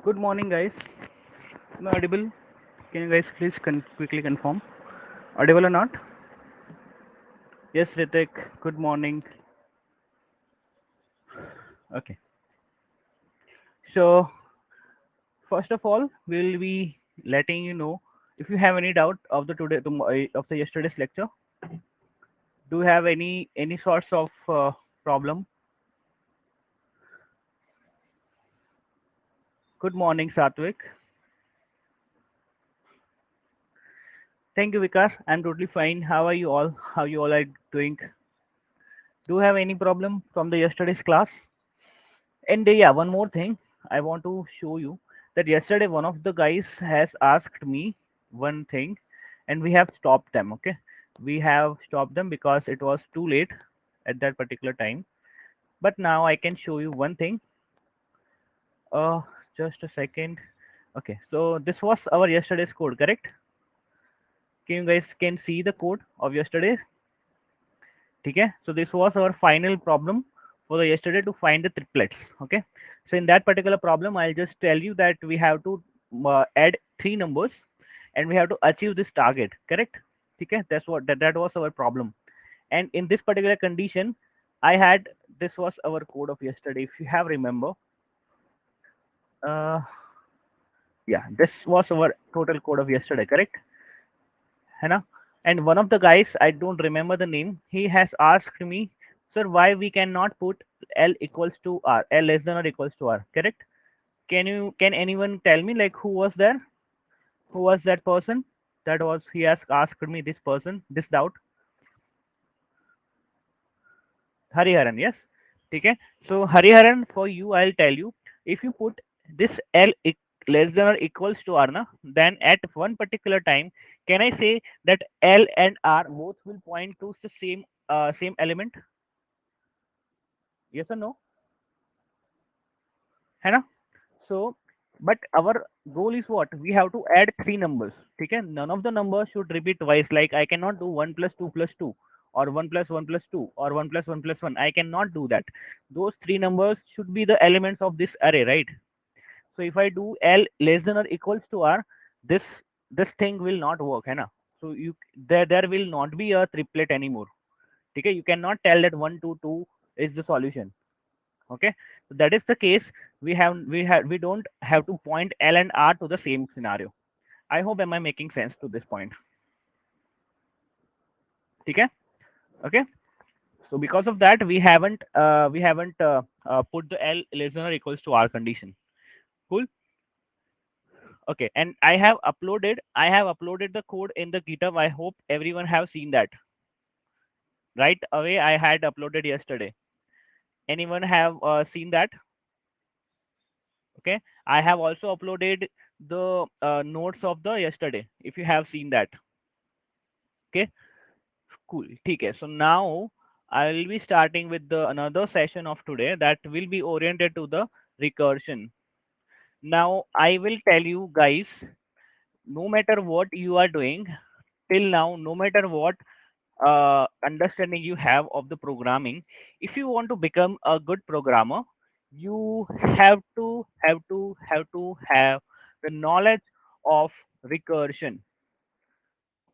Good morning, guys. Am I audible? Can you guys please quickly confirm? Audible or not? Yes, Ritik. Good morning. Okay. So, first of all, we'll be letting you know if you have any doubt of the of the yesterday's lecture. Do you have any sorts of problem? Good morning, Satvik. Thank you, Vikas. I'm totally fine. How are you all? How you all are doing? Do you have any problem from the yesterday's class? And yeah, one more thing I want to show you that yesterday one of the guys has asked me one thing and we have stopped them. Okay. We have stopped them because it was too late at that particular time. But now I can show you one thing. Uh, just a second. Okay. So this was our yesterday's code, correct? Can you guys can see the code of yesterday? Okay, so this was our final problem for the yesterday to find the triplets. Okay, so in that particular problem I'll just tell you that we have to add three numbers and we have to achieve this target, correct? Okay, that was our problem. And in this particular condition I had, this was our code of yesterday, if you have remember. uh yeah, this was our total code of yesterday, correct? है ना? And one of the guys, I don't remember the name, he has asked me, sir, why we cannot put L equals to R, L less than or equals to R, correct? Can anyone tell me, like, who was there? Who was that person? That was, he has asked me, this person, this doubt. Hariharan, yes. Okay. So Hariharan, for you, I'll tell you, if you put this less than or equals to R, na, then at one particular time, can I say that L and R both will point to the same element? Yes or no? है ना? So, but our goal is what? We have to add three numbers. Okay? None of the numbers should repeat twice. Like I cannot do 1 plus 2 plus 2 or 1 plus 1 plus 2 or 1 plus 1 plus 1. I cannot do that. Those three numbers should be the elements of this array, right? So if I do L less than or equals to R, this this thing will not work, है ना? So there will not be a triplet anymore. Okay? You cannot tell that 1 2 2 is the solution. Okay, so that is the case. We don't have to point L and R to the same scenario. I hope am I making sense to this point? Okay. Okay, so because of that we haven't put the L less than or equals to R condition. Cool. Okay, and I have uploaded the code in the GitHub. I hope everyone have seen that. Right away I had uploaded yesterday. Anyone have seen that? Okay, I have also uploaded the notes of the yesterday, if you have seen that. Okay, cool. Okay, so now I will be starting with the another session of today that will be oriented to the recursion. Now I will tell you guys, no matter what you are doing till now, no matter what understanding you have of the programming, if you want to become a good programmer, you have the knowledge of recursion.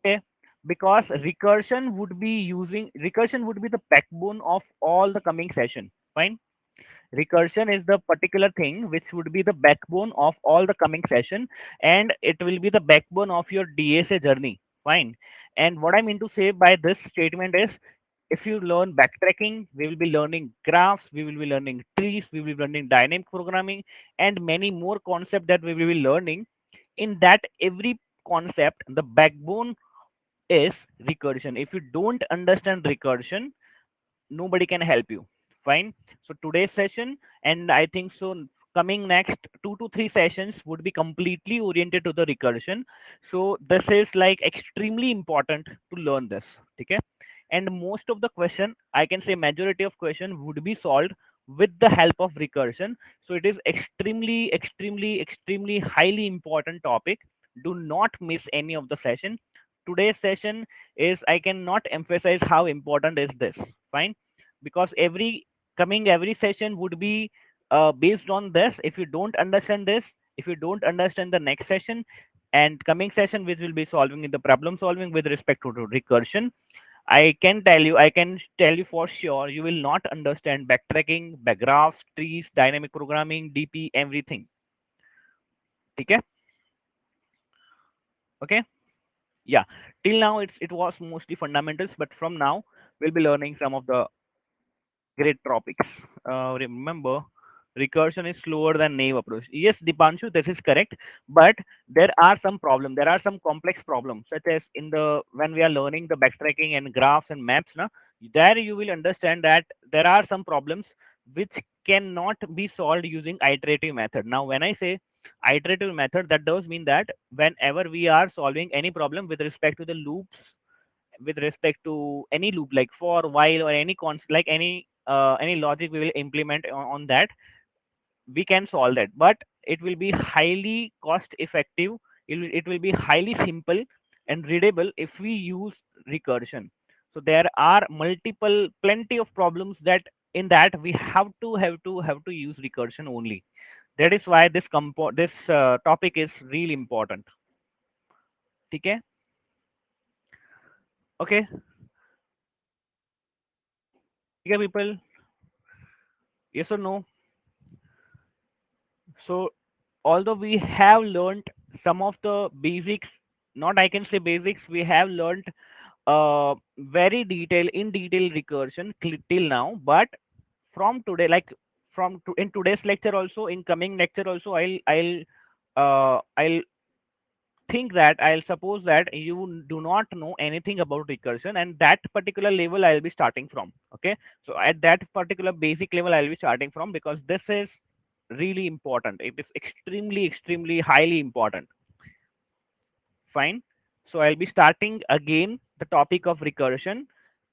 Okay, because recursion would be the backbone of all the coming session. Fine. Recursion is the particular thing which would be the backbone of all the coming session, and it will be the backbone of your DSA journey. Fine. And what I mean to say by this statement is, if you learn backtracking, we will be learning graphs, we will be learning trees, we will be learning dynamic programming, and many more concepts that we will be learning. In that every concept, the backbone is recursion. If you don't understand recursion, nobody can help you. Fine. So today's session, and I think so coming next 2 to 3 sessions would be completely oriented to the recursion. So this is like extremely important to learn this. Okay, and most of the question, I can say majority of question would be solved with the help of recursion. So it is extremely highly important topic. Do not miss any of the session. Today's session is, I cannot emphasize how important is this. Fine. Because every session would be based on this. If you don't understand this, If you don't understand the next session and coming session, which will be solving in the problem solving with respect to recursion, I can tell you for sure, you will not understand backtracking, backgraphs, trees, dynamic programming, DP, everything. Okay? Okay? Yeah. Till now, it was mostly fundamentals, but from now, we'll be learning some of the great topics. Remember, recursion is slower than naive approach. Yes, Dipanshu, this is correct. But there are some problems. There are some complex problems, such as in the when we are learning the backtracking and graphs and maps. Na, there you will understand that there are some problems which cannot be solved using iterative method. Now, when I say iterative method, that does mean that whenever we are solving any problem with respect to the loops, with respect to any loop like for while or any like any logic we will implement on that, we can solve that, but it will be highly cost effective. It will be highly simple and readable if we use recursion. So there are multiple plenty of problems that in that we have to use recursion only. That is why this topic is really important. Okay. Okay. Okay, people. Yes or no? So although we have learned some of the basics, not I can say basics, we have learned very in detail recursion till now, but from today, like in today's lecture also, in coming lecture also, I'll think that I'll suppose that you do not know anything about recursion, and that particular level I'll be starting from. Okay, so at that particular basic level I'll be starting from, because this is really important. It is extremely highly important. Fine. So I'll be starting again the topic of recursion.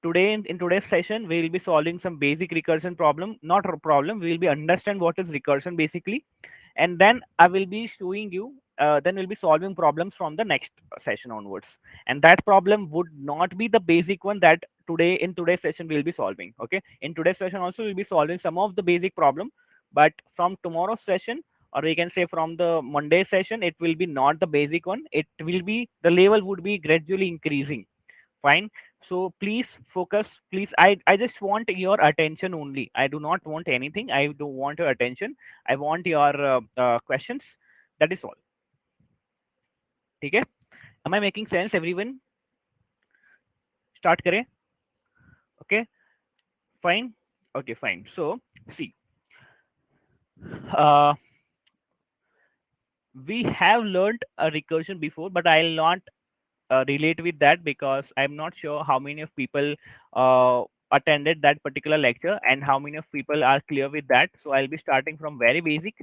Today in today's session, we will be solving some basic recursion problem, not a problem. We will be understand what is recursion basically, and then I will be showing you. Then we'll be solving problems from the next session onwards, and that problem would not be the basic one that in today's session we'll be solving. Okay, in today's session also we'll be solving some of the basic problem, but from tomorrow's session, or we can say from the Monday session, it will be not the basic one. It will be the level would be gradually increasing. Fine. So please focus. Please, I just want your attention only. I do not want anything. I don't want your attention. I want your questions. That is all. Okay. Am I making sense, everyone? Start kare. Okay. Fine. Okay. Fine. So see, uh, we have learned a recursion before, but I'll not relate with that, because I'm not sure how many of people attended that particular lecture and how many of people are clear with that. So I'll be starting from very basic.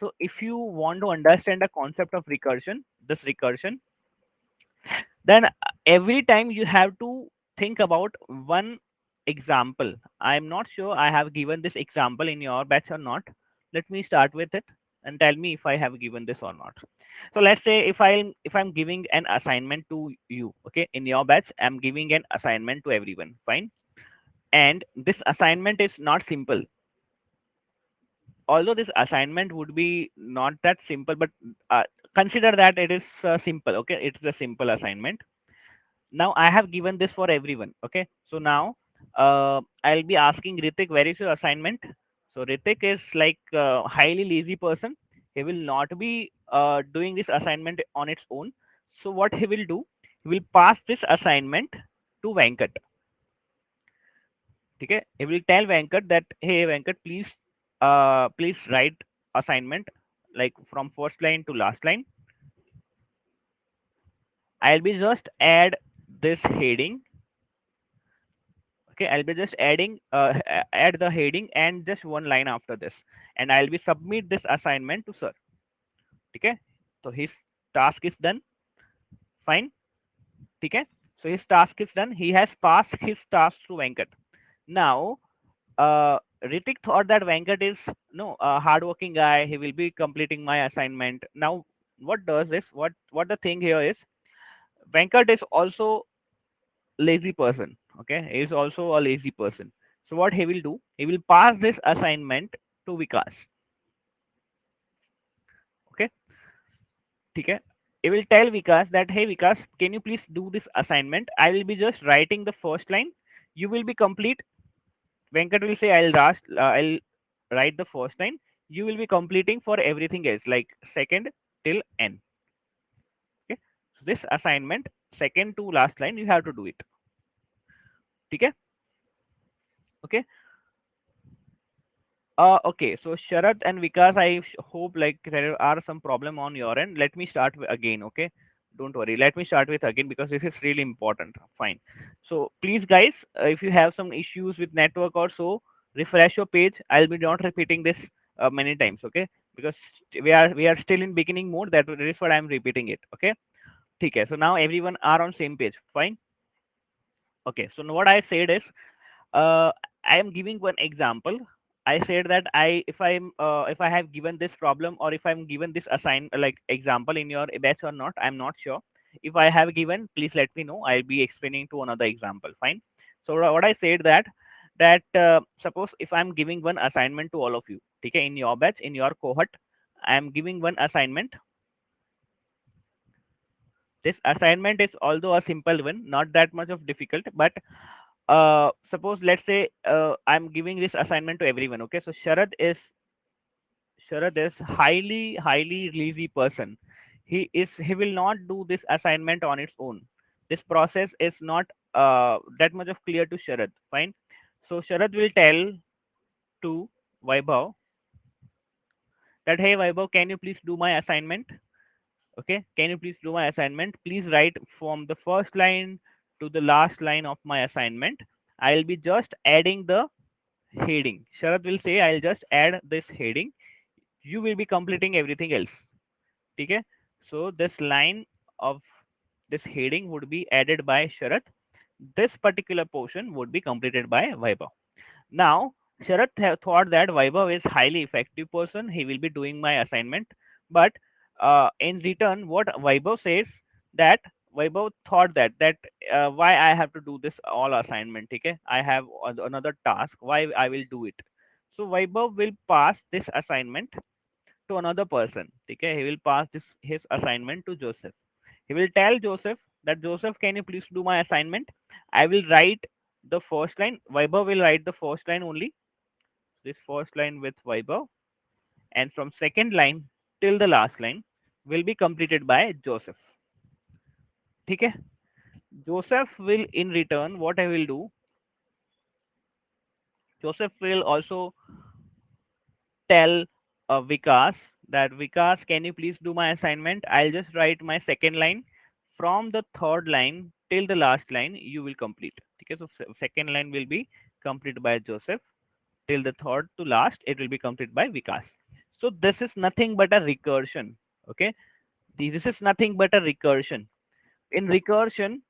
So if you want to understand the concept of recursion, this recursion, then every time you have to think about one example. I'm not sure I have given this example in your batch or not. Let me start with it and tell me if I have given this or not. So let's say if I'm giving an assignment to you, okay, in your batch I'm giving an assignment to everyone. Fine. And this assignment is not simple. Although this assignment would be not that simple, but uh, consider that it is simple. Okay, it's a simple assignment. Now I have given this for everyone. Okay, so now I'll be asking Ritik, where is your assignment? So Ritik is like a highly lazy person. He will not be doing this assignment on its own. So what he will do, he will pass this assignment to Venkat. Okay, he will tell Venkat that, hey Venkat, please write assignment like from first line to last line. I'll be just add this heading. Okay, I'll be just add the heading and just one line after this, and I'll be submit this assignment to sir. Okay, so his task is done. Fine. Okay, so his task is done. He has passed his task to Venkat. Now Ritik thought that Venkat is no a hardworking guy. He will be completing my assignment. Now what does this? What the thing here is, Venkat is also lazy person. Okay, he is also a lazy person. So what he will do, he will pass this assignment to Vikas. Okay, ठीक है. It will tell Vikas that, hey Vikas, can you please do this assignment? I will be just writing the first line. You will be complete. Venkat will say, I'll write the first line. You will be completing for everything else, like second till n. Okay. So this assignment, second to last line, you have to do it. Okay. Okay. Okay, so Sharat and Vikas, hope like there are some problem on your end. Let me start again, okay? Don't worry. Let me start with again because this is really important. Fine. So please, guys, if you have some issues with network or so, refresh your page. I'll be not repeating this many times, okay? Because we are still in beginning mode. That is what I'm repeating it, okay? Okay. So now everyone are on same page. Fine. Okay. So now what I said is uh, I am giving one example. I said that if I have given this problem or if I'm given this assign like example in your batch or not, I'm not sure. If I have given, please let me know. I'll be explaining to another example. Fine. So what I said that suppose if I'm giving one assignment to all of you, okay, in your batch, in your cohort, I am giving one assignment. This assignment is although a simple one, not that much of difficult, but suppose let's say I'm giving this assignment to everyone. Okay, so Sharad is highly lazy person. He will not do this assignment on its own. This process is not that much of clear to Sharad. Fine. So Sharad will tell to Vaibhav that, hey Vaibhav, can you please do my assignment? Okay, can you please do my assignment? Please write from the first line to the last line of my assignment. I'll be just adding the heading. Sharad will say, I'll just add this heading. You will be completing everything else. Okay. So this line of this heading would be added by Sharad. This particular portion would be completed by Vaibhav. Now, Sharat thought that Vaibhav is highly effective person. He will be doing my assignment. But in return, what Vaibhav says that Vaibhav thought that why I have to do this all assignment. Okay, I have another task. Why I will do it? So Vaibhav will pass this assignment to another person. Okay, he will pass this his assignment to Joseph. He will tell Joseph that, Joseph, can you please do my assignment? I will write the first line. Vaibhav will write the first line only. This first line with Vaibhav, and from second line till the last line will be completed by Joseph. Okay. Joseph will in return, what I will do, Joseph will also tell Vikas that, Vikas, can you please do my assignment? I'll just write my second line. From the third line till the last line, you will complete. Okay, so second line will be completed by Joseph. Till the third to last, it will be completed by Vikas. So this is nothing but a recursion. Okay, this is nothing but a recursion. In recursion,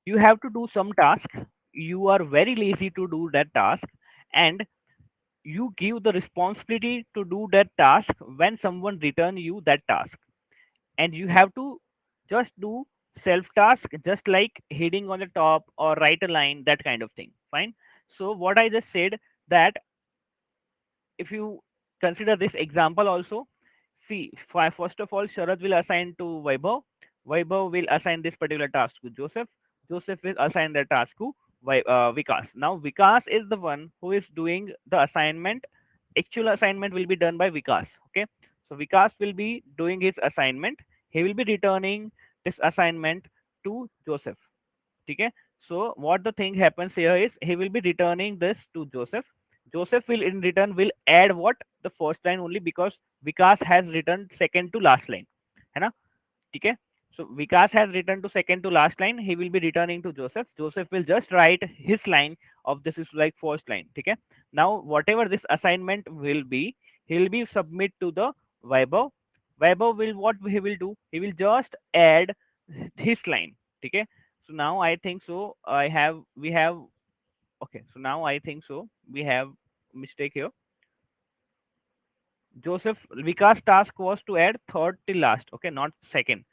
you have to do some task. You are very lazy to do that task, and you give the responsibility to do that task when someone return you that task, and you have to just do self task, just like heading on the top or write a line, that kind of thing. Fine. So what I just said, that if you consider this example also, see, first of all, Sharad will assign to Vaibhav. Vaibhav will assign this particular task to Joseph. Joseph will assign the task to Vikas. Now Vikas is the one who is doing the assignment. Actual assignment will be done by Vikas. Okay, so Vikas will be doing his assignment. He will be returning this assignment to Joseph. Okay, so what the thing happens here is, he will be returning this to Joseph. Joseph will in return will add what, the first line only, because Vikas has returned second to last line, है ना? ठीक है. So Vikas has returned to second to last line. He will be returning to Joseph. Joseph will just write his line of this is like first line. ठीक है. Now whatever this assignment will be, he will be submit to the Vaibhav. Vaibhav will, what he will do, he will just add his line. ठीक है. So now I think so, we have, okay, so now I think so we have mistake here. Joseph, Vikas task was to add third till last, okay, not second.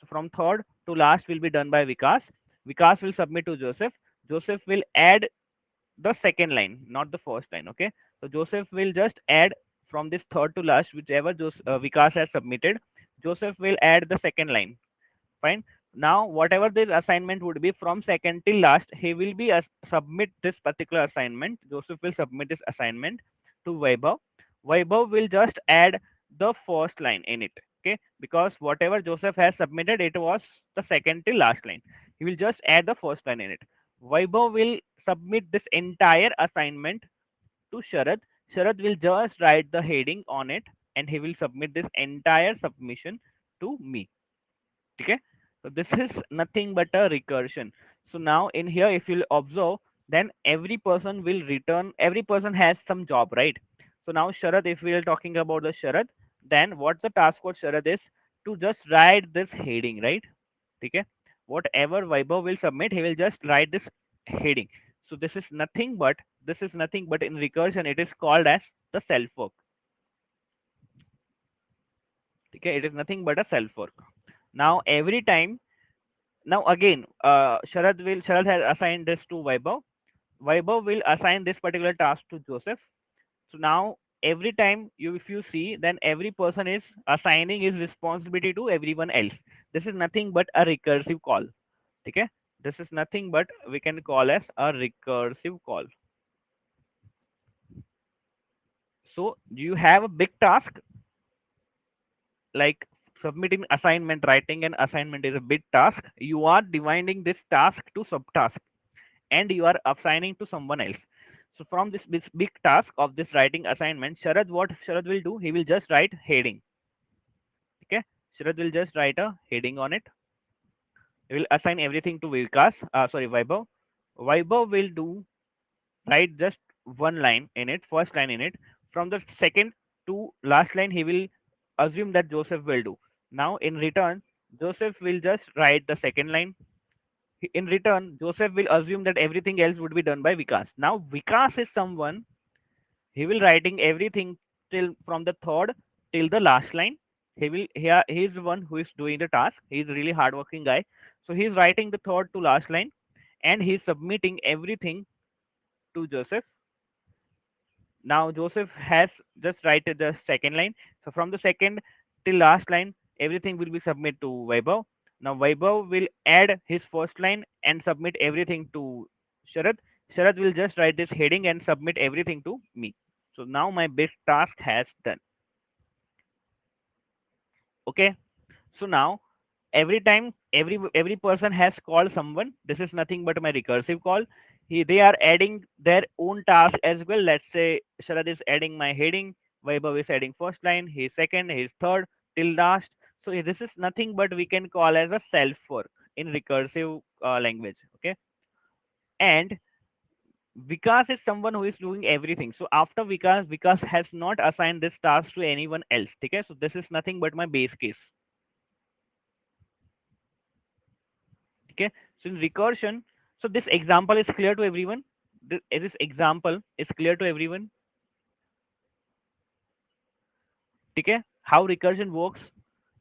So from third to last will be done by Vikas. Vikas will submit to Joseph. Joseph will add the second line, not the first line. Okay. So Joseph will just add from this third to last, whichever Vikas has submitted. Joseph will add the second line. Fine. Now whatever the assignment would be from second till last, he will be submit this particular assignment. Joseph will submit this assignment to Vaibhav. Vaibhav will just add the first line in it. Okay, because whatever Joseph has submitted, it was the second till last line. He will just add the first line in it. Vaibhav will submit this entire assignment to Sharad. Sharad will just write the heading on it, and he will submit this entire submission to me. Okay, so this is nothing but a recursion. So now in here, if you'll observe, then every person will return, every person has some job, right? So now Sharad, if we are talking about the Sharad, then what the task for Sharad is to just write this heading, right? Okay, whatever Vaibhav will submit, he will just write this heading. So this is nothing but in recursion it is called as the self work. Okay, it is nothing but a self work. Now every time, now again, Sharad has assigned this to Vaibhav. Vaibhav will assign this particular task to Joseph. So now every time you, if you see, then every person is assigning his responsibility to everyone else. This is nothing but a recursive call. Okay, this is nothing but we can call as a recursive call. So you have a big task like submitting assignment, writing an assignment is a big task. You are dividing this task to subtask, and you are assigning to someone else. So from this big task of this writing assignment, what Sharad will do, he will just write heading. Okay, Sharad will just write a heading on it. He will assign everything to Vaibhav. Vaibhav will do write just one line in it, first line in it. From the second to last line, he will assume that Joseph will do. Now in return, Joseph will just write the second line. In return, Joseph will assume that everything else would be done by Vikas. Now Vikas is someone, he will writing everything till from the third till the last line. He is the one who is doing the task. He is really hardworking guy. So he is writing the third to last line, and he is submitting everything to Joseph. Now Joseph has just write the second line. So from the second till last line, everything will be submit to Vaibhav. Now Vaibhav will add his first line and submit everything to Sharad. Sharad will just write this heading and submit everything to me. So now my big task has done. Okay. So now every person has called someone. This is nothing but my recursive call. They are adding their own task as well. Let's say Sharad is adding my heading, Vaibhav is adding first line, his second, his third till last. So this is nothing but we can call as a self work in recursive language. Okay, and Vikas is someone who is doing everything. So after Vikas has not assigned this task to anyone else. Okay, so this is nothing but my base case. Okay, so in recursion, so this example is clear to everyone. This example is clear to everyone. Okay, how recursion works.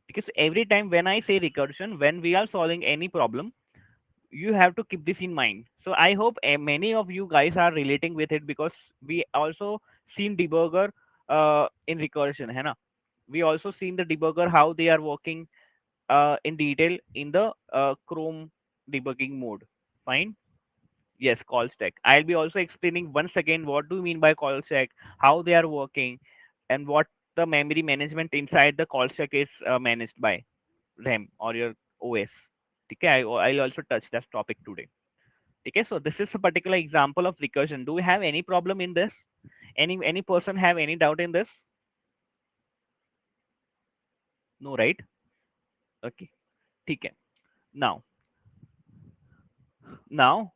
Because every time when I say recursion, when we are solving any problem, you have to keep this in mind. So I hope many of you guys are relating with it, because we also seen debugger in recursion है ना. We also seen the debugger how they are working in detail in the Chrome debugging mode. Fine. Yes, call stack. I'll be also explaining once again what do you mean by call stack, how they are working, and what the memory management inside the call stack is managed by RAM or your OS. Okay, I'll also touch that topic today. Okay, so this is a particular example of recursion. Do we have any problem in this? Any person have any doubt in this? No, right? Okay. Okay. Now, now,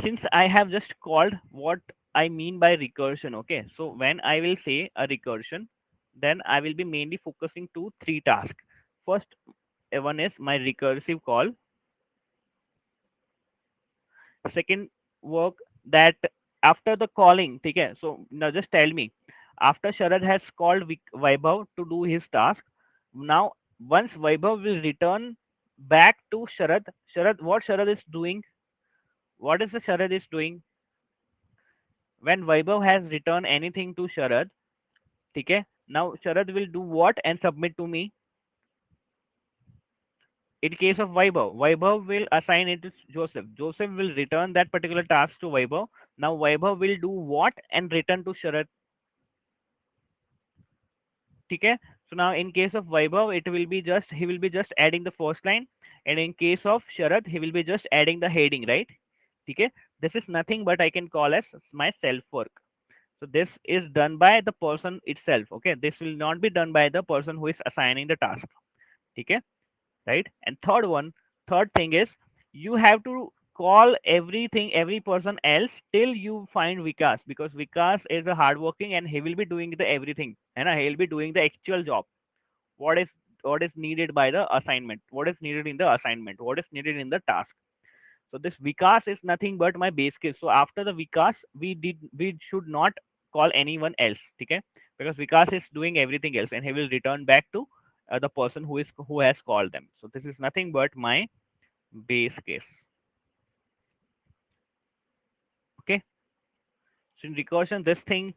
since I have just called what I mean by recursion, okay. So when I will say a recursion, then I will be mainly focusing to three tasks. First one is my recursive call. Second work that after the calling, okay. So now just tell me, after Sharad has called Vaibhav to do his task, now once Vaibhav will return back to what Sharad is doing, what is the Sharad is doing? When Vaibhav has returned anything to Sharad, okay, now Sharad will do what and submit to me? In case of Vaibhav will assign it to Joseph. Joseph will return that particular task to Vaibhav. Now Vaibhav will do what and return to Sharat. Okay. So now in case of Vaibhav, it will be just he will be just adding the first line, and in case of Sharat, he will be just adding the heading, right? Okay. This is nothing but I can call as my self work. So this is done by the person itself. Okay. This will not be done by the person who is assigning the task. Okay, right? And third thing is you have to call every person else till you find Vikas, because Vikas is a hardworking and he will be doing the everything, and he will be doing the actual job. What is what is needed by the assignment? What is needed in the assignment? What is needed in the task? So this Vikas is nothing but my base case. So after the Vikas, we should not call anyone else, okay? Because Vikas is doing everything else, and he will return back to the person who has called them. So this is nothing but my base case. Okay. So in recursion, this thing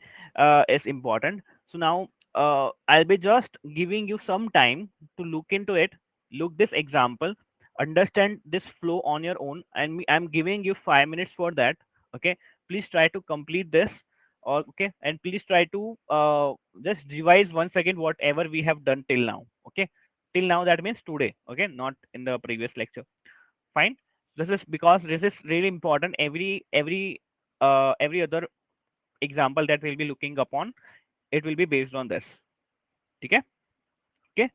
is important. So now I'll be just giving you some time to look into it, look this example, understand this flow on your own, and I'm giving you 5 minutes for that. Okay, please try to complete this. Or okay, and please try to just revise once again whatever we have done till now. Okay, till now that means today. Okay, not in the previous lecture. Fine. This is because this is really important. Every other example that we'll be looking upon, it will be based on this. Okay. Okay.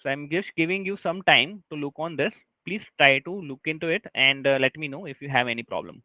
So I'm just giving you some time to look on this. Please try to look into it and let me know if you have any problem.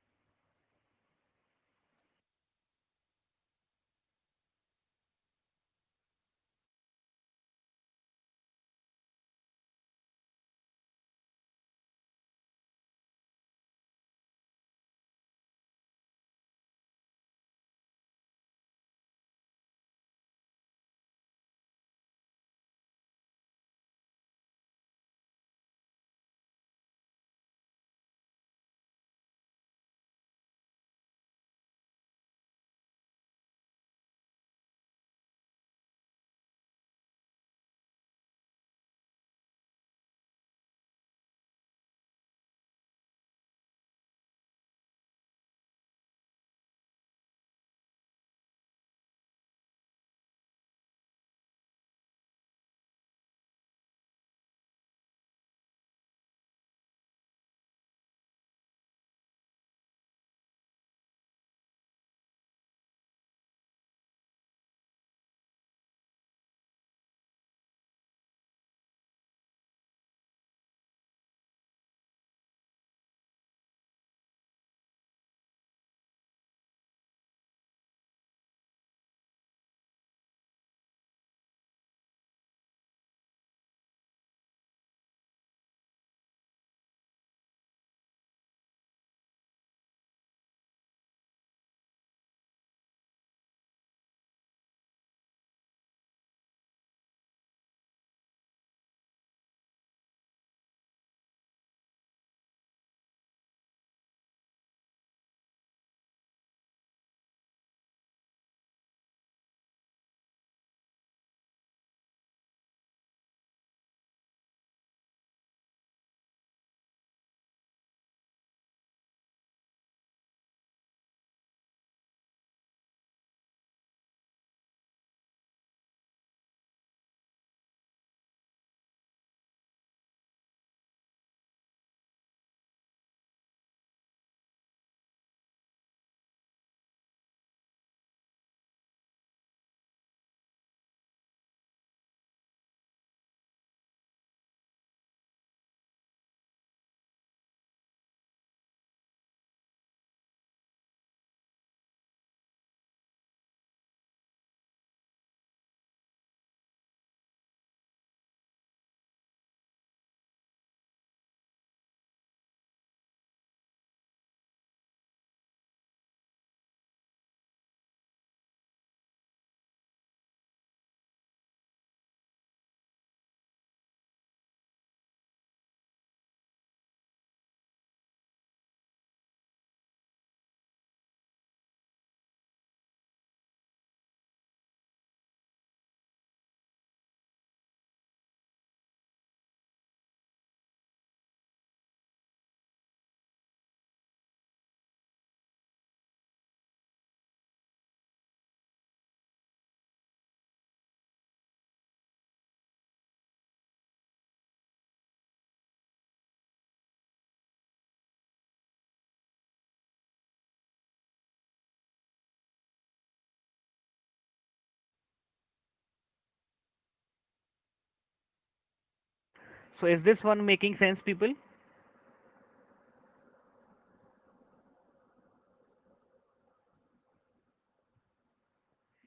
So is this one making sense, people?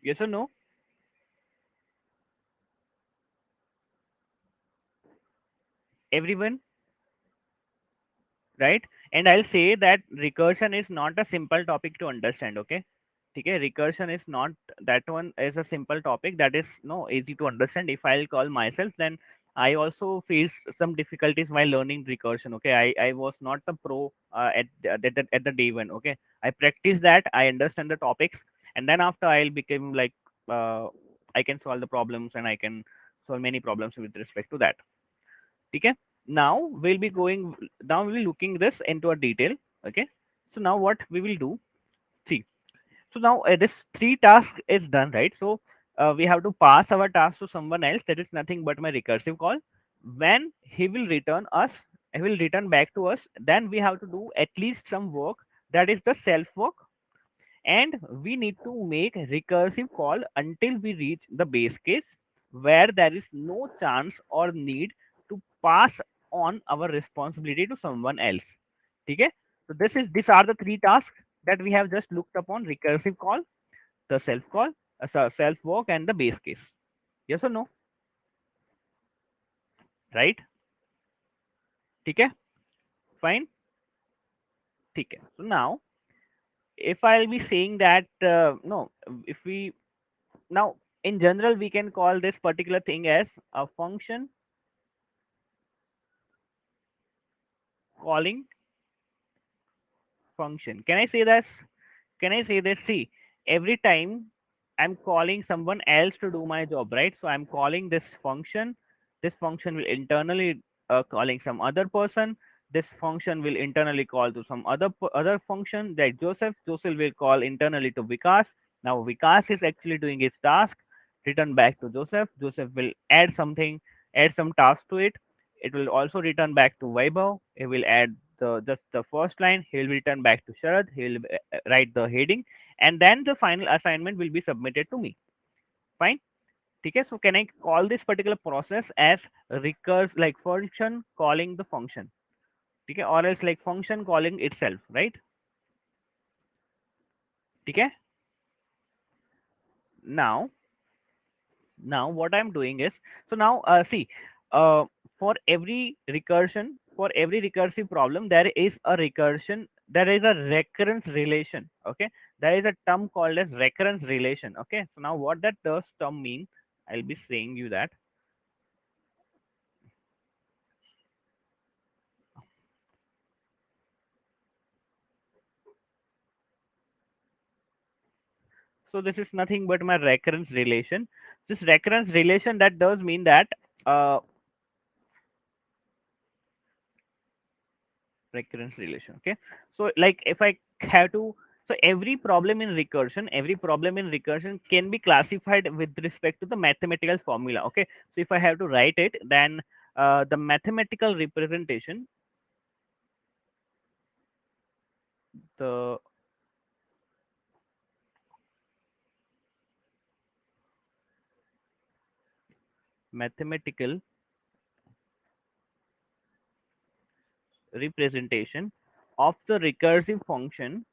Yes or no? Everyone, right? And I'll say that recursion is not a simple topic to understand. Okay, okay. Recursion is not, that one is a simple topic that is no easy to understand. If I'll call myself, then I also faced some difficulties while learning recursion. Okay, I was not a pro at the day one. Okay, I practiced that, I understand the topics, and then after I'll become like, uh, I can solve the problems and I can solve many problems with respect to that. Okay, now we'll be going, now we'll be looking this into a detail. Okay, so now what we will do, see, so now this three task is done, right? So we have to pass our task to someone else, that is nothing but my recursive call. When he will return us, he will return back to us, then we have to do at least some work, that is the self work. And we need to make recursive call until we reach the base case where there is no chance or need to pass on our responsibility to someone else. Okay, so these are the three tasks that we have just looked upon: recursive call, the self call, self work, and the base case. Yes or no? Right? Okay, fine. Okay, so now if I'll be saying that no, if we, now in general we can call this particular thing as a function calling function. Can I say this? Can I say this? See, every time I'm calling someone else to do my job, right? So I'm calling this function. This function will internally calling some other person. This function will internally call to some other function, like Joseph. Joseph will call internally to Vikas. Now Vikas is actually doing his task. Return back to Joseph. Joseph will add something, add some task to it. It will also return back to Vaibhav. He will add just the first line. He will return back to Sharad. He will write the heading, and then the final assignment will be submitted to me. Fine. Okay, so can I call this particular process as recurse, like function calling the function? Okay, or else like function calling itself, right? Okay. Now, now what I'm doing is, so now see, uh, for every recursion, for every recursive problem, there is a recursion, there is a recurrence relation. Okay, there is a term called as recurrence relation. Okay, so now what that does term mean, I'll be saying you that. So this is nothing but my recurrence relation. This recurrence relation, that does mean that uh, recurrence relation. Okay, so like if I have to, so every problem in recursion, every problem in recursion can be classified with respect to the mathematical formula. Okay, so if I have to write it, then the mathematical representation, the mathematical representation of the recursive function.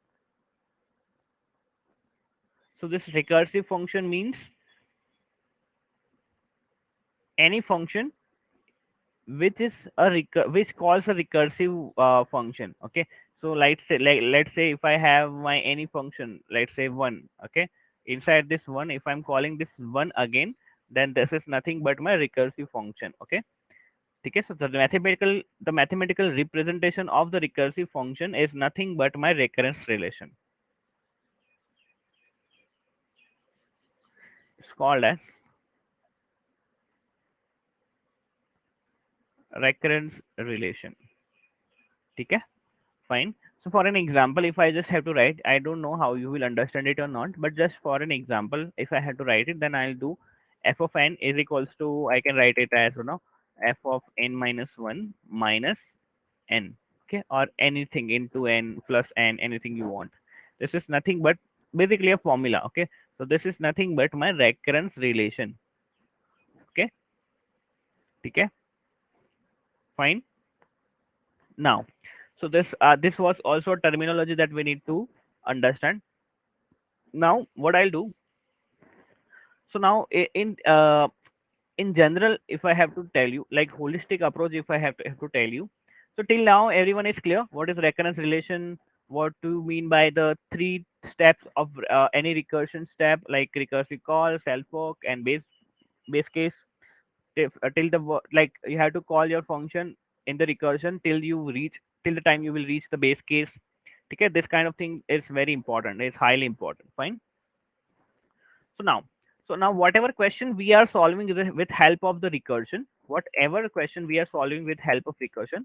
So this recursive function means any function which is which calls a recursive function. Okay, so let's say if I have my any function, let's say one. Okay, inside this one, if I'm calling this one again, then this is nothing but my recursive function. Okay, okay, so the mathematical representation of the recursive function is nothing but my recurrence relation. It's called as recurrence relation. Okay, fine. So for an example, if I just have to write, I don't know how you will understand it or not, but just for an example, if I had to write it, then I'll do f of n is equals to, I can write it as, f of n minus 1 minus n. Okay, or anything into n plus n, anything you want. This is nothing but basically a formula. Okay, so this is nothing but my recurrence relation. Okay, okay. Fine. Now, so this was also a terminology that we need to understand. Now, what I'll do. So now in general, if I have to tell you, like holistic approach, if I have to tell you, so till now everyone is clear what is recurrence relation, what do you mean by the three steps of any recursion step, like recursive call, self work, and base case. Till like you have to call your function in the recursion till the time you will reach the base case. Okay, this kind of thing is very important, is highly important. Fine. So now, whatever question we are solving with help of the recursion, whatever question we are solving with help of recursion,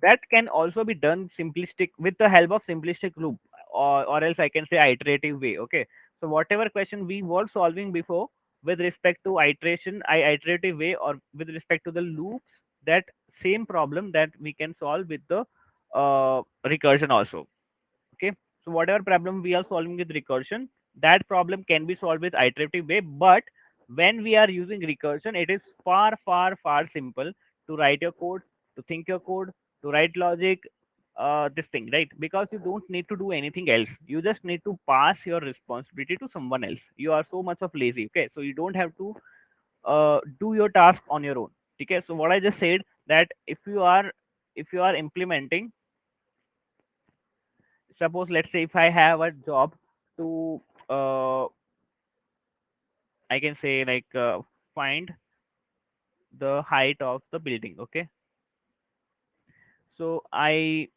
that can also be done simplistic with the help of simplistic loop, or else I can say iterative way. Okay, so whatever question we were solving before with respect to iterative way, or with respect to the loops, that same problem that we can solve with the recursion also. Okay, so whatever problem we are solving with recursion, that problem can be solved with iterative way. But when we are using recursion, it is far simple to write your code, to think your code, to write logic, this thing, right? Because you don't need to do anything else, you just need to pass your responsibility to someone else. You are so much of lazy, okay, so you don't have to do your task on your own. Okay, so what I just said, that if you are implementing, suppose, let's say, if I have a job to uh, I can say, like, find the height of the building. Okay, so I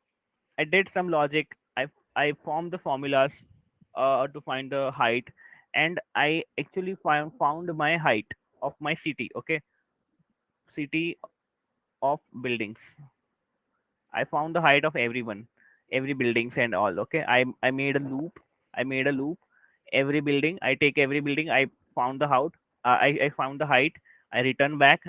did some logic. I formed the formulas to find the height, and I actually found my height of my city. Okay, city of buildings. I found the height of everyone, every buildings and all. Okay, I made a loop. I made a loop. Every building, I take every building. I found the height. I found the height. I return back.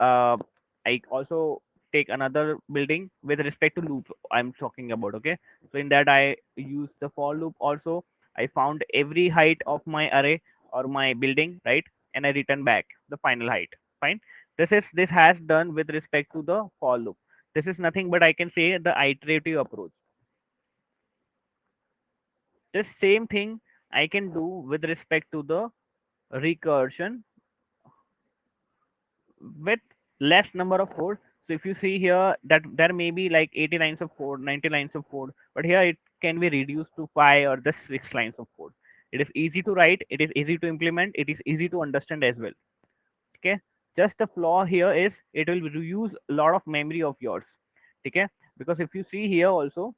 Uh, I also take another building with respect to loop I'm talking about. Okay, so in that I use the for loop also. I found every height of my array or my building, right, and I return back the final height. Fine. This has done with respect to the for loop. This is nothing but I can say the iterative approach. The same thing I can do with respect to the recursion with less number of code. So if you see here that there may be like 80 lines of code, 90 lines of code, but here it can be reduced to 5 or just 6 lines of code. It is easy to write, it is easy to implement, it is easy to understand as well. Okay, just the flaw here is it will reuse a lot of memory of yours. Okay, because if you see here also,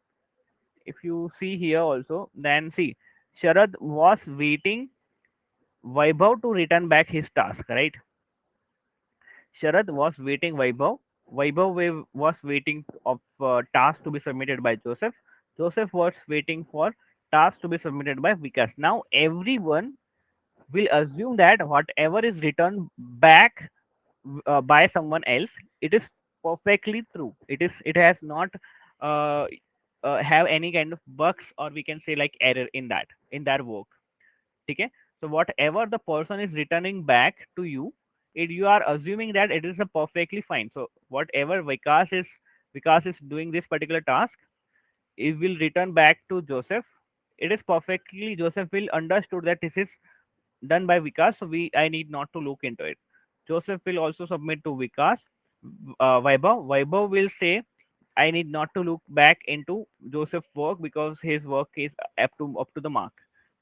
then see, Sharad was waiting Vaibhav to return back his task, right? Sharad was waiting Vaibhav. Was waiting of task to be submitted by Joseph. Joseph was waiting for task to be submitted by Vikas. Now everyone will assume that whatever is returned back by someone else, it is perfectly true. It has not uh, have any kind of bugs, or we can say like error in that work. Okay, so whatever the person is returning back to you, you are assuming that it is a perfectly fine. So whatever Vikas is doing this particular task, it will return back to Joseph. It is perfectly, Joseph will understood that this is done by Vikas, so I need not to look into it. Joseph will also submit to Vikas. Vaibhav will say, I need not to look back into Joseph's work because his work is up to the mark.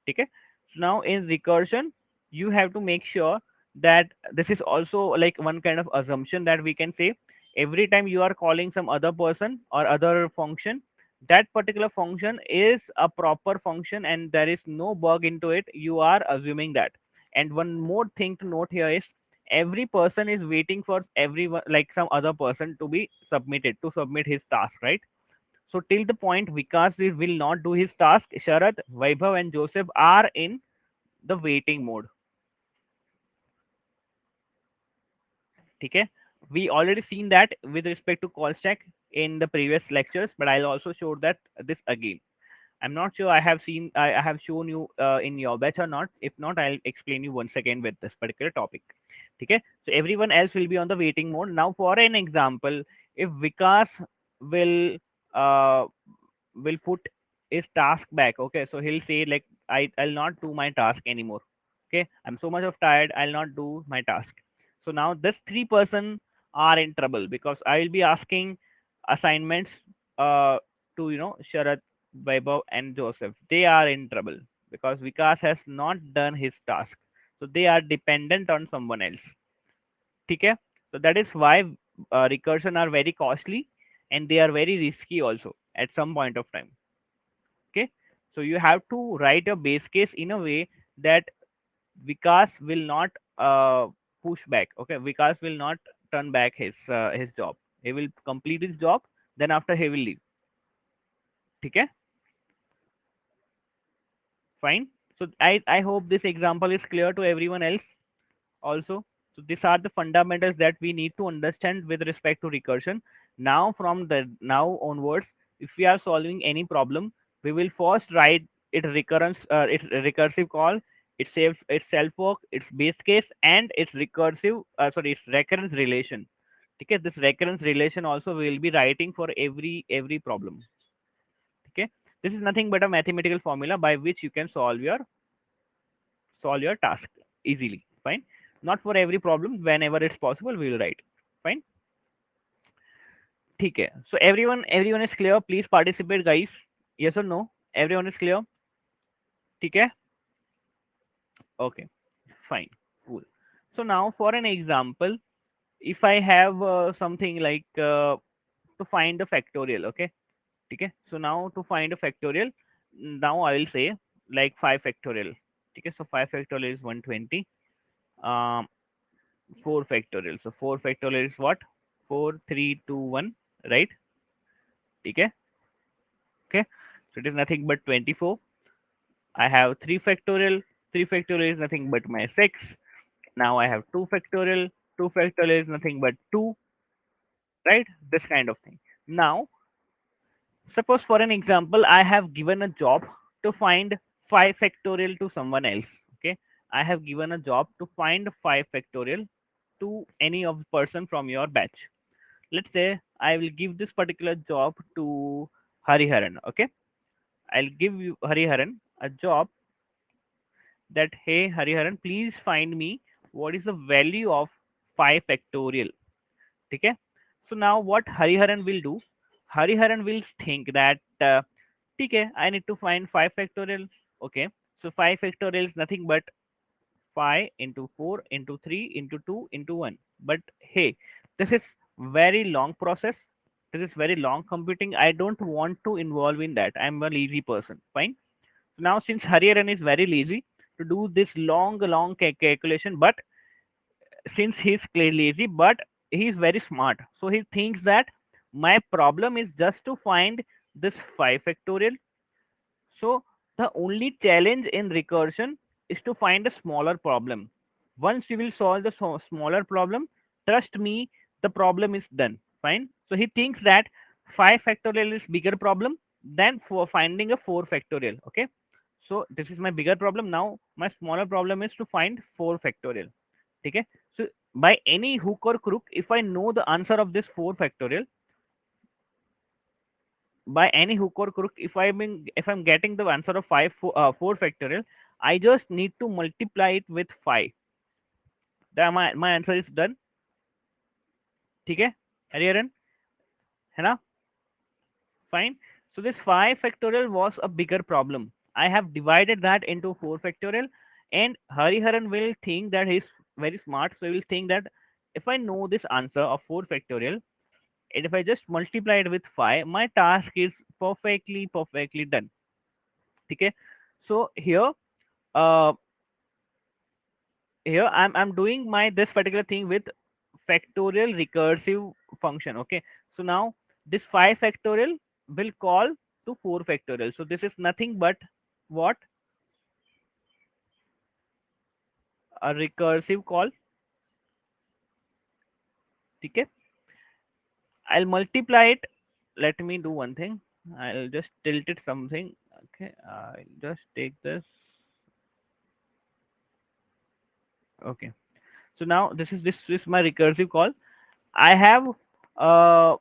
Okay. So now in recursion, you have to make sure that this is also like one kind of assumption that we can say, every time you are calling some other person or other function, that particular function is a proper function and there is no bug into it. You are assuming that. And one more thing to note here is, every person is waiting for everyone, like some other person to be submitted to submit his task, right? So till the point Vikas will not do his task, Sharad, Vaibhav, and Joseph are in the waiting mode. Okay, we already seen that with respect to call stack in the previous lectures, but I'll also show that this again. I'm not sure I have shown you in your batch or not. If not, I'll explain you once again with this particular topic. Okay, so everyone else will be on the waiting mode. Now for an example, if Vikas will uh, will put his task back, okay, so he'll say like, I'll not do my task anymore. Okay, I'm so much of tired, I'll not do my task. So now this three person are in trouble because I will be asking assignments uh, to Sharat, Vaibhav and Joseph. They are in trouble because Vikas has not done his task, so they are dependent on someone else. Okay, so that is why recursion are very costly and they are very risky also at some point of time. Okay, so you have to write a base case in a way that Vikas will not push back. Okay, Vikas will not turn back his job. He will complete his job, then after he will leave. Okay, fine. So I hope this example is clear to everyone else also. So these are the fundamentals that we need to understand with respect to recursion. Now from the now onwards, if we are solving any problem, we will first write its recursive call, its self work, its base case, and its its recurrence relation. Okay, this recurrence relation also we will be writing for every problem. Okay, this is nothing but a mathematical formula by which you can solve your task easily. Fine. Not for every problem, whenever it's possible we will write. Fine. ठीक है. So everyone is clear. Please participate, guys. Yes or no? Everyone is clear. ठीक है. Okay. Fine. Cool. So now for an example, if I have something like to find the factorial. Okay. ठीक है. So now to find a factorial, now I will say like 5 factorial. ठीक है. So 5 factorial is 120. um 4 factorial. So 4 factorial is what? 4, 3, 2, 1, right? Okay. Okay. So it is nothing but 24. I have 3 factorial. 3 factorial is nothing but my 6. Now I have 2 factorial. 2 factorial is nothing but 2, right? This kind of thing. Now, suppose for an example, I have given a job to find 5 factorial to someone else. Okay. I have given a job to find 5 factorial to any of person from your batch. Let's say I will give this particular job to Hariharan. Okay, I'll give you Hariharan a job that, hey Hariharan, please find me what is the value of 5 factorial. Okay, so now what Hariharan will do? Hariharan will think that okay, I need to find 5 factorial. Okay, so 5 factorial is nothing but 5 into 4 into 3 into 2 into 1. But hey, this is very long process. This is very long computing. I don't want to involve in that. I'm a lazy person. Fine. So now since Hariharan is very lazy to do this long calculation, but since he's lazy, but he's very smart. So he thinks that my problem is just to find this 5 factorial. So the only challenge in recursion is to find a smaller problem. Once you will solve the smaller problem, trust me, the problem is done. Fine. So he thinks that 5 factorial is bigger problem than for finding a 4 factorial. Okay. So this is my bigger problem. Now my smaller problem is to find 4 factorial. Okay. So by any hook or crook, if I know the answer of this 4 factorial, by any hook or crook, if I'm getting the answer of 4 factorial, I just need to multiply it with 5. Then my answer is done. ठीक है, हरिहरन, है ना? Fine. So this 5 factorial was a bigger problem. I have divided that into 4 factorial, and Hariharan will think that he's very smart, so he will think that if I know this answer of 4 factorial, and if I just multiply it with 5, my task is perfectly done. Okay. So uh, here I'm doing my this particular thing with factorial recursive function. Okay, so now this 5 factorial will call to 4 factorial. So this is nothing but what? A recursive call. Okay, I'll multiply it. Let me do one thing. I'll just tilt it something. Okay, I'll just take this. Okay, So now this is my recursive call. I have uh,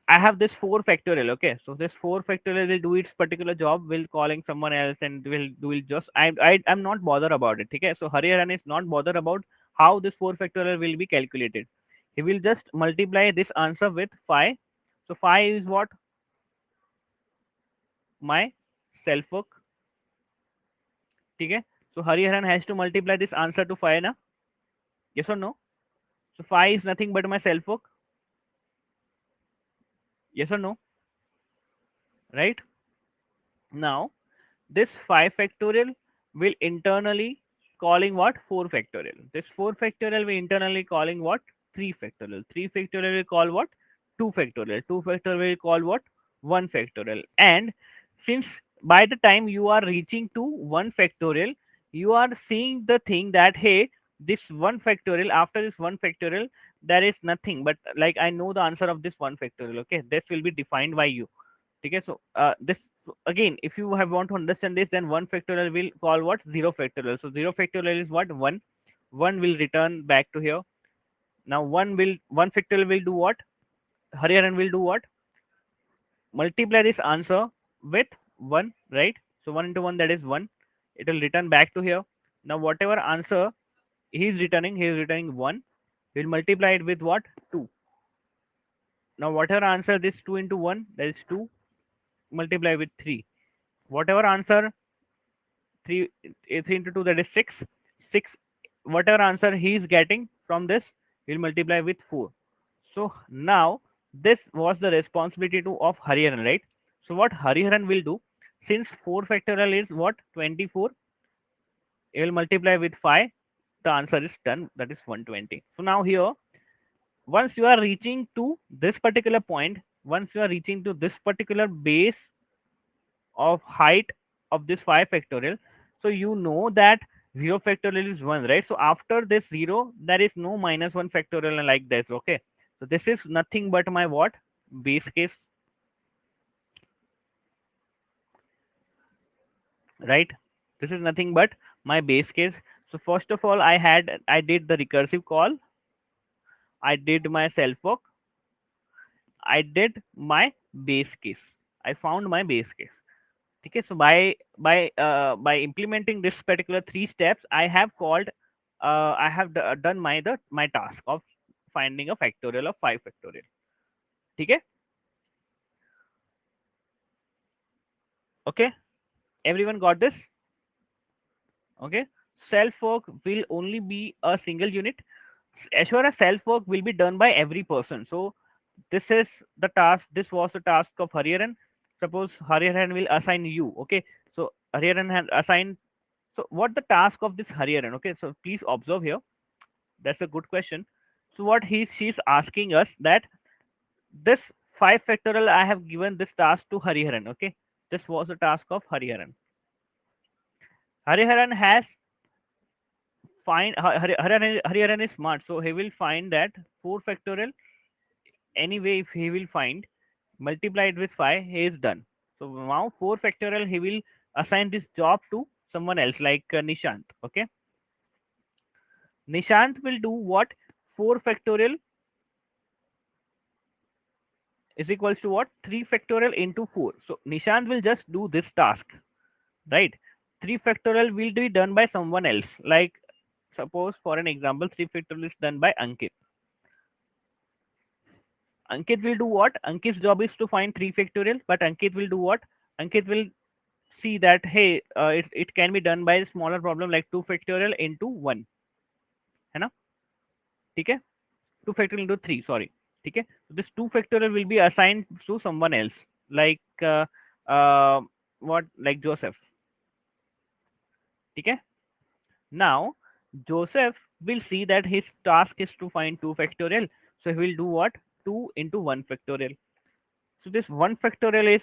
I have this 4 factorial. Okay, so this 4 factorial will do its particular job, will calling someone else, and will just I'm not bothered about it. Okay, so Hariharan is not bothered about how this 4 factorial will be calculated. He will just multiply this answer with phi. So phi is what? My self work. Okay, so Hariharan has to multiply this answer to phi, na? Yes or no? So phi is nothing but my self work. Yes or no? Right? Now this 5 factorial will internally calling what? 4 factorial. This 4 factorial will internally calling what? 3 factorial. 3 factorial will call what? 2 factorial. 2 factorial will call what? 1 factorial. And since by the time you are reaching to 1 factorial, you are seeing the thing that hey, this 1 factorial, after this 1 factorial, there is nothing but like I know the answer of this 1 factorial. Okay, this will be defined by you. Okay, so this again, if you have want to understand this, then 1 factorial will call what? 0 factorial. So 0 factorial is what? 1. 1 will return back to here. Now 1 factorial will do what? Hariharan will do what? Multiply this answer with 1, right? So 1 into 1, that is 1. It will return back to here. Now whatever answer he is returning 1. He will multiply it with what? 2. Now whatever answer this 2 into 1, that is 2, multiply with 3. Whatever answer 3 3 into 2, that is 6. 6, whatever answer he is getting from this, he'll multiply with 4. So now this was the responsibility to of Hariharan, right? So what Hariharan will do, since 4 factorial is what? 24, he will multiply with 5. The answer is done, that is 120. So now here, once you are reaching to this particular point, once you are reaching to this particular base of height of this 5 factorial, so you know that 0 factorial is 1, right? So after this 0, there is no minus 1 factorial and like this. Okay, so this is nothing but my what? Base case, right? This is nothing but my base case. So first of all, I did the recursive call, I did my self work, I did my base case, I found my base case. Okay, so by implementing this particular 3 steps, I have called I have done my task of finding a factorial of 5 factorial. Okay, okay, everyone got this? Okay, self work will only be a single unit. As sure as self work will be done by every person. So this is the task, this was the task of Hariharan. Suppose Hariharan will assign you. Okay, so Hariharan had assigned. So what the task of this Hariharan? Okay, so please observe here. That's a good question. So what she's asking us that this 5 factorial, I have given this task to Hariharan. Okay, this was the task of Hariharan. Hariharan has Hariharan is smart, so he will find that 4 factorial. Anyway, if he will find, multiply it with 5, he is done. So now 4 factorial, he will assign this job to someone else like Nishant. Okay, Nishant will do what? 4 factorial is equals to what? 3 factorial into 4. So Nishant will just do this task, right? 3 factorial will be done by someone else. Like suppose for an example, 3 factorial is done by Ankit. Ankit will do what? Ankit's job is to find 3 factorial, but Ankit will do what? Ankit will see that hey, it can be done by a smaller problem like 2 factorial into 1. है ना? ठीक है? 2 factorial into 3, sorry. ठीक है? So this 2 factorial will be assigned to someone else like what, like Joseph. ठीक है? Now Joseph will see that his task is to find 2 factorial, so he will do what? 2 into 1 factorial. So this 1 factorial is,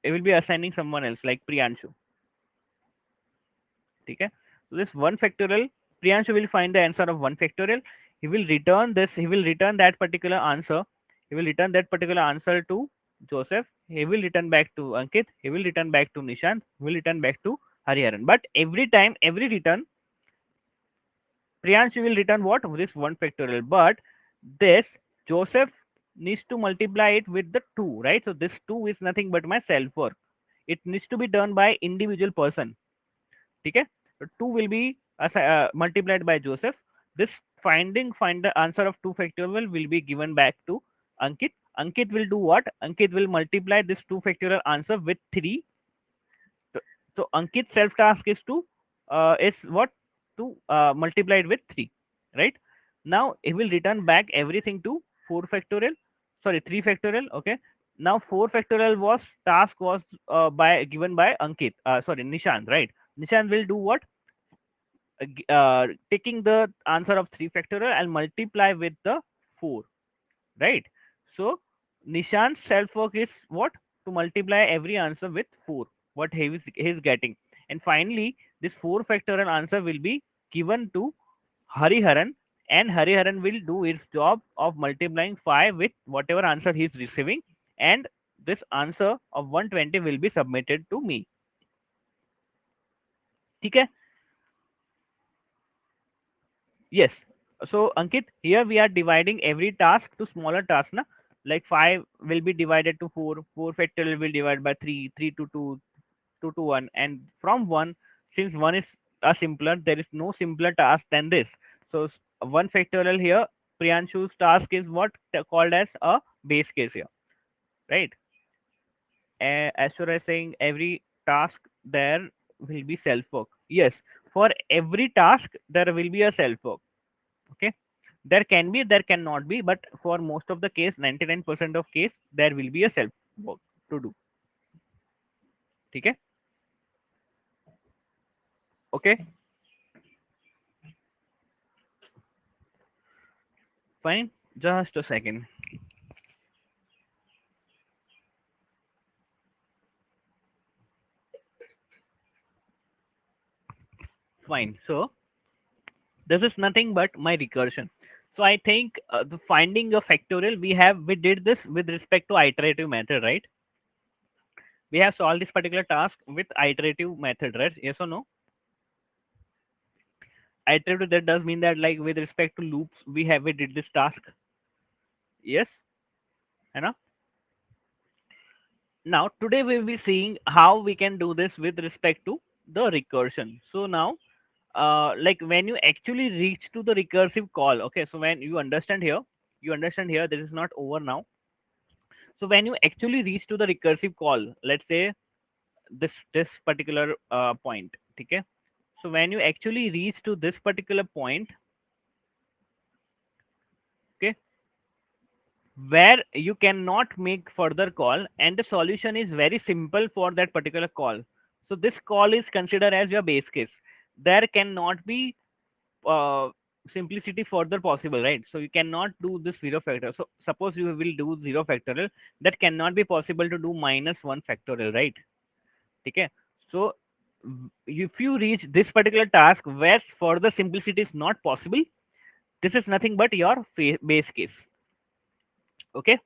it will be assigning someone else like Priyanshu. ठीक है? So this 1 factorial, Priyanshu will find the answer of 1 factorial. He will return this, he will return that particular answer. He will return that particular answer to Joseph. He will return back to Ankit. He will return back to Nishant. He will return back to Hariharan. But every time, every return, Priyanshu will return what? This 1 factorial. But this Joseph needs to multiply it with the 2, right? So this 2 is nothing but my self work. It needs to be done by individual person. Okay? 2 will be multiplied by Joseph. This find the answer of 2 factorial will be given back to Ankit. Ankit will do what? Ankit will multiply this 2 factorial answer with 3. So, so Ankit's self task is what? To multiply it with 3, right? Now he will return back everything to 4 factorial, sorry, 3 factorial. Okay. Now 4 factorial was by given by Ankit, sorry, Nishant, right? Nishant will do what? Taking the answer of 3 factorial and multiply with the 4, right? So Nishant's self work is what? To multiply every answer with 4, what he is getting. And finally, this 4 factorial answer will be given to Hariharan, and Hariharan will do its job of multiplying 5 with whatever answer he is receiving, and this answer of 120 will be submitted to me. Okay? Yes. So Ankit, here we are dividing every task to smaller tasks. Na? Like 5 will be divided to 4, 4 factorial will divide by 3, 3 to 2, 2 to 1. And from 1, since 1 is a simpler, there is no simpler task than this. So 1 factorial here, Priyanshu's task is what called as a base case here, right? As sure as saying every task there will be self work. Yes, for every task there will be a self work. Okay, there can be, there cannot be, but for most of the case, 99% of case, there will be a self work to do. Okay. Okay, fine, just a second. Fine, so this is nothing but my recursion. So I think the finding a factorial, we did this with respect to iterative method, right? We have solved this particular task with iterative method, right? Yes or no? Iterative, that does mean that, like, with respect to loops, we did this task. Yes, you know. Now today we'll be seeing how we can do this with respect to the recursion. So now, like, when you actually reach to the recursive call, okay, so when you understand here, this is not over now. So when you actually reach to the recursive call, let's say this particular point, okay. So when you actually reach to this particular point, okay, where you cannot make further call, and the solution is very simple for that particular call. So this call is considered as your base case. There cannot be uh, simplicity further possible, right? So you cannot do this zero factor. So suppose you will do zero factorial, that cannot be possible to do minus 1 factorial, right? Okay. So if you reach this particular task where further simplicity is not possible, this is nothing but your base case. Okay.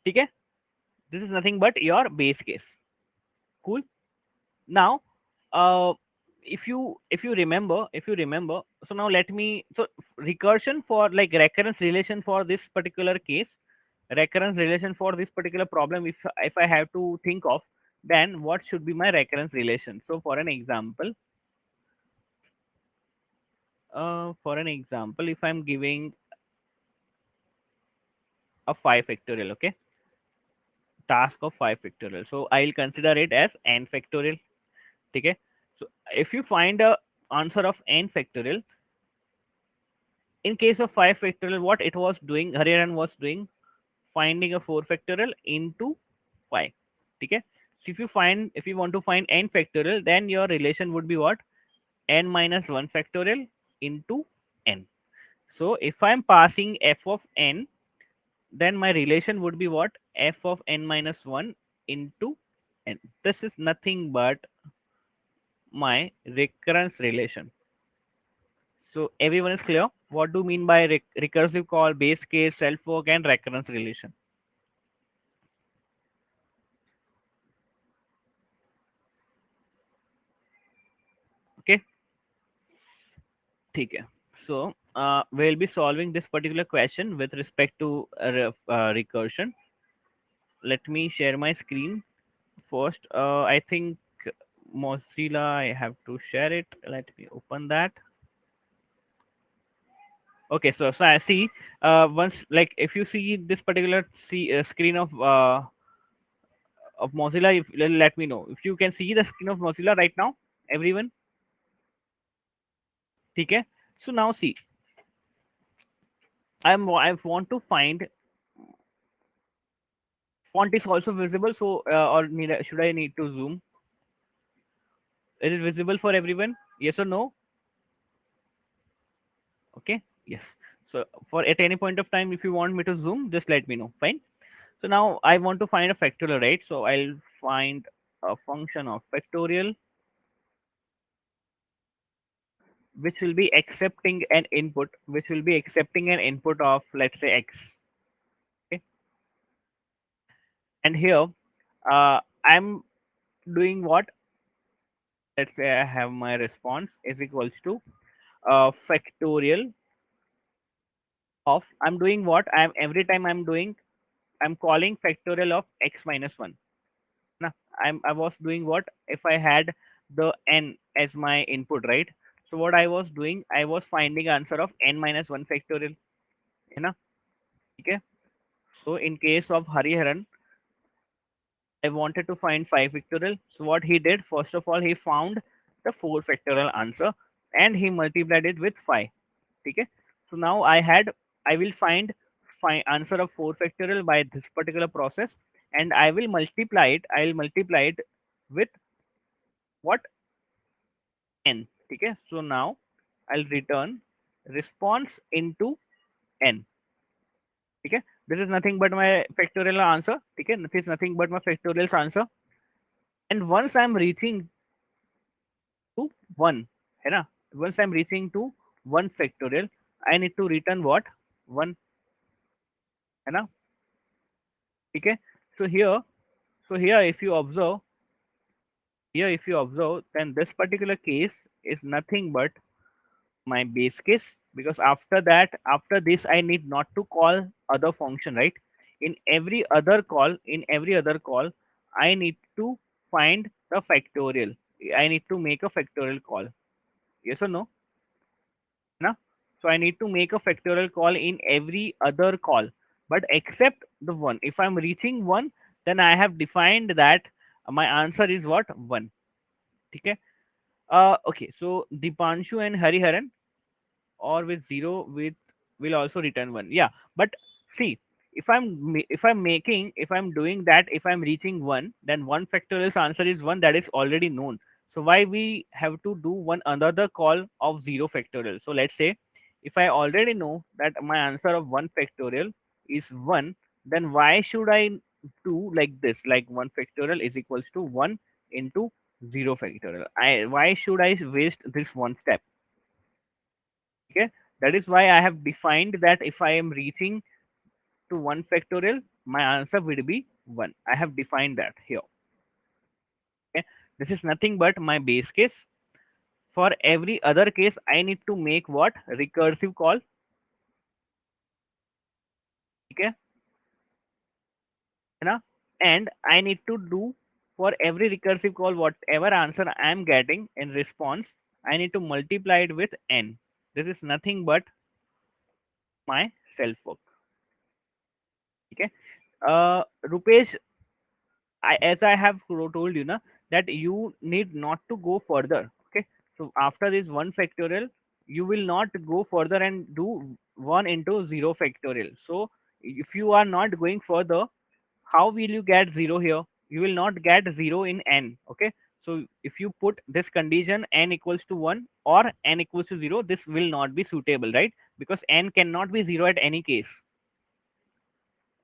Okay. This is nothing but your base case. Cool. Now, uh, if you remember, so now let me, so recursion for, like, recurrence relation for this particular case, recurrence relation for this particular problem, if I have to think of, then what should be my recurrence relation? So for an example, if I'm giving a 5 factorial, okay, task of 5 factorial, so I'll consider it as n factorial. Okay. So if you find a answer of n factorial, in case of 5 factorial, what it was doing, Hariharan was doing, finding a 4 factorial into 5. Okay. So if you want to find n factorial, then your relation would be what? N minus 1 factorial into n. So if I'm passing f of n, then my relation would be what? F of n minus 1 into n. This is nothing but my recurrence relation. So everyone is clear? What do you mean by recursive call, base case, self work, and recurrence relation? Okay, ठीक है. So we'll be solving this particular question with respect to recursion. Let me share my screen first. I think Mozilla, I have to share it. Let me open that. Okay, so I see, once, like, if you see this particular screen of Mozilla, if let me know if you can see the screen of Mozilla right now, everyone. Okay, so now see, I want to find font is also visible, so should I need to zoom? Is it visible for everyone? Yes or no? Okay, yes. So for at any point of time, if you want me to zoom, just let me know. Fine. So now I want to find a factorial, right? So I'll find a function of factorial which will be accepting an input, which will be accepting an input of, let's say, x. Okay. And here, I'm doing what? Let's say I have my response is equals to factorial of, I'm doing what? I'm every time I'm calling factorial of x minus 1. Now, I was doing what? If I had the n as my input, right? So what I was doing, I was finding answer of n minus 1 factorial. You know? Okay. So in case of Hariharan, I wanted to find 5 factorial. So what he did, first of all, he found the 4 factorial answer and he multiplied it with 5. Okay. So now I will find answer of 4 factorial by this particular process, and I will multiply it. I will multiply it with what? N. Okay. So now I'll return response into n. Okay. This is nothing but my factorial answer. Okay. This is nothing but my factorial answer. And once I'm reaching to 1, है ना? Once I'm reaching to 1 factorial, I need to return what? 1, है ना? Okay. So here, so here if you observe, then this particular case is nothing but my base case, because after that, after this, I need not to call other function, right? In every other call, I need to find the factorial. I need to make a factorial call. Yes or no? Na? So I need to make a factorial call in every other call, but except the one. If I'm reaching one, then I have defined that my answer is what? One. Okay. Okay. So Dipanshu and Hariharan, or with zero, with will also return one. Yeah, but see, if I'm doing that, if I'm reaching one, then one factorial's answer is one, that is already known. So why we have to do one another call of zero factorial? So let's say if I already know that my answer of one factorial is one, then why should I do like this? Like one factorial is equals to one into zero factorial. Why should I waste this one step? Okay, that is why I have defined that if I am reaching to 1 factorial, my answer will be 1. I have defined that here. Okay, this is nothing but my base case. For every other case, I need to make what? Recursive call. Okay, है ना? And I need to do, for every recursive call, whatever answer I am getting in response, I need to multiply it with n. This is nothing but my self work. Okay, Rupesh, as I have told you, na, that you need not to go further. Okay, so after this one factorial, you will not go further and do one into zero factorial. So if you are not going further, how will you get zero here? You will not get zero in n. Okay, so if you put this condition n equals to 1 or n equals to 0, this will not be suitable, right? Because n cannot be 0 at any case.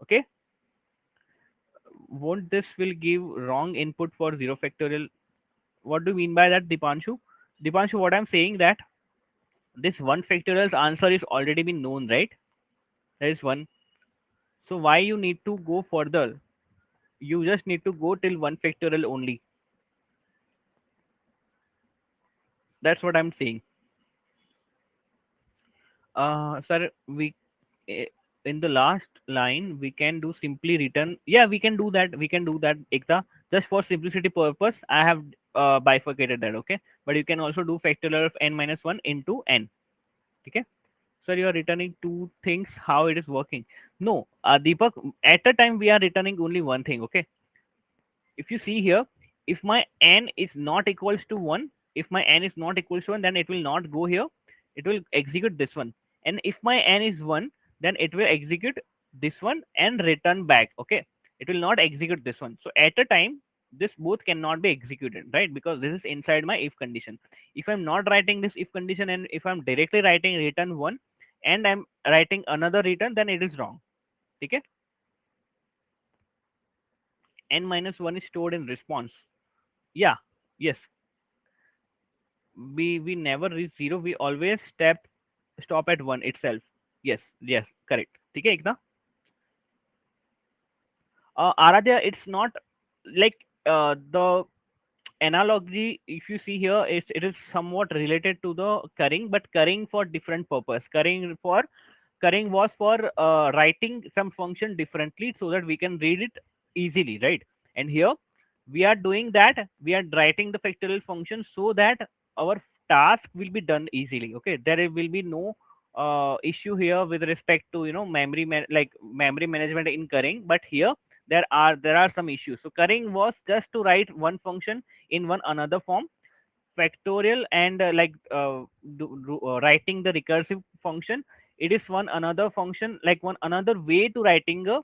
Okay, won't this will give wrong input for zero factorial? What do you mean by that, Dipanshu? Dipanshu, what I'm saying that this one factorial's answer is already been known, right? There is one. So why you need to go further? You just need to go till one factorial only. That's what I'm saying. Sir, we eh, in the last line we can do simply return. Yeah, we can do that. We can do that, Ekta. Just for simplicity purpose, I have bifurcated that. Okay, but you can also do factorial of n minus one into n. Okay. Sir, you are returning two things. How it is working? No, Deepak. At a time we are returning only one thing. Okay, if you see here, if my n is not equals to 1, if my n is not equals to 1, then it will not go here, it will execute this one. And if my n is 1, then it will execute this one and return back. Okay, it will not execute this one. So at a time, this both cannot be executed, right? Because this is inside my if condition. If I'm not writing this if condition, and if I'm directly writing return 1 and I'm writing another return, then it is wrong. Okay, n minus 1 is stored in response. Yeah, yes, we never reach zero, we always stop at one itself. Yes, yes, correct. ठीक है एकता. Aradhya, it's not like the analogy. If you see here, it is somewhat related to the currying, but currying for different purpose. Currying was for writing some function differently so that we can read it easily, right? And here we are doing that, we are writing the factorial function so that our task will be done easily. Okay, there will be no issue here with respect to like memory management in currying. But here there are some issues. So currying was just to write one function in one another form. Factorial and writing the recursive function, it is one another function, like one another way to writing a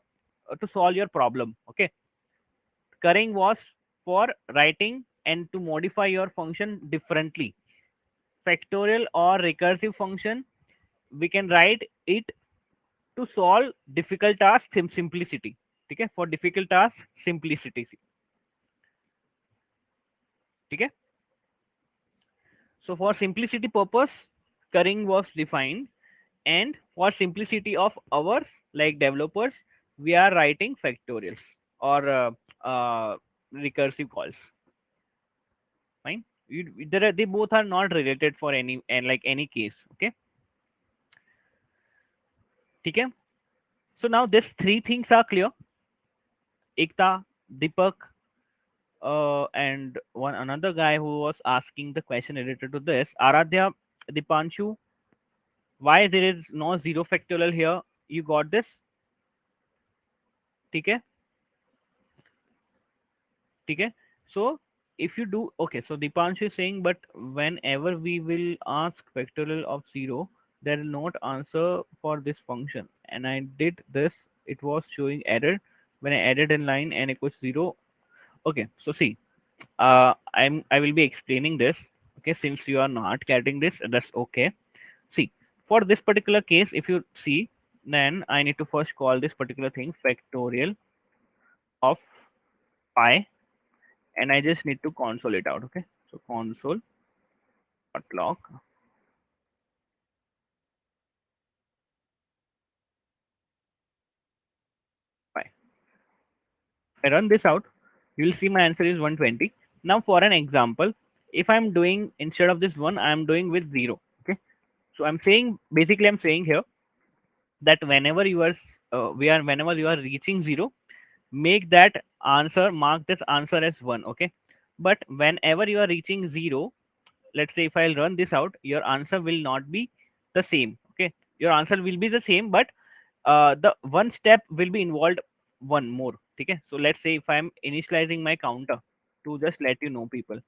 to solve your problem. Okay, currying was for writing and to modify your function differently. Factorial or recursive function, we can write it to solve difficult tasks simplicity. Okay, for difficult tasks simplicity. Okay, so for simplicity purpose, currying was defined, and for simplicity of ours like developers, we are writing factorials or recursive calls. Fine. They both are not related for any and like any case. Okay. Okay. So now these three things are clear. Ekta, Deepak, and one another guy who was asking the question related to this, Aradhya, Dipanshu, why there is no zero factorial here? You got this? Okay. Okay. So if you do, okay, so Dipanshu is saying, but whenever we will ask factorial of 0, there will not answer for this function. And I did this, it was showing error when I added in line n equals 0. Okay, so see, I will be explaining this. Okay, since you are not getting this, that's okay. See, for this particular case, if you see, then I need to first call this particular thing factorial of pi, and I just need to console it out. Okay, so console.log pi. I run this out, you will see my answer is 120. Now for an example, if I'm doing instead of this one, I'm doing with 0. Okay, so I'm saying basically I'm saying here that whenever you are whenever you are reaching 0, make that answer, mark this answer as 1. Okay, but whenever you are reaching 0, let's say if I'll run this out, your answer will not be the same. Okay, your answer will be the same, but the one step will be involved one more. Okay, so let's say if I'm initializing my counter, to just let you know people.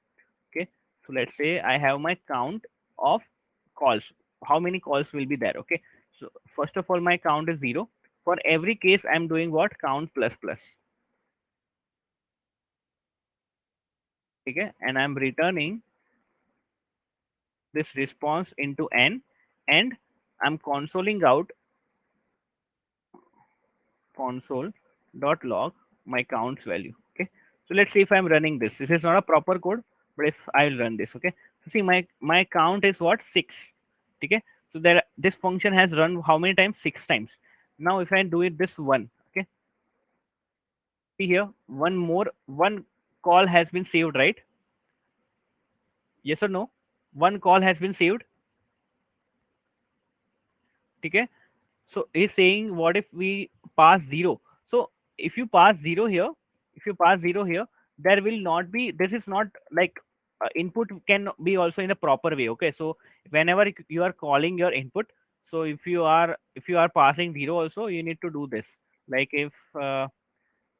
Okay, so let's say I have my count of calls, how many calls will be there. Okay, so first of all my count is 0. For every case I'm doing what, count plus plus. Okay, and I'm returning this response into n, and I'm consoling out console.log my counts value. Okay, so let's see if I'm running this. This is not a proper code, but if I'll run this, okay, so see my count is what, 6. Okay, so there this function has run how many times, 6 times. Now if I do it this one, okay, see here, one call has been saved, right? Yes or no? One call has been saved. Okay. So he's saying, what if we pass zero? So if you pass zero here, if you pass zero here, there will not be. This is not like input can be also in a proper way. Okay, so whenever you are calling your input, so if you are passing zero also, you need to do this. Like if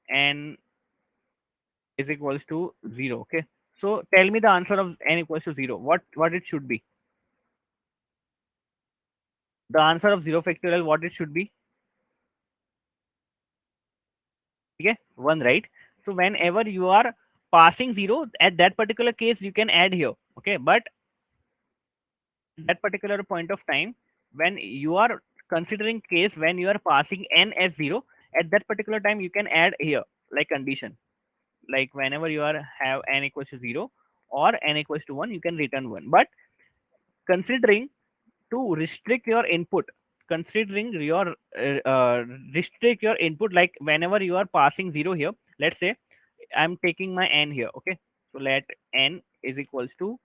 n is equals to zero. Okay, so tell me the answer of n equals to zero. What it should be? The answer of zero factorial, what it should be? Okay, one, right? So whenever you are passing zero, at that particular case you can add here. Okay, but that particular point of time, when you are considering case when you are passing n as zero, at that particular time you can add here like condition, like whenever you are have n equals to zero or n equals to one, you can return one. But considering to restrict your input, considering your restrict your input, like whenever you are passing zero here, let's say I'm taking my n here. Okay, so let n is equals to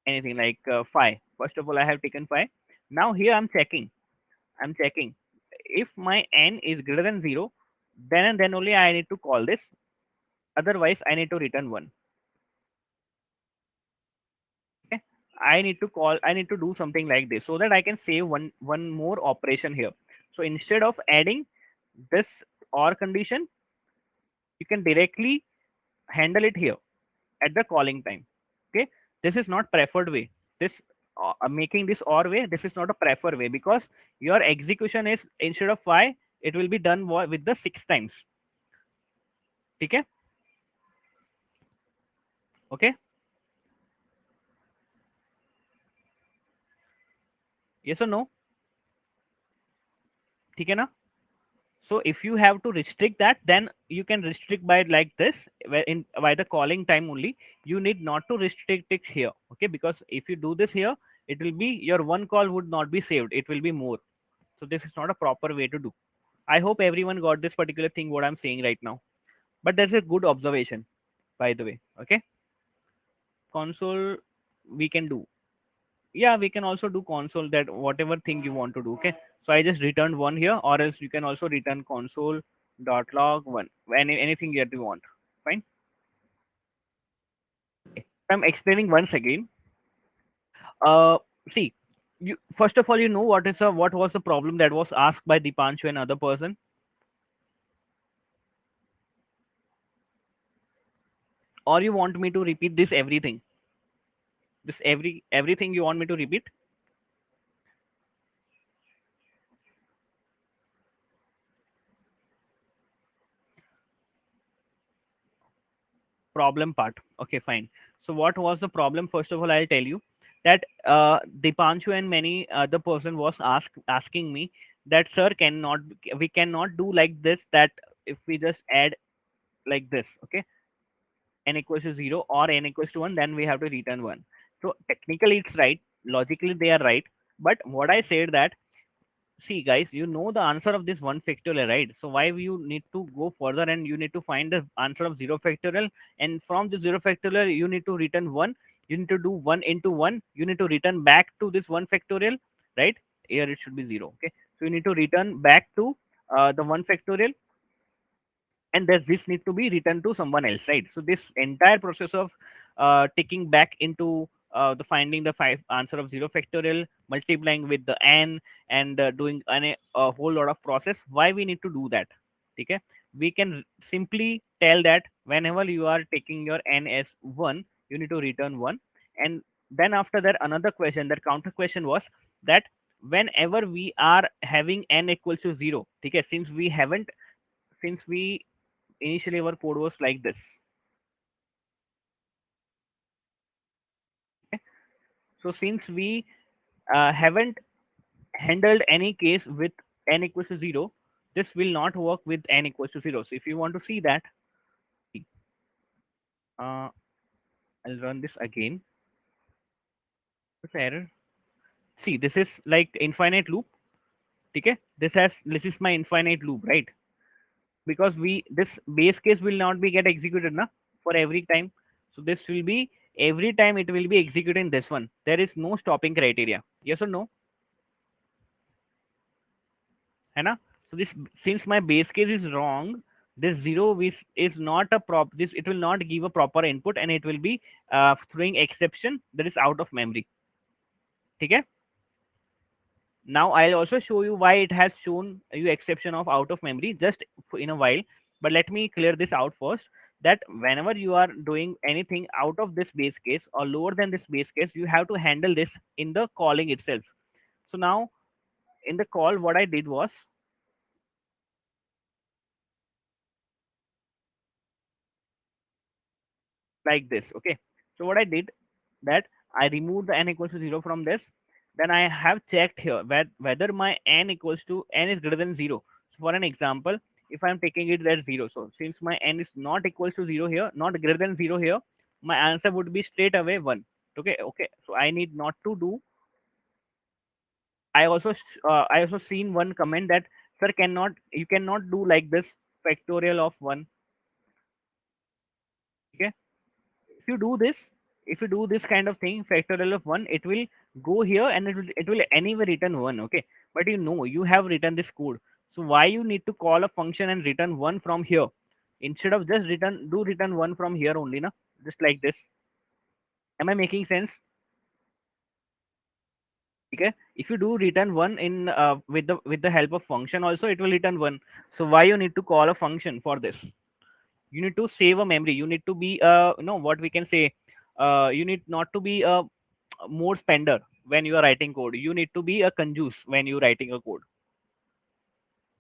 anything like 5. First of all, I have taken 5. Now here I'm checking if my n is greater than 0, then and then only I need to call this. Otherwise I need to return 1. Okay, I need to do something like this so that I can save one more operation here. So instead of adding this or condition, you can directly handle it here at the calling time. Okay, this is not preferred way. This making this or way, this is not a preferred way, because your execution is instead of 5, it will be done with the 6 times. Okay. Okay, yes or no? Okay na? So if you have to restrict that, then you can restrict by like this, where in by the calling time only. You need not to restrict it here. Okay, because if you do this here, it will be your one call would not be saved, it will be more. So this is not a proper way to do. I hope everyone got this particular thing what I'm saying right now. But that's a good observation, by the way. Okay, console we can do. Yeah, we can also do console, that whatever thing you want to do. Okay, so I just returned one here, or else you can also return console dot log one, anything that you want. Fine. I'm explaining once again. Uh, see, you first of all, you know what was the problem that was asked by Dipanshu and other person, or you want me to repeat this everything? This everything you want me to repeat? Problem part. Okay, fine. So what was the problem? First of all, I'll tell you that Dipanshu and many other person was asking me that, sir, cannot we cannot do like this, that if we just add like this, okay, n equals to 0 or n equals to 1, then we have to return 1. So technically it's right, logically they are right, but what I said that, see guys, you know the answer of this one factorial, right? So why you need to go further and you need to find the answer of zero factorial, and from the zero factorial you need to return one. You need to do one into one, you need to return back to this one factorial, right? Here it should be zero. Okay, so you need to return back to the one factorial, and this need to be returned to someone else, right? So this entire process of taking back into the finding the five answer of zero factorial, multiplying with the n, and doing a whole lot of process, why we need to do that? Okay, we can simply tell that whenever you are taking your n as 1, you need to return 1. And then after that, another question, that counter question was that whenever we are having n equals to 0, okay, since we initially our code was like this. Okay? So since we haven't handled any case with n equals to 0, this will not work with n equals to 0. So if you want to see that, uh, I'll run this again. What's the error? See, this is like infinite loop. Okay, this is my infinite loop, right? Because we this base case will not be get executed na, for every time. So this will be every time it will be executing this one. There is no stopping criteria. Yes or no? है ना? So this, since my base case is wrong, this zero is not a prop, this it will not give a proper input, and it will be throwing exception that is out of memory. ठीक है? Now I'll also show you why it has shown you exception of out of memory just in a while. But let me clear this out first, that whenever you are doing anything out of this base case or lower than this base case, you have to handle this in the calling itself. So now in the call, what I did was like this. Okay. So what I did, that I removed the n equals to 0 from this. Then I have checked here whether my n equals to n is greater than 0. So for an example, if I'm taking it as 0, so since my n is not equals to 0 here, not greater than 0 here, my answer would be straight away 1. Okay, okay. So I need not to do. I also seen one comment that, sir, cannot, you cannot do like this factorial of 1. Okay, if you do this, if you do this kind of thing, factorial of 1, it will go here and it will anyway return 1. Okay, but you know you have written this code, so why you need to call a function and return 1 from here, instead of just return 1 from here only, na, just like this. Am I making sense? Okay, if you do return 1 in with the help of function also, it will return 1. So why you need to call a function for this? You need to save a memory, you need to be what we can say, you need not to be a more spender when you are writing code, you need to be a conjuice when you're writing a code.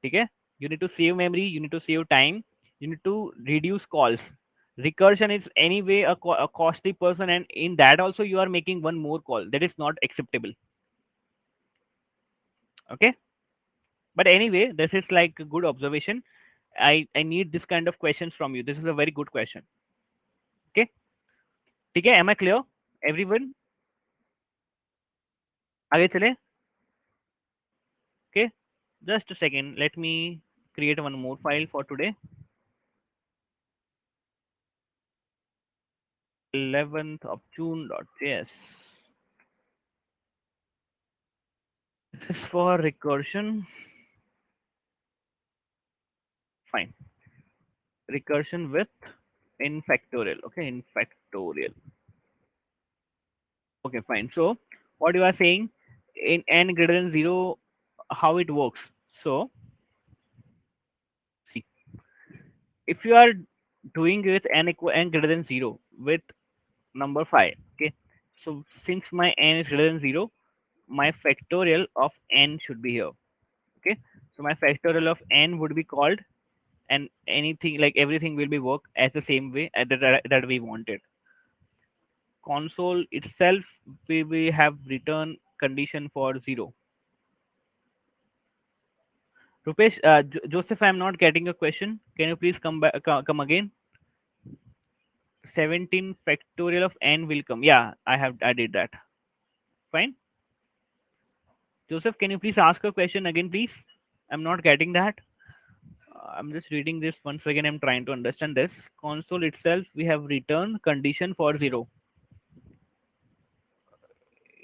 Okay, you need to save memory, you need to save time, you need to reduce calls. Recursion is anyway a costly person, and in that also you are making one more call, that is not acceptable. Okay, but anyway, this is like a good observation. I need this kind of questions from you, this is a very good question. Okay, ठीक है, am I clear, everyone? आगे चले. Okay, just a second, let me create one more file for today. 11th of June.js. This is for recursion. Fine. Recursion with in factorial. Okay, in factorial. Okay, fine. So what you are saying, in n greater than 0, how it works. So see, if you are doing with n greater than 0 with number 5. Okay, so since my n is greater than 0, my factorial of n should be here. Okay, so my factorial of n would be called, and anything like everything will be work as the same way that we wanted. Console itself, we will have return condition for 0. Rupesh, Joseph, I'm not getting a question, can you please come back, come again? 17 factorial of n will come, yeah, I did that. Fine. Joseph, can you please ask a question again, please? I'm not getting that. I'm just reading this once again, I'm trying to understand this. Console itself, we have return condition for 0.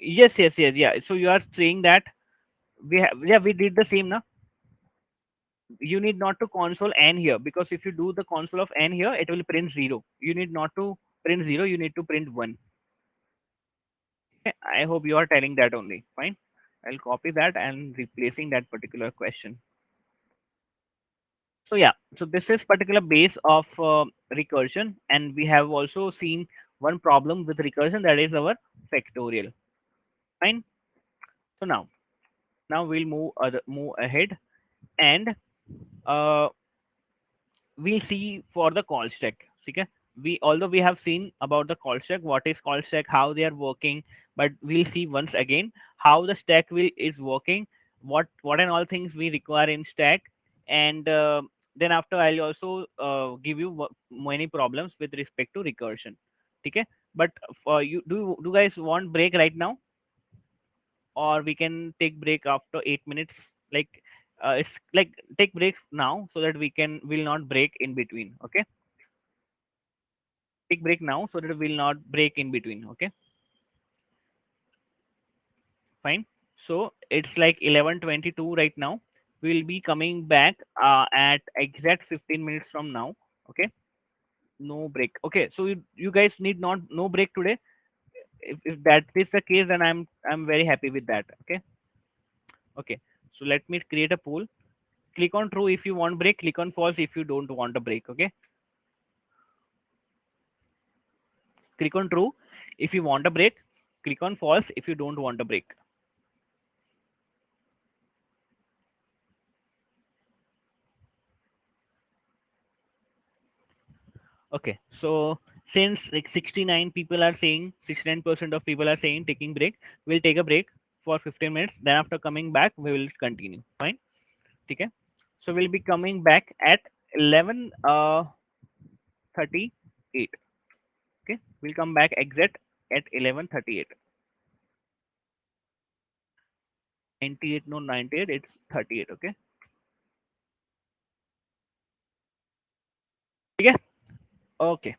Yes, yes, yes, yeah. So you are saying that we have, yeah, we did the same now. You need not to console n here, because if you do the console of n here, it will print 0. You need not to print 0, you need to print 1. Okay, I hope you are telling that only. Fine. I'll copy that and replacing that particular question. So yeah, so this is particular base of recursion, and we have also seen one problem with recursion, that is our factorial. Fine. So now we'll move ahead, and uh, we'll see for the call stack. Okay, we, although we have seen about the call stack, what is call stack, how they are working, but we'll see once again how the stack will is working, what and all things we require in stack, and then after I'll also give you many problems with respect to recursion. Okay, but for you, do guys want break right now, or we can take break after 8 minutes, like it's like take breaks now so that we can will not break in between. Okay, take break now so that we'll not break in between. Okay, fine. So it's like 11:22 right now. We'll be coming back at exact 15 minutes from now. Okay, no break. Okay, so you guys need not no break today. If that is the case, then I'm very happy with that. Okay, okay. So let me create a poll. Click on true if you want break. Click on false if you don't want a break. Okay, click on true if you want a break. Click on false if you don't want a break. Okay, so since like 69 people are saying 69% of people are saying taking break, we'll take a break for 15 minutes. Then after coming back, we will continue. Fine. Okay. So we'll be coming back at 11 38. Okay. We'll come back exact at 11:38. 98, no 98, it's 38. Okay. Okay. Okay.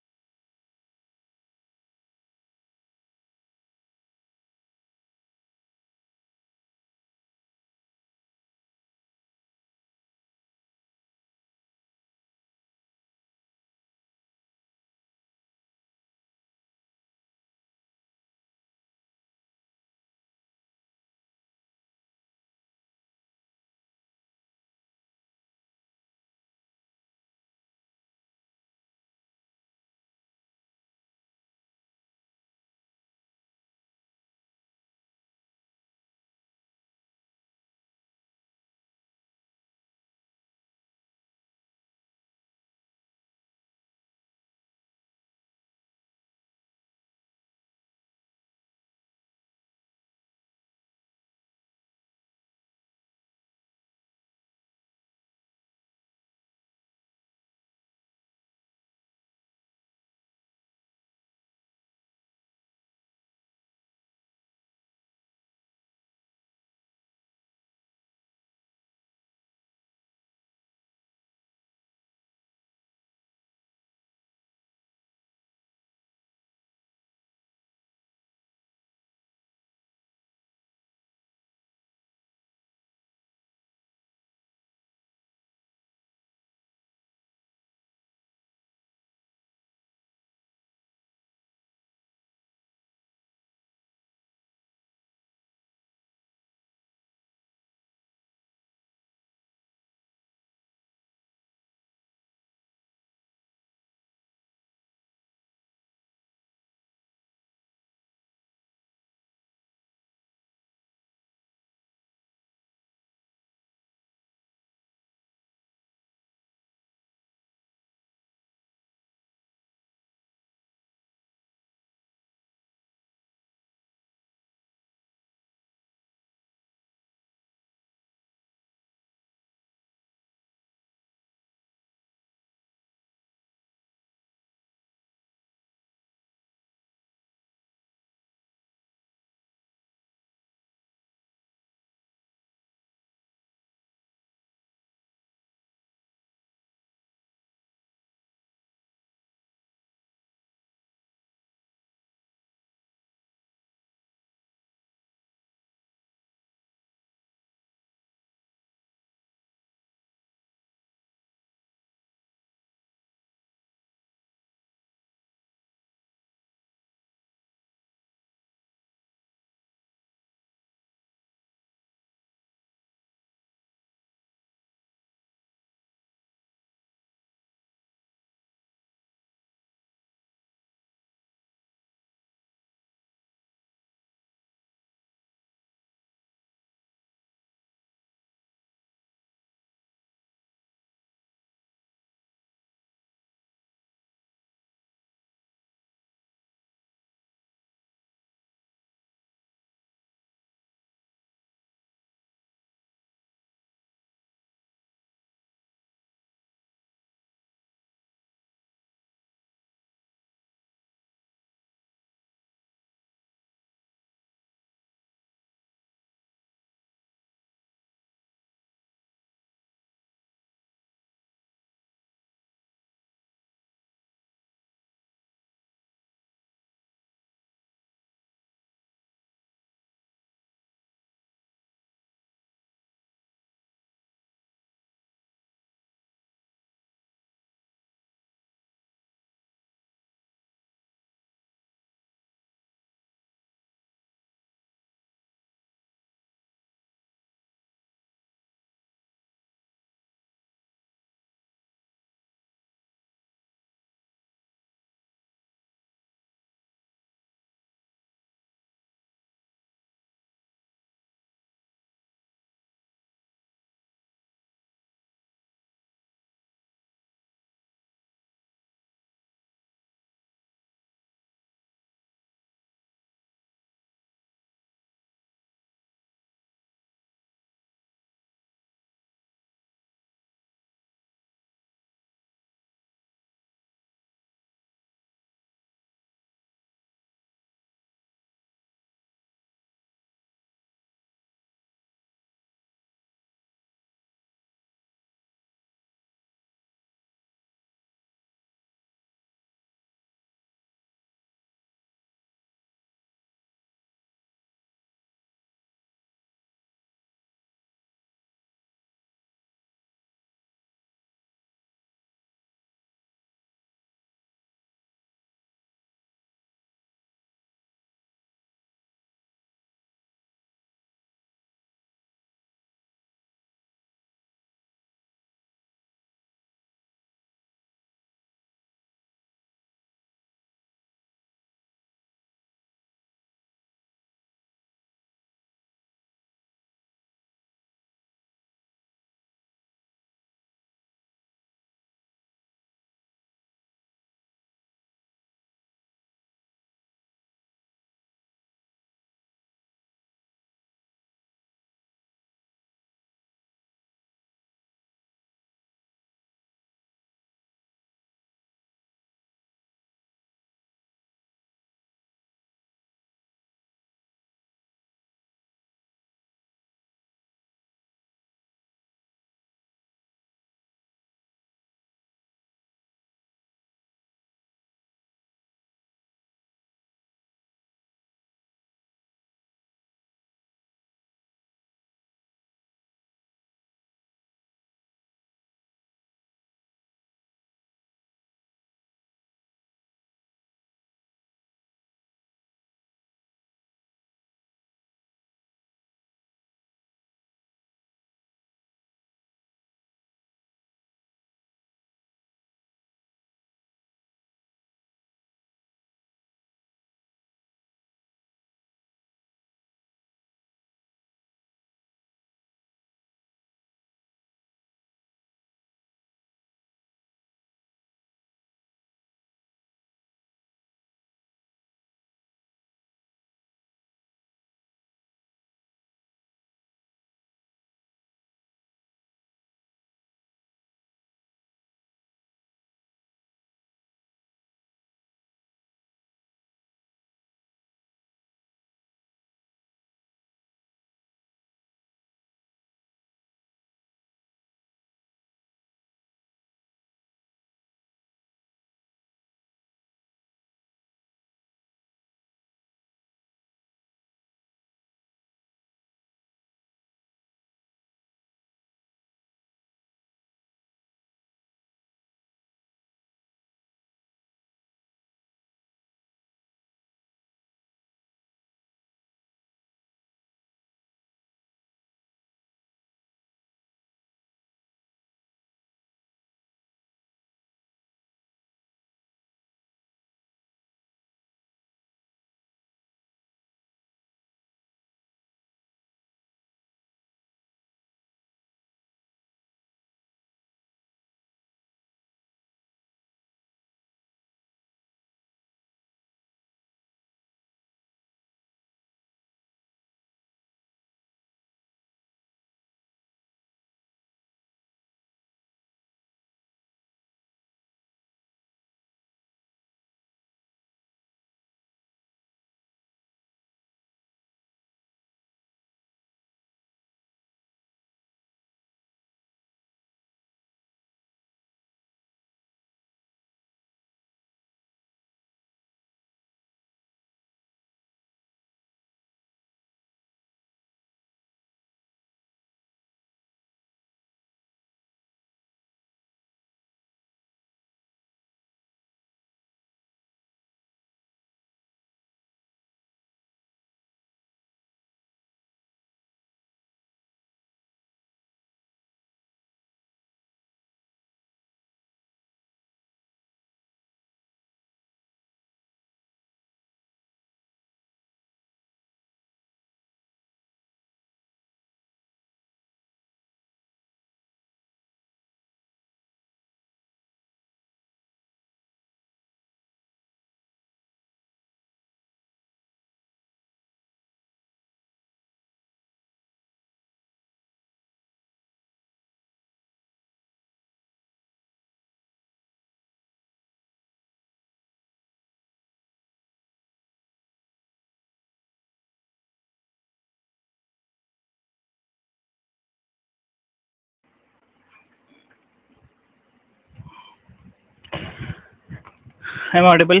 I'm audible.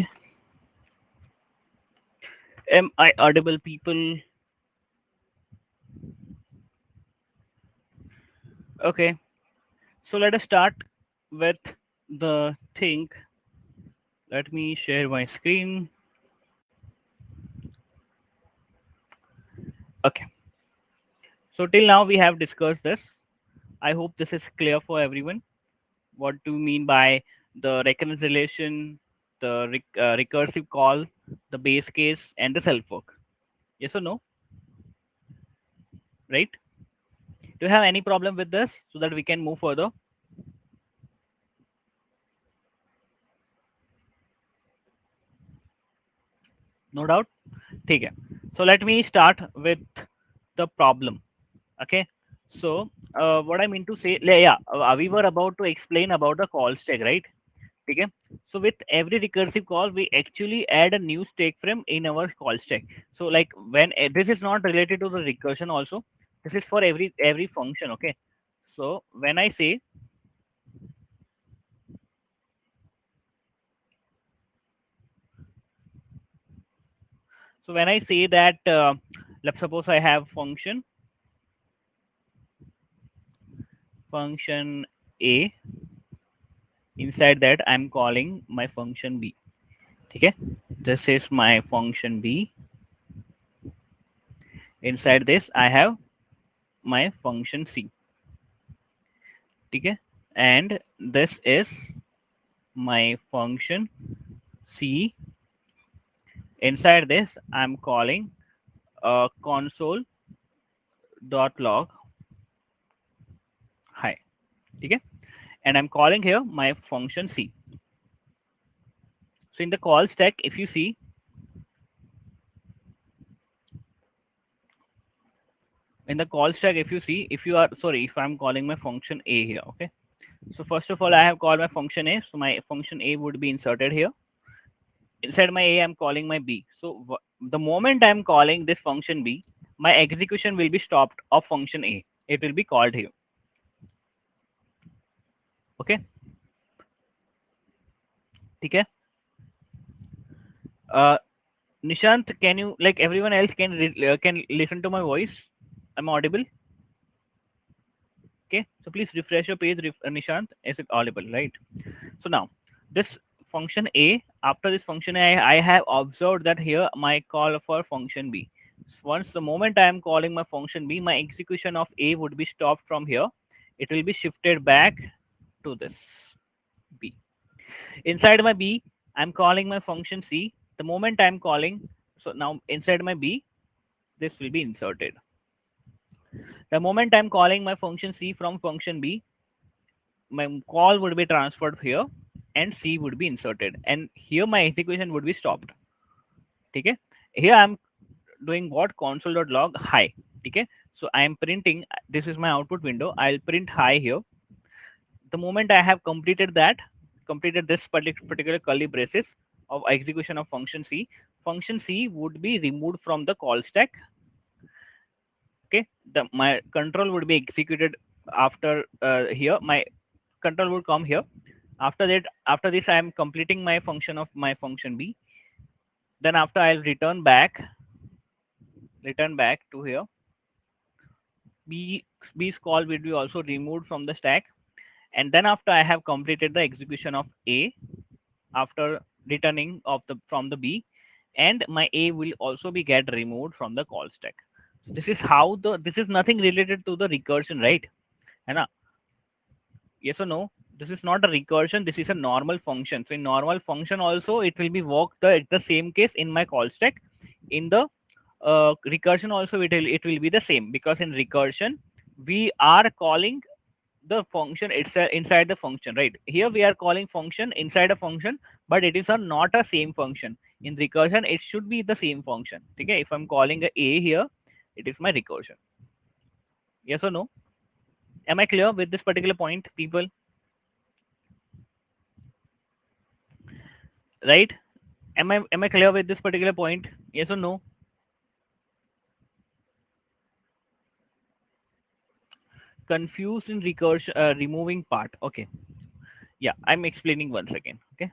Am I audible, people? Okay, so let us start with the thing. Let me share my screen. Okay, so till now we have discussed this. I hope this is clear for everyone. What do you mean by the reconciliation, the recursive call, the base case, and the self work? Yes or no? Right? Do you have any problem with this so that we can move further? No doubt. ठीक है. So let me start with the problem. Okay. So what I mean to say, yeah, we were about to explain about the call stack, right? Okay. So with every recursive call, we actually add a new stack frame in our call stack. So like when this is not related to the recursion also, this is for every function. Okay. So when I say that, let's suppose I have function A. Inside that, I'm calling my function B. Okay. This is my function B. Inside this, I have my function C. Okay. And this is my function C. Inside this, I'm calling console.log hi. Okay. And I'm calling here my function C. So in the call stack, if you see, if you are sorry, if I'm calling my function A here, okay. So first of all, I have called my function A. So my function A would be inserted here. Inside my A, I'm calling my B. So the moment I'm calling this function B, my execution will be stopped of function A. It will be called here. Okay. Okay. Uh, Nishant, can you like everyone else can listen to my voice? I'm audible. Okay. So please refresh your page, Nishant. Is it audible? Right. So now this function A, after this function A, I have observed that here my call for function B. Once the moment I am calling my function B, my execution of A would be stopped from here. It will be shifted back to this B. Inside my B, I'm calling my function C. The moment I'm calling, so now inside my B, this will be inserted. The moment I'm calling my function C from function B, my call would be transferred here and C would be inserted. And here my execution would be stopped. Okay. Here I'm doing what console.log hi. Okay. So I am printing, this is my output window. I'll print hi here. The moment I have completed this particular curly braces of execution of function C would be removed from the call stack. Okay. My control would be executed after here. My control would come here. After this, I am completing my function of my function B. Then after I'll return back to here. B's call will be also removed from the stack. And then after I have completed the execution of A, after returning of the from the B, and my A will also be get removed from the call stack. So this is nothing related to the recursion, right? And yes or no? This is not a recursion. This is a normal function. So in normal function also, it will be work the same case in my call stack. In the recursion also, it will be the same, because in recursion we are calling the function itself inside the function, right? Here we are calling function inside a function, but it is not a same function. In recursion, it should be the same function. Okay, if I'm calling a here, it is my recursion. Yes or no? Am I clear with this particular point, people? Right? Am I clear with this particular point? Yes or no? Confused in recursion, removing part. Okay. Yeah, I'm explaining once again. Okay.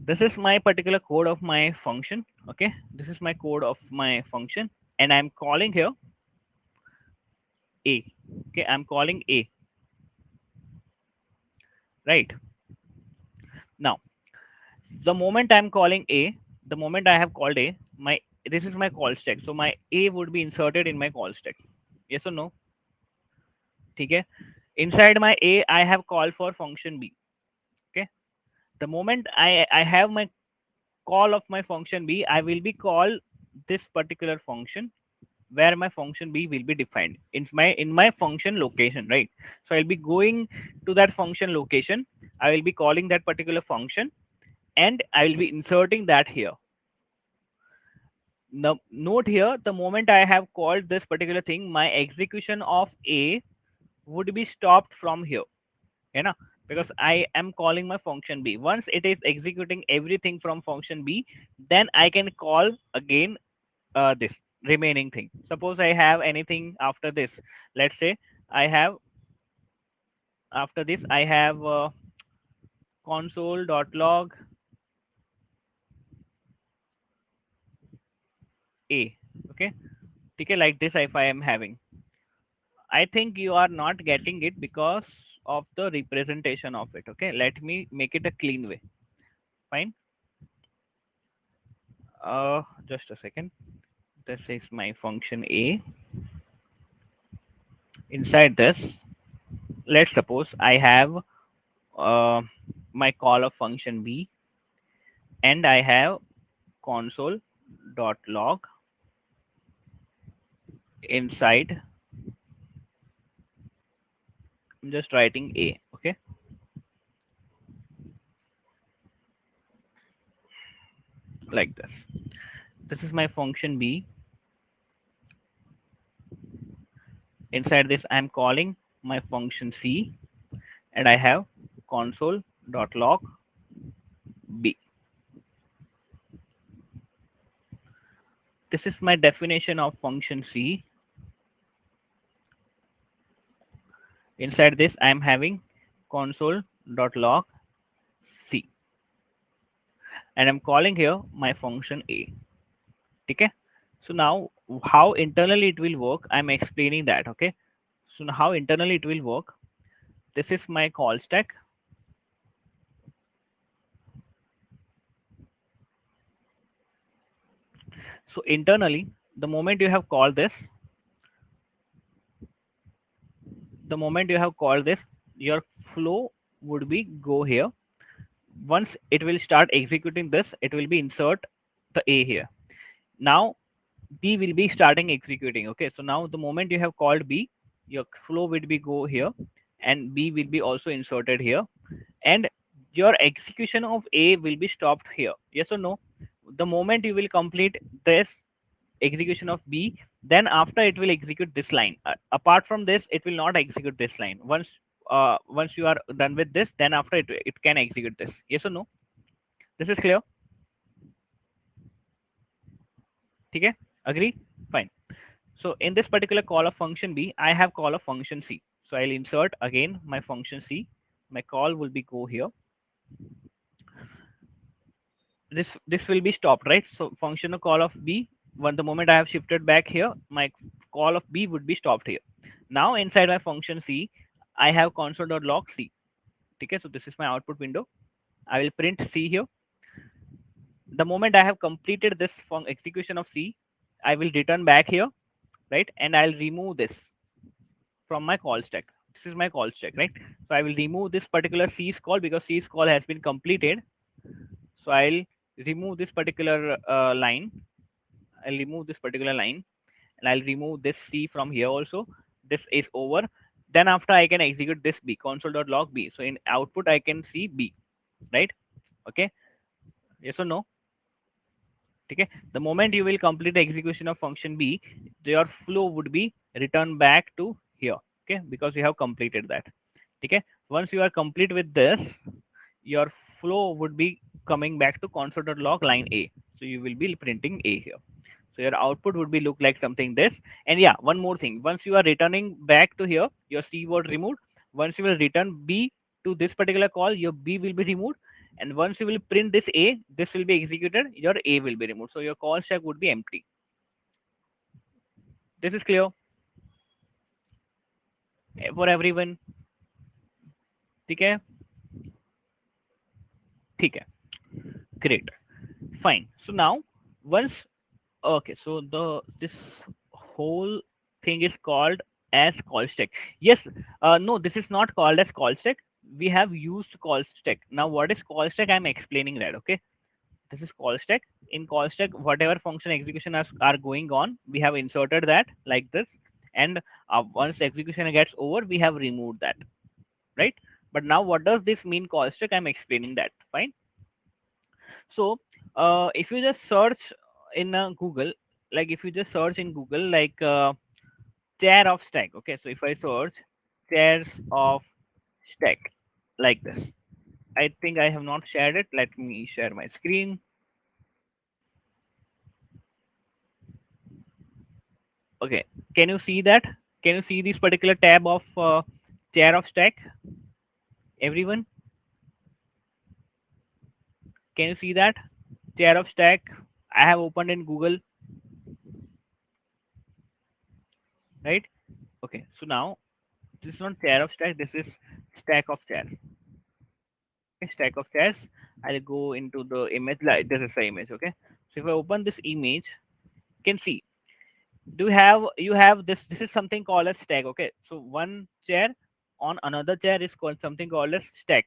This is my particular code of my function. Okay, this is my code of my function, and I'm calling here a. Okay, I'm calling a, right? Now the moment I'm calling a, the moment I have called a, my, this is my call stack, so my a would be inserted in my call stack. Yes or no? Okay, inside my a I have called for function b. Okay, the moment I have my call of my function b, I will be call this particular function where my function b will be defined in my function location, right? So I'll be going to that function location, I will be calling that particular function, and I will be inserting that here. Now note here, the moment I have called this particular thing, my execution of a would be stopped from here, you know, because I am calling my function b. Once it is executing everything from function b, then I can call again this remaining thing. Suppose I have anything after this. Let's say I have, after this I have console.log a. Okay, okay, like this. If I am having, I think you are not getting it because of the representation of it. Okay, let me make it a clean way. Fine. Just a second. This is my function a. Inside this, let's suppose I have uh, my call of function b, and I have console.log inside. I'm just writing a. Okay, like this. This is my function b. Inside this, I'm calling my function c, and I have console.log b. This is my definition of function c. Inside this, I'm having console.log c, and I'm calling here my function a. Okay, so now how internally it will work, I'm explaining that. Okay, so now how internally it will work, this is my call stack. So internally, the moment you have called this, the moment you have called this, your flow would be go here. Once it will start executing this, it will be insert the a here. Now b will be starting executing. Okay, so now the moment you have called b, your flow will be go here, and b will be also inserted here, and your execution of a will be stopped here. Yes or no? The moment you will complete this execution of b, then after it will execute this line. Apart from this, it will not execute this line. Once you are done with this, then after it can execute this. Yes or no? This is clear? Okay, agree? Fine. So in this particular call of function b, I have call of function c. So I'll insert again my function c. My call will be go here. This will be stopped, right? So functional call of b, when the moment I have shifted back here, my call of b would be stopped here. Now inside my function c, I have console.log c. Okay, so this is my output window. I will print c here. The moment I have completed this execution of c, I will return back here, right? And I'll remove this from my call stack. This is my call stack, right? So I will remove this particular c's call because c's call has been completed. So I'll remove this particular line. I'll remove this particular line, and I'll remove this c from here also. This is over. Then after I can execute this b, console.log b. So in output I can see b, right? Okay. Yes or no? Okay. The moment you will complete the execution of function b, your flow would be returned back to here. Okay, because you have completed that. Okay. Once you are complete with this, your flow would be coming back to console.log line a. So you will be printing a here. So your output would be look like something this. And yeah, one more thing. Once you are returning back to here, your c word removed. Once you will return b to this particular call, your b will be removed. And once you will print this A, this will be executed, your A will be removed. So your call stack would be empty. This is clear for everyone. ठीक है? ठीक है. Great. Fine. So now, once okay, so the this whole thing is called as call stack. Yes, no, this is not called as call stack. We have used call stack. Now, what is call stack? I'm explaining that. Okay, this is call stack. In call stack, whatever function execution are going on, we have inserted that like this, and once execution gets over, we have removed that, right? But now, what does this mean? Call stack. I'm explaining that. Fine. So if you just search in Google, like if you just search in Google, like chair of stack. Okay, so if I search chairs of stack like this, I think I have not shared it. Let me share my screen. Okay, can you see that? Can you see this particular tab of chair of stack? Everyone, can you see that chair of stack? I have opened in Google, right? Okay, so now this is not chair of stack. This is stack of chair. Stack of chairs. I'll go into the image. Like this is the image. Okay, so if I open this image, you can see, do you have this, this is something called as stack. Okay, so one chair on another chair is called something called as stack.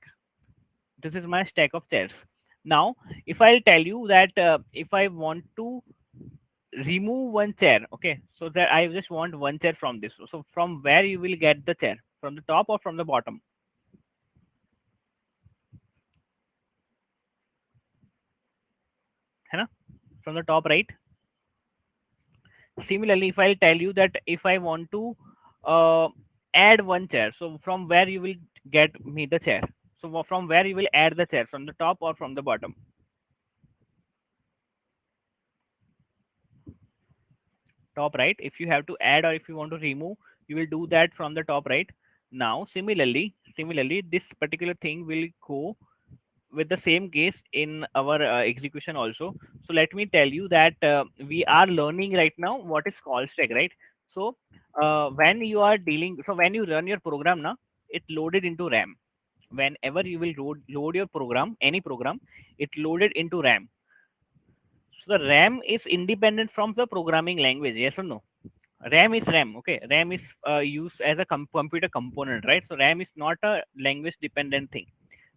This is my stack of chairs. Now if I'll tell you that if I want to remove one chair, okay, so that I just want one chair from this, so from where you will get the chair, from the top or from the bottom? है ना? From the top, right? Similarly, if I'll tell you that if I want to uh, add one chair, so from where you will get me the chair? So from where you will add the chair, from the top or from the bottom? Top, right? If you have to add or if you want to remove, you will do that from the top, right? Now similarly this particular thing will go with the same case in our execution also. So let me tell you that we are learning right now what is call stack, right? So when you are dealing, so when you run your program now, it loaded into RAM. Whenever you will load your program, any program, it loaded into RAM. So the RAM is independent from the programming language, yes or no? RAM is RAM. Okay, RAM is used as a computer component, right? So RAM is not a language dependent thing.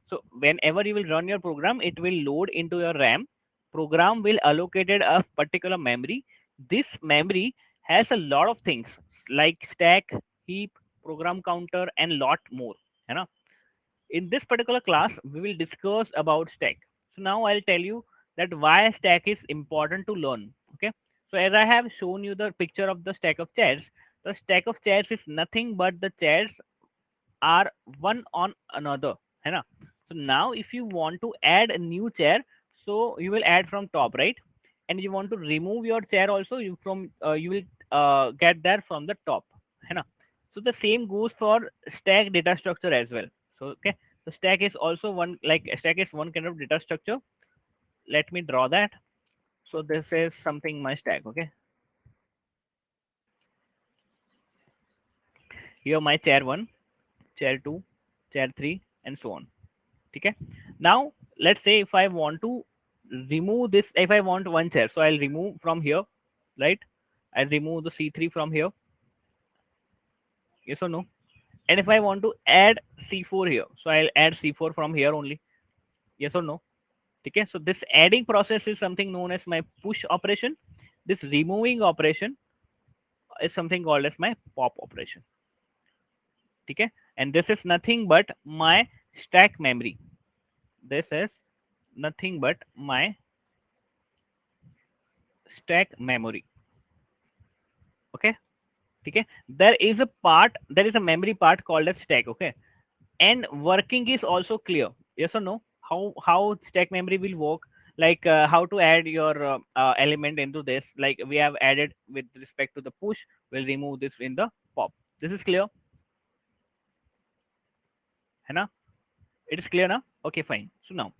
So whenever you will run your program, it will load into your RAM. Program will allocated a particular memory. This memory has a lot of things like stack, heap, program counter, and lot more. You know, in this particular class, we will discuss about stack. So now I'll tell you that why stack is important to learn. Okay. So as I have shown you the picture of the stack of chairs, the stack of chairs is nothing but the chairs are one on another, है ना? So now if you want to add a new chair, so you will add from top, right? And you want to remove your chair also, you will get that from the top, है ना? So the same goes for stack data structure as well. So okay, so stack is also one, like stack is one kind of data structure. Let me draw that. So this is something my stack. Okay, here my chair 1, chair 2, chair 3, and so on. Okay, now let's say if I want to remove this, if I want one chair, so I'll remove from here, right? I'll remove the C3 from here, yes or no? And if I want to add C4 here, so I'll add C4 from here only, yes or no? Okay, so this adding process is something known as my push operation. This removing operation is something called as my pop operation. Okay, and this is nothing but my stack memory. This is nothing but my stack memory. Okay, okay, there is a memory part called as stack. Okay, and working is also clear, yes or no? How stack memory will work, like how to add your element into this, like we have added with respect to the push, we'll remove this in the pop. This is clear, है ना? It is clear now. Okay, fine. So now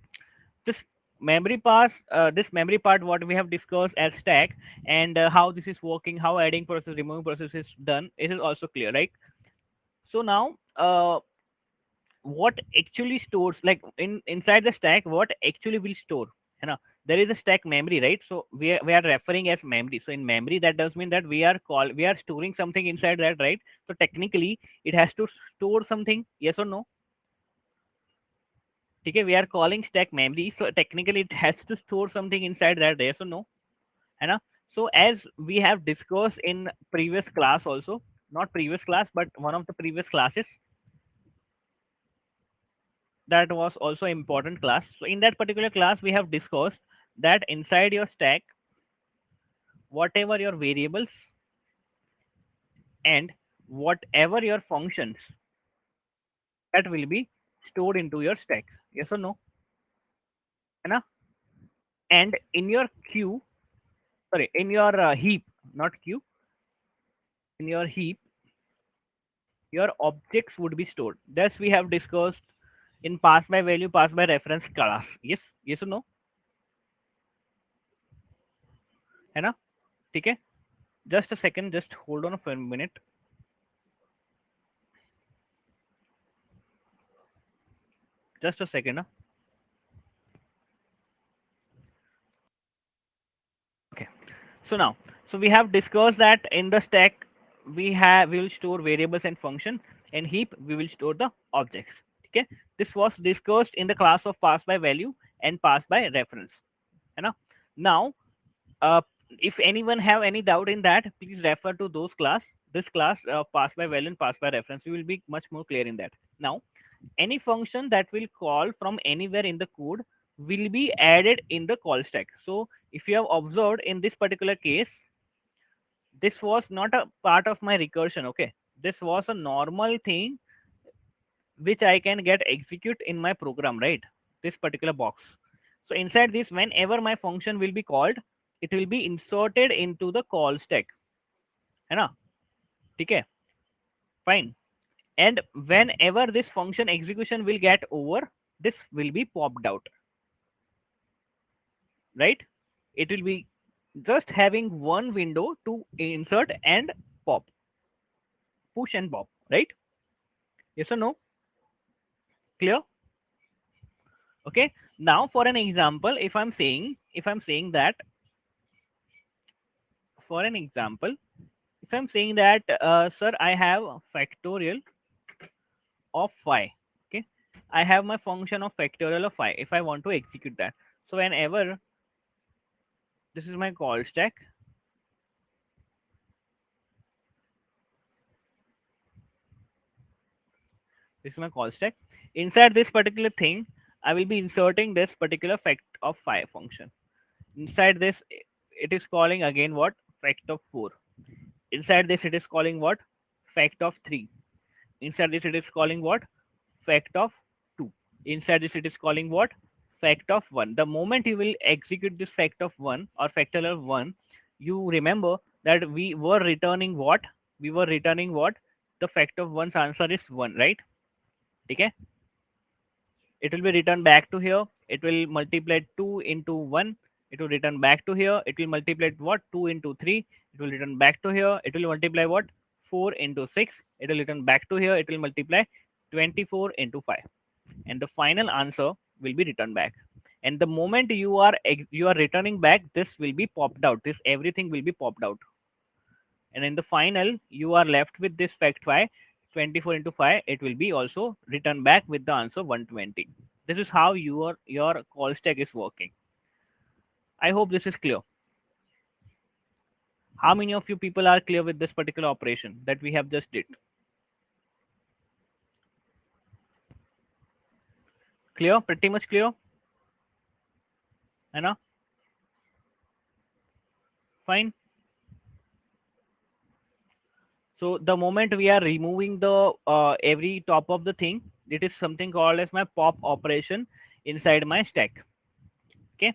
this this memory part what we have discussed as stack, and how this is working, how adding process, removing process is done, it is also clear, right? So now what actually stores, like inside the stack, what actually will store, you know, there is a stack memory, right? So we are referring as memory. So in memory, that does mean that we are storing something inside that, right? So technically it has to store something, yes or no? Okay, we are calling stack memory, so technically it has to store something inside that, yes or no? है ना? So as we have discussed in previous class also, not previous class but one of the previous classes, that was also important class. So in that particular class we have discussed that inside your stack, whatever your variables and whatever your functions, that will be stored into your stack, yes or no? है ना? And in your queue, sorry, in your heap, not queue, in your heap, your objects would be stored. Thus we have discussed in pass by value, pass by reference class. Yes, yes or no? है ना? ठीक है? Just a second, just hold on for a minute. Just a second. ना? Okay. So now, so we have discussed that in the stack we will store variables and function, and heap we will store the objects. Okay. This was discussed in the class of pass by value and pass by reference. है ना? Now, uh, if anyone have any doubt in that, please refer to those class, this class, pass by value and pass by reference. We will be much more clear in that. Now, any function that will call from anywhere in the code will be added in the call stack. So if you have observed in this particular case, this was not a part of my recursion. Okay, this was a normal thing which I can get execute in my program, right? This particular box. So inside this, whenever my function will be called, it will be inserted into the call stack, है ना? ठीक है? Fine. And whenever this function execution will get over, this will be popped out, right? It will be just having one window to insert and pop, push and pop, right? Yes or no? Clear? Okay. Now for an example, if I'm saying that, for an example, if I'm saying that, sir, I have factorial of phi. Okay. I have my function of factorial of phi. If I want to execute that, so whenever this is my call stack, this is my call stack. Inside this particular thing, I will be inserting this particular fact of phi function. Inside this, it is calling again what? Fact of 4. Inside this, it is calling what? Fact of 3. Inside this, it is calling what? Fact of 2. Inside this, it is calling what? Fact of 1. The moment you will execute this fact of 1 or factorial of 1, you remember that we were returning what? We were returning what? The fact of 1's answer is 1, right? Okay? It will be returned back to here. It will multiply 2 into 1. It will return back to here. It will multiply what? 2 into 3. It will return back to here. It will multiply what? 4 into 6. It will return back to here. It will multiply 24 into 5. And the final answer will be returned back. And the moment you are returning back, this will be popped out. This everything will be popped out. And in the final, you are left with this fact phi. 24 into 5, it will be also returned back with the answer 120. This is how your call stack is working. I hope this is clear. How many of you people are clear with this particular operation that we have just did? Clear? Pretty much clear? Anna? Fine. So the moment we are removing the every top of the thing, it is something called as my pop operation inside my stack. Okay,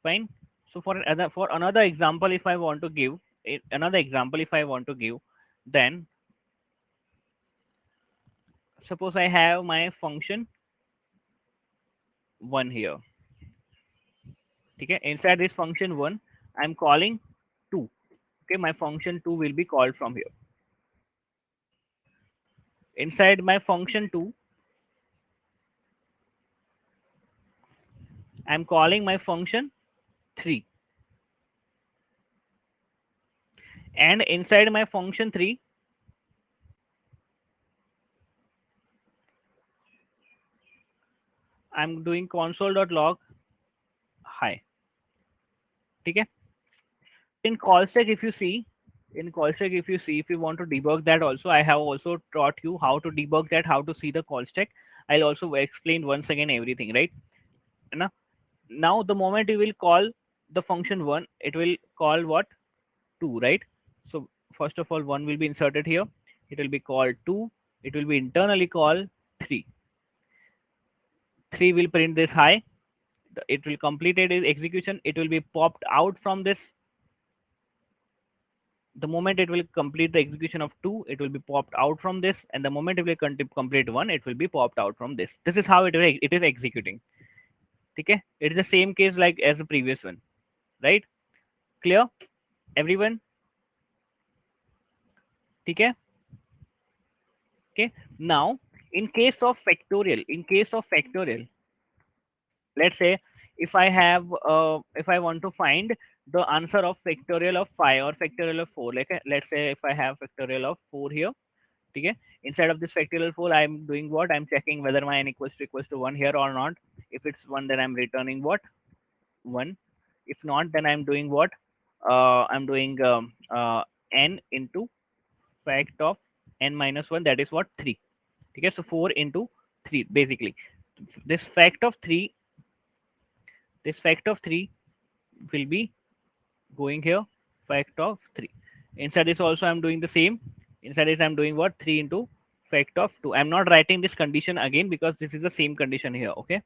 fine. So for another example, if I want to give another example, if I want to give, then suppose I have my function 1 here. Okay, inside this function 1, I'm calling 2. Okay, my function 2 will be called from here. Inside my function 2, I'm calling my function 3. And inside my function 3, I'm doing console.log hi. Okay. In call stack, if you see, if you want to debug that also, I have also taught you how to debug that, how to see the call stack. I'll also explain once again everything, right? Now, now the moment you will call the function 1, it will call what? 2, right? So first of all, 1 will be inserted here. It will be called 2. It will be internally called 3. 3 will print this high. It will complete its execution. It will be popped out from this. The moment it will complete the execution of 2, it will be popped out from this, and the moment it will complete 1, it will be popped out from this. This is how it is executing. Okay, it is the same case like as the previous one, right? Clear, everyone? Okay. Okay, now in case of factorial, let's say if I have if I want to find the answer of factorial of 5 or factorial of 4, like let's say if I have factorial of 4 here. Okay, inside of this factorial 4, I'm doing what? I'm checking whether my n equals to 1 here or not. If it's 1, then I'm returning what? 1. If not, then I'm doing what? I'm doing n into fact of n minus 1, that is what? 3. Okay, so 4 into 3 basically. This fact of 3, this fact of 3 will be going here, fact of 3. Inside this also I'm doing the same. Inside this I'm doing what? 3 into fact of 2. I'm not writing this condition again because this is the same condition here. Okay,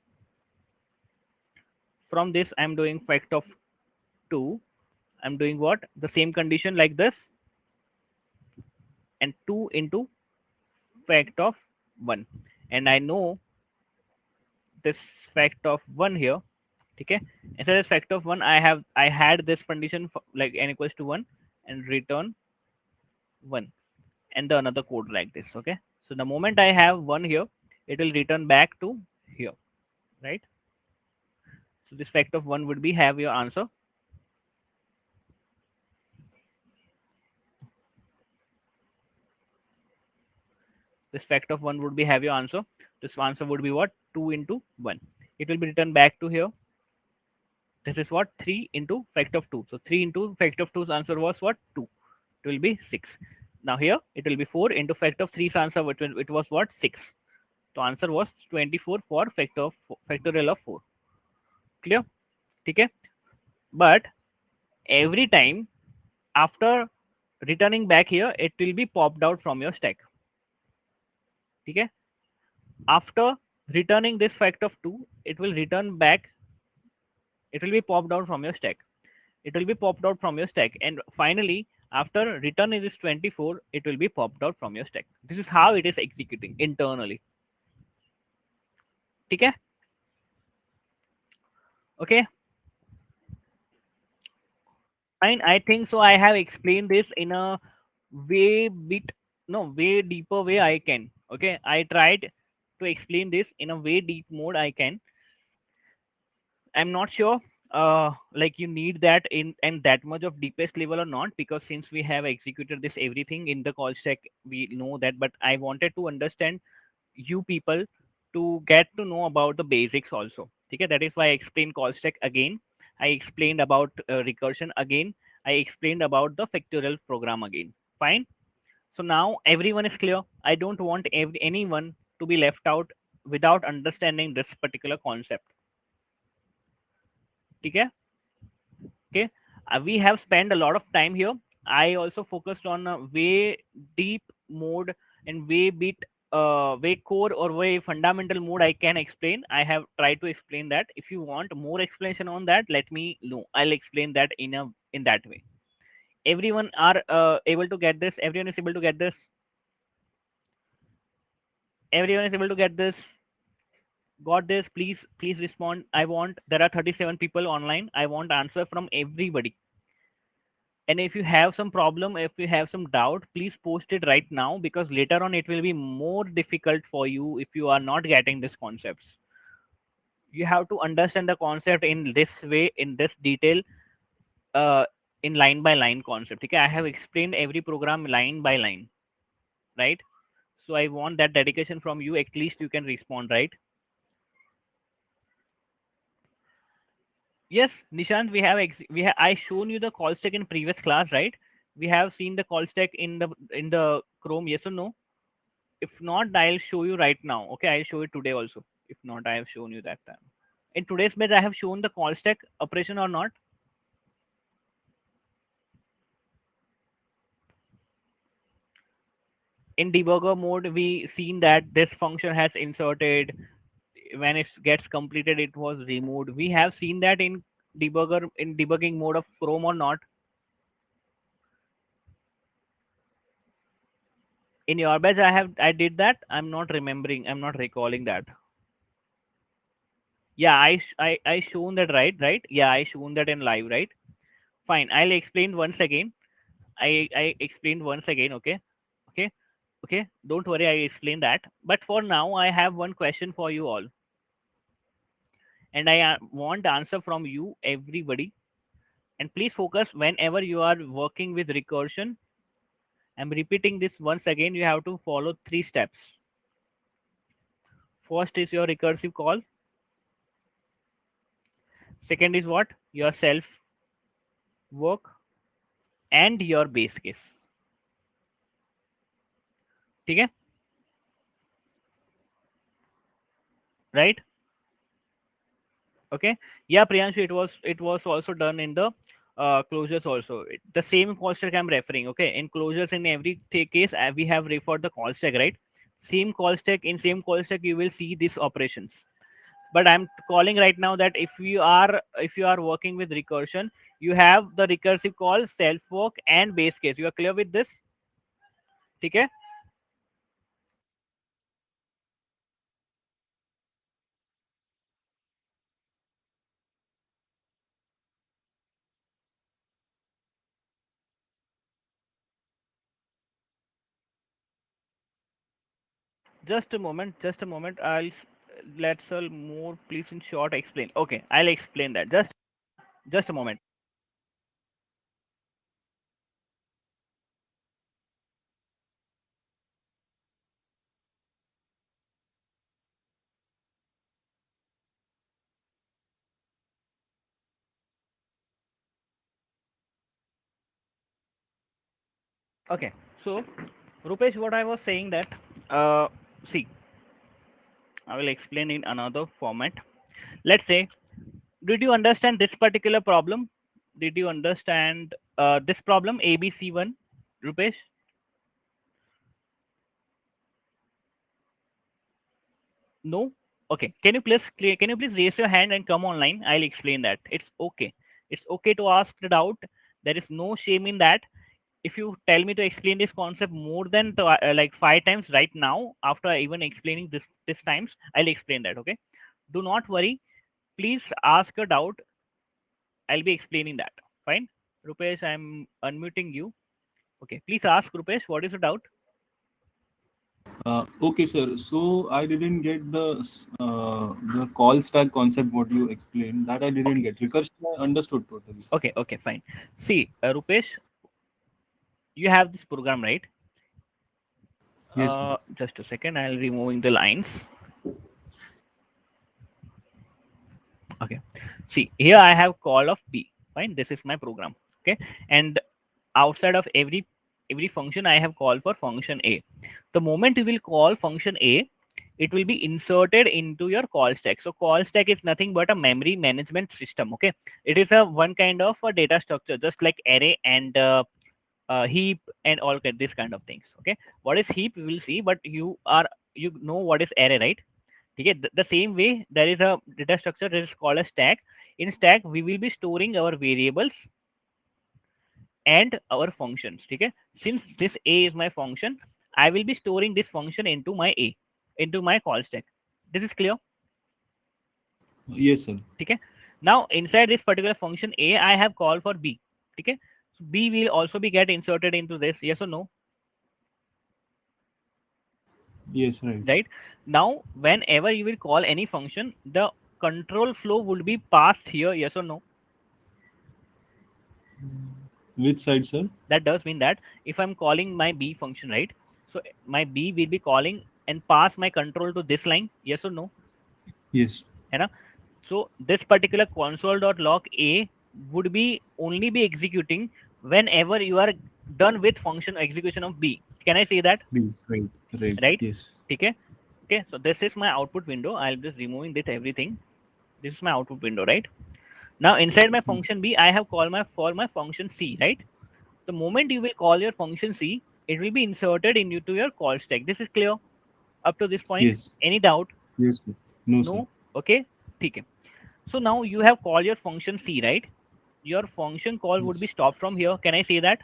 from this I'm doing fact of 2. I'm doing what? The same condition like this, and 2 into fact of 1. And I know this fact of 1 here. Okay, instead of fact of 1, I had this condition like n equals to 1 and return 1, and the another code like this. Okay, so the moment I have 1 here, it will return back to here, right? So this fact of 1 would be have your answer. This fact of 1 would be have your answer. This answer would be what? 2 into 1. It will be returned back to here. This is what? 3 into fact of 2. So 3 into fact of 2's answer was what? 2. It will be 6. Now here it will be 4 into fact of 3's answer, which it was what? 6. So answer was 24 for factorial of 4. Clear? Okay. But every time after returning back here, it will be popped out from your stack. Okay. After returning this fact of 2, it will return back. It will be popped out from your stack. It will be popped out from your stack, and finally after returning this 24, it will be popped out from your stack. This is how it is executing internally. Okay. Okay, fine. I think so I have explained this in a way bit, no, way deeper way I can. Okay, I tried to explain this in a way deep mode I can. I'm not sure like you need that in and that much of deepest level or not, because since we have executed this everything in the call stack, we know that. But I wanted to understand you people to get to know about the basics also. Okay, that is why I explained call stack again. I explained about recursion again. I explained about the factorial program again. Fine. So now everyone is clear. I don't want anyone to be left out without understanding this particular concept. Okay. Okay, we have spent a lot of time here. I also focused on a way deep mode and way bit way core or way fundamental mode I can explain. I have tried to explain that. If you want more explanation on that, let me know. I'll explain that in that way. Everyone are able to get this? Everyone is able to get this? Everyone is able to get this? Got this? Please respond. I want, there are 37 people online. I want answer from everybody. And if you have some problem, if you have some doubt, please post it right now, because later on it will be more difficult for you if you are not getting these concepts. You have to understand the concept in this way, in this detail, uh, in line by line concept. Okay, I have explained every program line by line, right? So I want that dedication from you. At least you can respond, right? Yes, Nishant, we have, I shown you the call stack in previous class, right? We have seen the call stack in the Chrome, yes or no? If not, I'll show you right now. Okay, I'll show it today also. If not, I have shown you that time. In today's batch, I have shown the call stack operation or not. In debugger mode, we seen that this function has inserted. When it gets completed, it was removed. We have seen that in debugger, in debugging mode of Chrome or not. In your batch, I did that. I'm not remembering. I'm not recalling that. Yeah, I shown that, right. Yeah, I shown that in live, right. Fine. I'll explain once again. I explained once again. Okay. Okay. Okay. Don't worry. I explained that. But for now, I have one question for you all, and I want answer from you, everybody. And please focus whenever you are working with recursion. I'm repeating this once again. You have to follow three steps. First is your recursive call. Second is what? Your self work and your base case. Okay? Right? Okay. Yeah, Priyanshu, it was also done in the closures also. The same call stack I'm referring. Okay. In closures, in every case, we have referred the call stack, right? Same call stack, in same call stack, you will see these operations. But I'm calling right now that if you are working with recursion, you have the recursive call, self work, and base case. You are clear with this? Okay. Just a moment. Just a moment. Let's more please in short explain. Okay, I'll explain that. Just a moment. Okay. So, Rupesh, what I was saying that, see, I will explain in another format. Let's say, did you understand this particular problem? Did you understand this problem ABC1, Rupesh? No? Okay. Can you please raise your hand and come online? I'll explain that. It's okay. It's okay to ask the doubt. There is no shame in that. If you tell me to explain this concept more than like 5 times right now, after even explaining this times, I'll explain that. Okay. Do not worry. Please ask a doubt. I'll be explaining that. Fine. Rupesh, I'm unmuting you. Okay. Please ask Rupesh, what is the doubt? Okay, sir. So I didn't get the call stack concept what you explained. That I didn't Okay. get. Recursion I understood totally. Okay. Okay. Fine. See, Rupesh, you have this program, right? Yes, sir. Just a second. I'll removing the lines. Okay. See, here I have call of B. Fine. This is my program. Okay. And outside of every function, I have call for function A. The moment you will call function A, it will be inserted into your call stack. So call stack is nothing but a memory management system. Okay. It is a one kind of a data structure, just like array and heap and all this kind of things. Okay. What is heap? We will see, but you know what is array, right? Okay, the same way there is a data structure that is called a stack. In stack, we will be storing our variables and our functions. Okay, since this A is my function, I will be storing this function into my A, into my call stack. This is clear. Yes, sir. ठीक है. Now inside this particular function a I have called for b. ठीक है. So b will also be get inserted into this, yes or no? Yes, right. Right. Now whenever you will call any function, the control flow would be passed here, yes or no? Which side, sir? That does mean that if I'm calling my b function, right, so my b will be calling and pass my control to this line, yes or no? Yes. है ना. So this particular console.log a would be only be executing whenever you are done with function execution of b. Can I say that? B. Right. Right. Right. Yes. Okay. Okay, so this is my output window. I'll just removing this everything. This is my output window, right? Now inside my Yes. function b I have called my for my function c, right? The moment you will call your function c, it will be inserted into your call stack. This is clear up to this point? Yes. Any doubt? Yes, sir. No, No. sir. Okay. Okay. So now you have called your function c, right? Your function call would be Yes. stopped from here. Can I say that?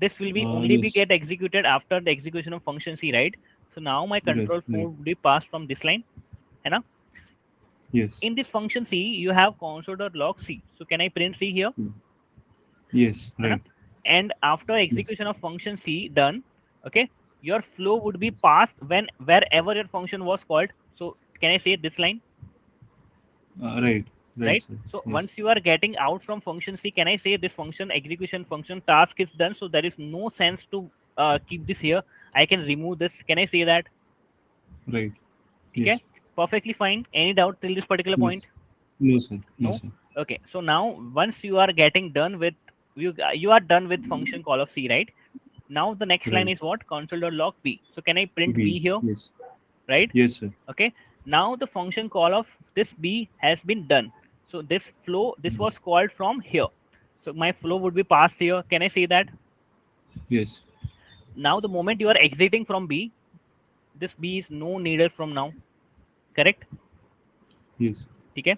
This will be only be Yes. get executed after the execution of function c, right? So now my Yes. control flow Right. would be passed from this line. है ना? Yes. In this function c, you have console.log c. So can I print c here? Mm. Yes. है ना? Right. And after Yes. execution of function c done, okay, your flow would be passed when wherever your function was called. So can I say this line? Right. Right, Right. sir. So Yes. once you are getting out from function c, can I say this function execution function task is done? So there is no sense to keep this here. I can remove this. Can I say that? Right. Okay, Yes. perfectly fine. Any doubt till this particular point? Yes. No, sir. No, No. sir. Okay, so now once you are getting done with you are done with function call of c, right? Now the next line Right. is what? Console.log b. So can I print B. b here? Yes. Right. Yes, sir. Okay, now the function call of this b has been done. So this flow, this Mm. was called from here. So my flow would be passed here. Can I say that? Yes. Now the moment you are exiting from b, this b is no needed from now. Correct. Yes. Okay.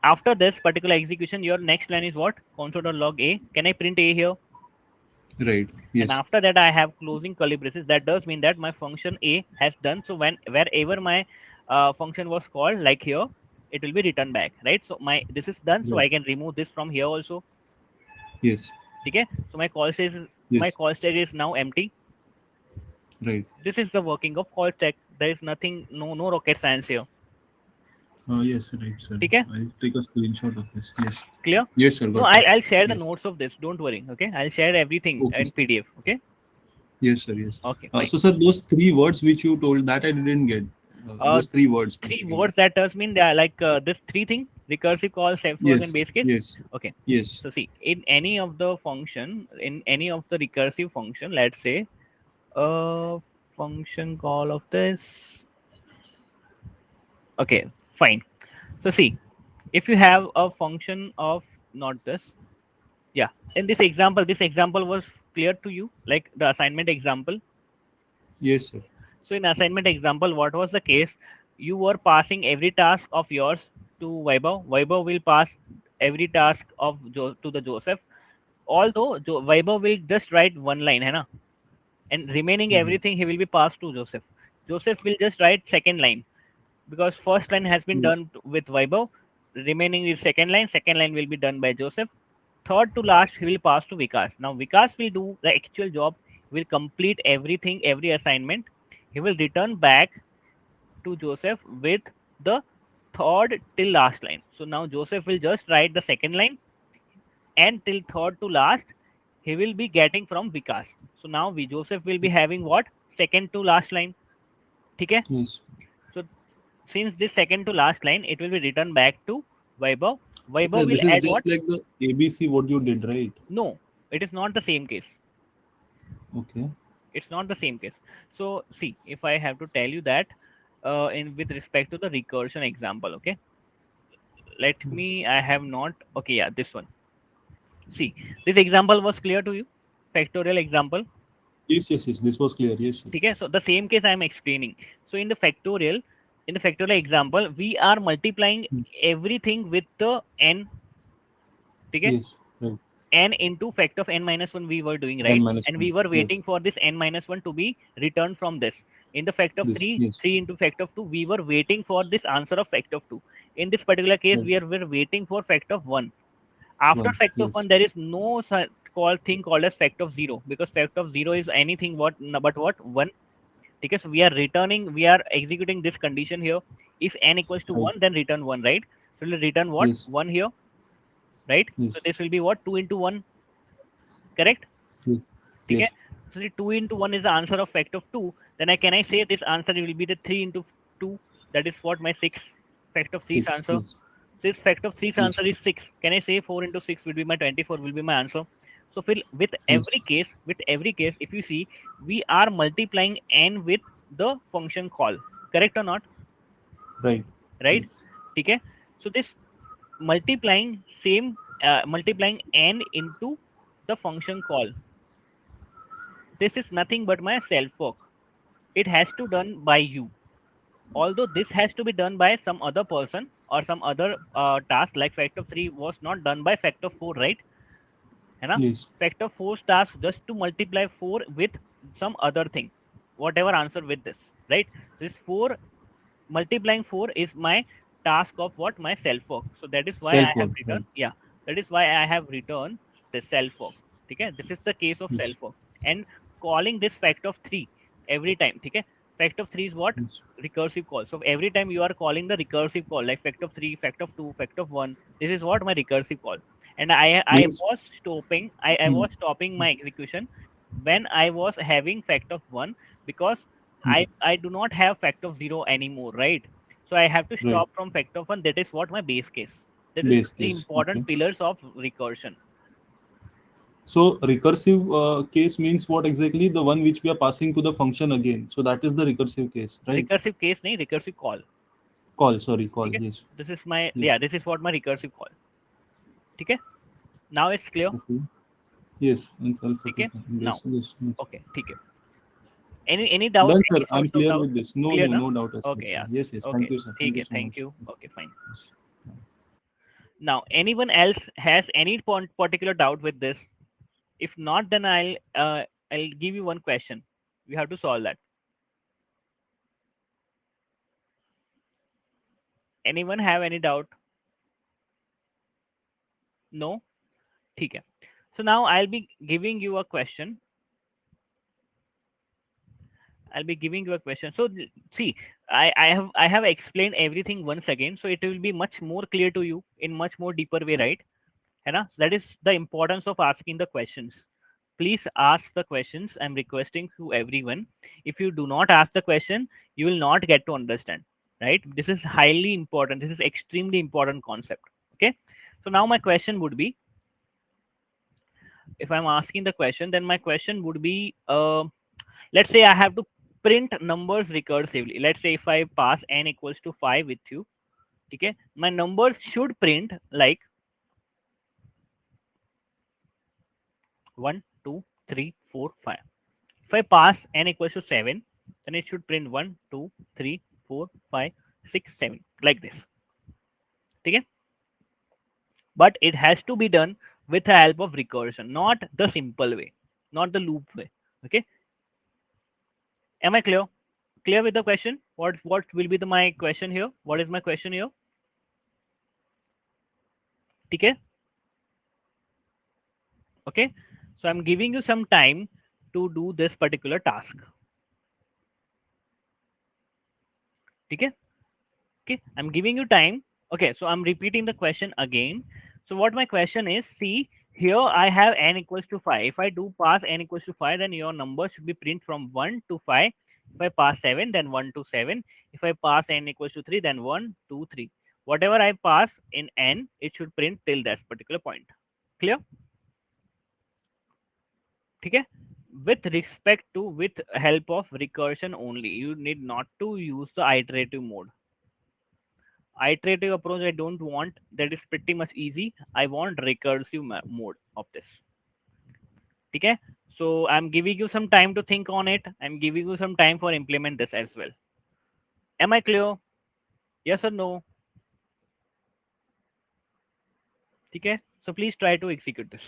After this particular execution, your next line is what? Console.log a. Can I print a here? Right. And Yes. after that I have closing curly braces. That does mean that my function a has done. So when wherever my function was called, like here, it will be returned back, right? So my this is done, so Right. I can remove this from here also. Yes. Okay, so my Yes. call stage is now empty. Right. This is the working of call stack. There is nothing, no rocket science here. Yes, right, sir. Okay, I'll take a screenshot of this. Yes. clear. Yes, sir. No, Got it. I'll share the Yes. notes of this, don't worry. Okay, I'll share everything Okay, in sir. PDF. Okay. Yes, sir. Yes. Okay, fine. So, sir, those three words which you told that I didn't get. uh Those three words once Three again. words, that does mean they are like this three thing: recursive call, self work, and Yes. base case. Yes. Okay, Yes. so see, in any of the function, in any of the recursive function, let's say function call of this. Okay, fine. So see, if you have a function of not this, yeah, in this example was clear to you, like the assignment example. Yes, sir. So in assignment example, what was the case? You were passing every task of yours to Vaibhav. Vaibhav will pass every task of to the Joseph. Although Vaibhav will just write one line, है ना? And remaining Right. everything he will be passed to Joseph. Joseph will just write second line because first line has been Yes. done with Vaibhav. Remaining is second line. Second line will be done by Joseph. Third to last, he will pass to Vikas. Now Vikas will do the actual job. Will complete everything, every assignment. He will return back to Joseph with the third till last line. So now Joseph will just write the second line, and till third to last he will be getting from Vikas. So now we Joseph will be having what? Second to last line. Okay? Yes. So since this second to last line, it will be returned back to Vaibhav. Sir, Vaibhav will this is add what? just like the ABC what you did, right? No, it is not the same case. Okay. It's not the same case. So see, if I have to tell you that in with respect to the recursion example, okay, let Yes. me, I have not, okay, yeah, this one. See, this example was clear to you, factorial example. Yes. Yes. Yes. This was clear. Yes, sir. Okay, so the same case I am explaining. So in the factorial example, we are multiplying Mm. everything with the n. Okay, Yes. Right. n into factor of n minus 1 we were doing, N right? minus And we one. were Yes. waiting for this n minus 1 to be returned from this. In the factor of This. 3, Yes. 3 into factor of 2, we were waiting for this answer of factor of 2. In this particular case, Right. we're waiting for fact of 1. After One. fact of Yes. 1, there is no called thing called as fact of 0, because fact of 0 is anything but what 1. Because we are returning, we are executing this condition here. If n equals to Right. 1, then return 1, right? So we'll return what Yes. 1 here, right? So Yes. this will be what 2 into 1, correct? Yes. Okay, Yes. so the 2 into 1 is the answer of fact of 2. Then I can I say this answer will be the 3 into 2, that is what my 6 fact of 3's Six. answer. Yes. This fact of 3's Yes. answer is 6. Can I say 4 into 6 will be my 24, will be my answer? So Yes. with every case, if you see, we are multiplying n with the function call, correct or not? Right. Right? Yes. Okay. So this multiplying n into the function call, this is nothing but my self work. It has to done by you, although this has to be done by some other person or some other task, like factor 3 was not done by factor 4, right? है ना? Yes. Factor 4 task just to multiply 4 with some other thing, whatever answer with this, right? This 4 multiplying 4 is my task of what my self work. So that is why I Self have work. Right. returned, yeah, that is why I have returned the self work. Okay, this is the case of Yes. self work. And calling this fact of 3 every time, okay, fact of 3 is what Yes. recursive call. So every time you are calling the recursive call, like fact of 3, fact of 2, fact of 1, this is what my recursive call. And I Means. was stopping, I Hmm. was stopping my execution when I was having fact of 1, because Hmm. I do not have fact of 0 anymore, right? So I have to Right. stop from fact of 1. That is what my base case. That is Base the case. Okay. important pillars of recursion. So recursive case means what exactly? The one which we are passing to the function again. So that is the recursive case, right? Recursive case nahi, recursive call. Call. Sorry, call. Okay? Yes. This is my, Yes. yeah, this is what my recursive call. Okay? Now it's clear. Okay. Yes. And self work is Okay? nothing. Now, Yes. Yes. Yes. okay, okay. Any doubt, Done, sir. any I'm sorts of clear doubt? with this. No, Clear no, now? no doubt as such, Okay, sir. yeah. Yes, yes. Thank Okay. you, sir. Thank you Okay, so thank much. you. Okay, fine. Yes. Now, anyone else has any particular doubt with this? If not, then I'll give you one question. We have to solve that. Anyone have any doubt? No? ठीक है. So now I'll be giving you a question. So see, I have explained everything once again, so it will be much more clear to you in much more deeper way, right? है ना? That is the importance of asking the questions. Please ask the questions. I'm requesting to everyone. If you do not ask the question, you will not get to understand. Right? This is highly important. This is extremely important concept. Okay. So now my question would be, if I'm asking the question, then my question would be, let's say I have to print numbers recursively. Let's say if I pass n equals to 5 with you, okay, my numbers should print like 1, 2, 3, 4, 5. If I pass n equals to 7, then it should print 1, 2, 3, 4, 5, 6, 7, like this. Okay? But it has to be done with the help of recursion, not the simple way, not the loop way. Okay? Am I clear? Clear with the question? What will be my question here? What is my question here? Okay? Okay? So I'm giving you some time to do this particular task. Okay? Okay, I'm giving you time. Okay, so I'm repeating the question again. So what my question is, see, here I have n equals to 5. If I do pass n equals to 5, then your number should be print from 1 to 5. If I pass 7, then 1 to 7. If I pass n equals to 3, then 1, 2, 3. Whatever I pass in n, it should print till that particular point. Clear? Okay? With respect to, with help of recursion only, you need not to use the iterative mode. Iterative approach I don't want. That is pretty much easy. I want recursive mode of this. Okay? So I'm giving you some time to think on it. I'm giving you some time for implement this as well. Am I clear? Yes or no? Okay? So please try to execute this.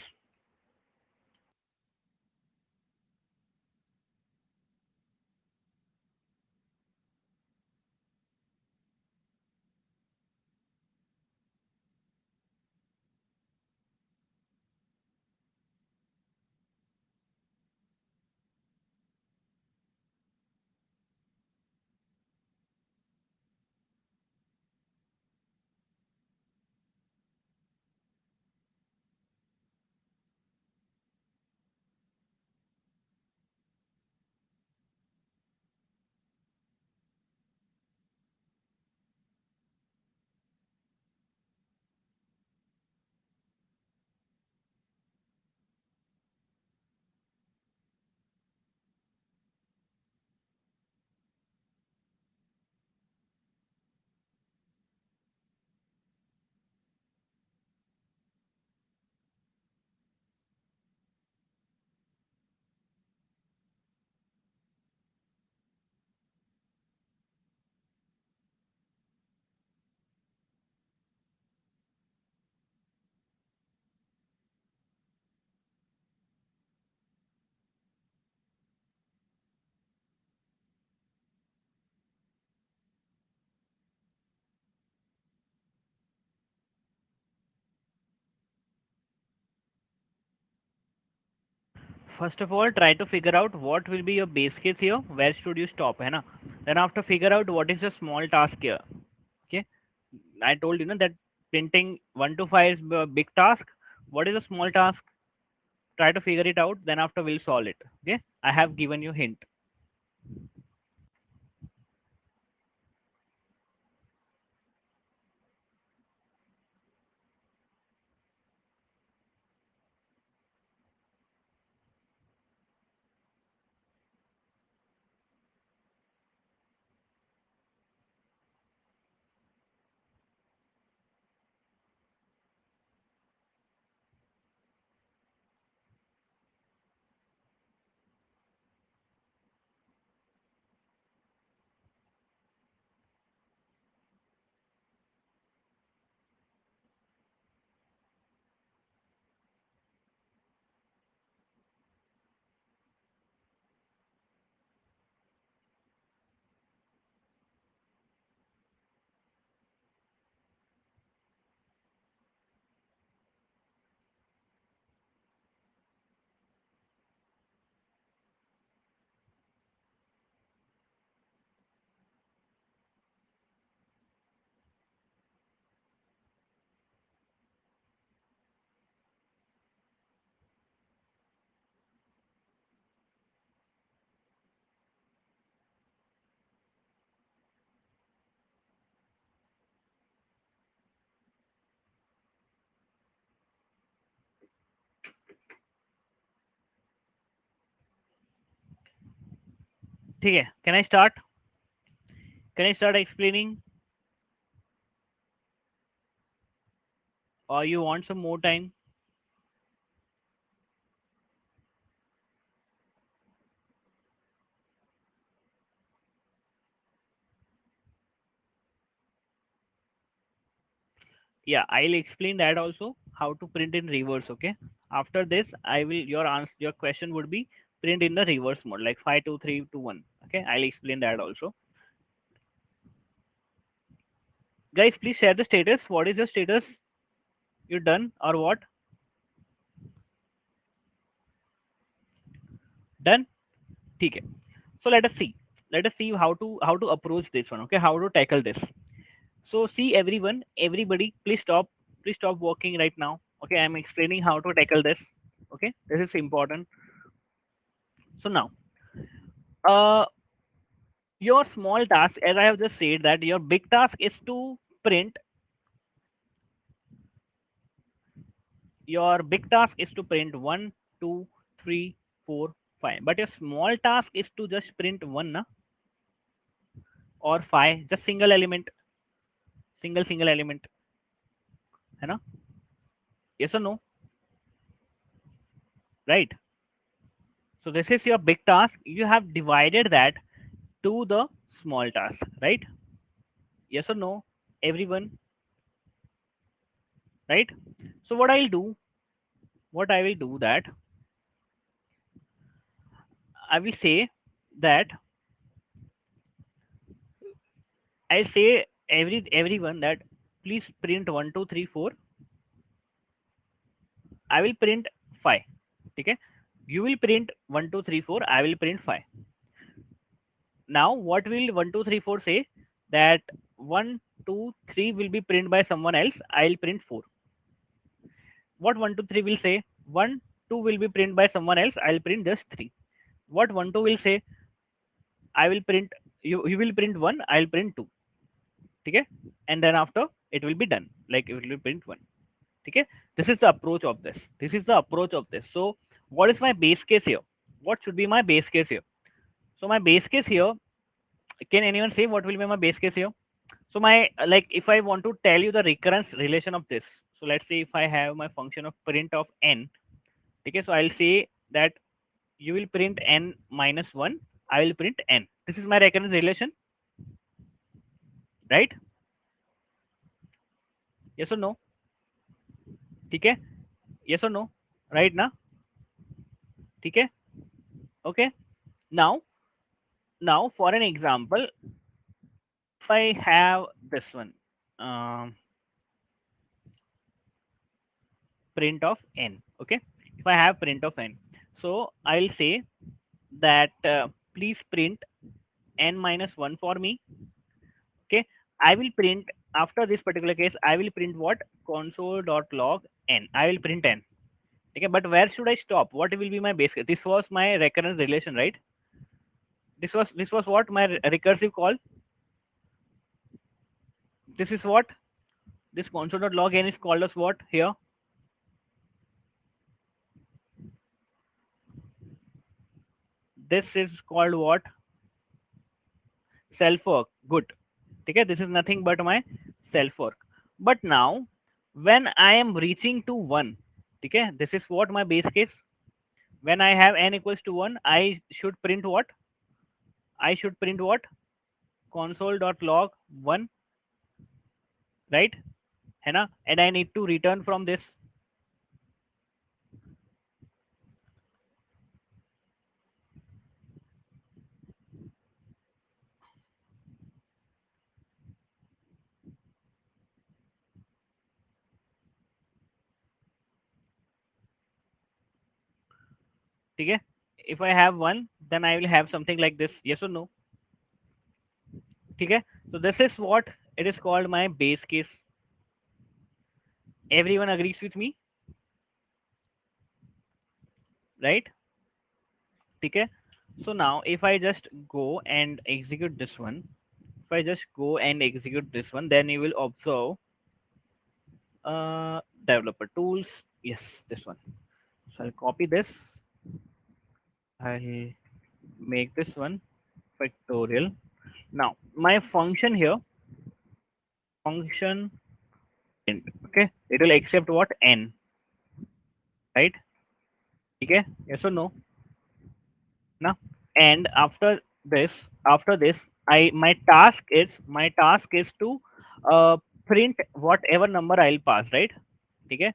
first of all, try to figure out what will be your base case here, where should you stop, है ना? Then after figure out what is your small task here. Okay, I told you, that printing 1 to 5 is a big task. What is a small task? Try to figure it out, then after we'll solve it. Okay, I have given you hint. ठीक है, can I start explaining, or you want some more time? Yeah, I'll explain that also, how to print in reverse. Okay, after this I will, your question would be print in the reverse mode, like 5 2 3 2 1. Okay, I'll explain that also. Guys, please share the status. What is your status? You done or what? Done. ठीक है. So let us see how to approach this one. Okay, how to tackle this. So see, everybody, please stop working right now. Okay, I'm explaining how to tackle this. Okay, this is important. So now, uh your small task, as I have just said, that your big task is to print, your big task is to print 1 2 3 4 5, but your small task is to just print 1 na, or 5, just single element, है ना? Yes or no? Right. So this is your big task, you have divided that to the small task, right? Yes or no, everyone? Right. So what I will do that I will say that I'll say everyone that please print 1 2 3 4. I will print 5. Okay, you will print 1 2 3 4, I will print 5. Now what will 1 2 3 4 say? That 1 2 3 will be printed by someone else, I'll print 4. What 1 2 3 will say? 1 2 will be printed by someone else, I'll print just 3. What 1 2 will say? I will print, you will print 1, I'll print 2. Okay, and then after it will be done, like it will be print 1. Okay, this is the approach of this. So what is my base case here? What should be my base case here? So my base case here, can anyone say what will be my base case here? So my, like, if I want to tell you the recurrence relation of this, so let's say if I have my function of print of n. Okay, so I'll say that you will print n minus 1, I will print n. This is my recurrence relation, right? Yes or no? Okay, yes or no? Right now? Okay, okay. Now for an example, if I have this one, um, print of n. Okay, if I have print of n, So I'll say that please print n minus 1 for me. Okay, I will print, after this particular case I will print what, console.log n. I will print n. Okay, but where should I stop? What will be my base case? This was my recurrence relation, right? This was what my recursive call. This is what this console.log n is called as what here. This is called what, self work. Good. Okay, this is nothing but my self work. But now when I am reaching to 1, okay, this is what my base case. When I have n equals to 1, I should print what, I should print what, console.log 1, right, है ना? And I need to return from this. ठीक है? If I have 1, then I will have something like this. Yes or no? ठीक है? So this is what it is called my base case. Everyone agrees with me, right? ठीक है? So now if I just go and execute this one, if I just go and execute this one, then you will observe developer tools. Yes, this one. So I'll copy this. I'll make this one factorial. Now my function here, function int, okay, it will accept what, n, right? Okay, yes or no? Now, and this after this my task is to uh, print whatever number I'll pass, right? Okay,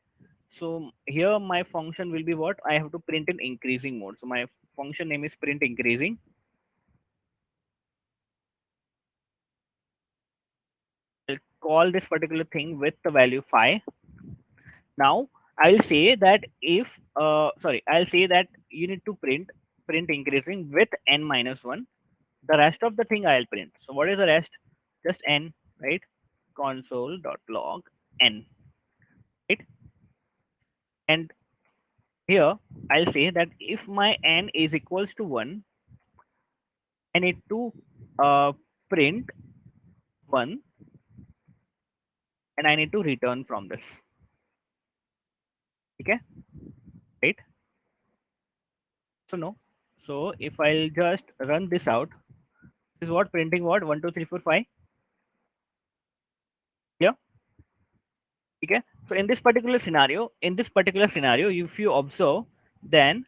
so here my function will be what, I have to print in increasing mode. So my function name is print increasing. I'll call this particular thing with the value 5. Now I'll say that if I'll say that you need to print increasing with n minus 1. The rest of the thing I'll print. So what is the rest? Just n, right? Console.log n, right? And here I'll say that if my n is equals to 1, I need to print 1 and I need to return from this. Okay, right? So no. So if I'll just run this out, this is what printing what, 1 2 3 4 5. Yeah. Okay. So in this particular scenario, if you observe, then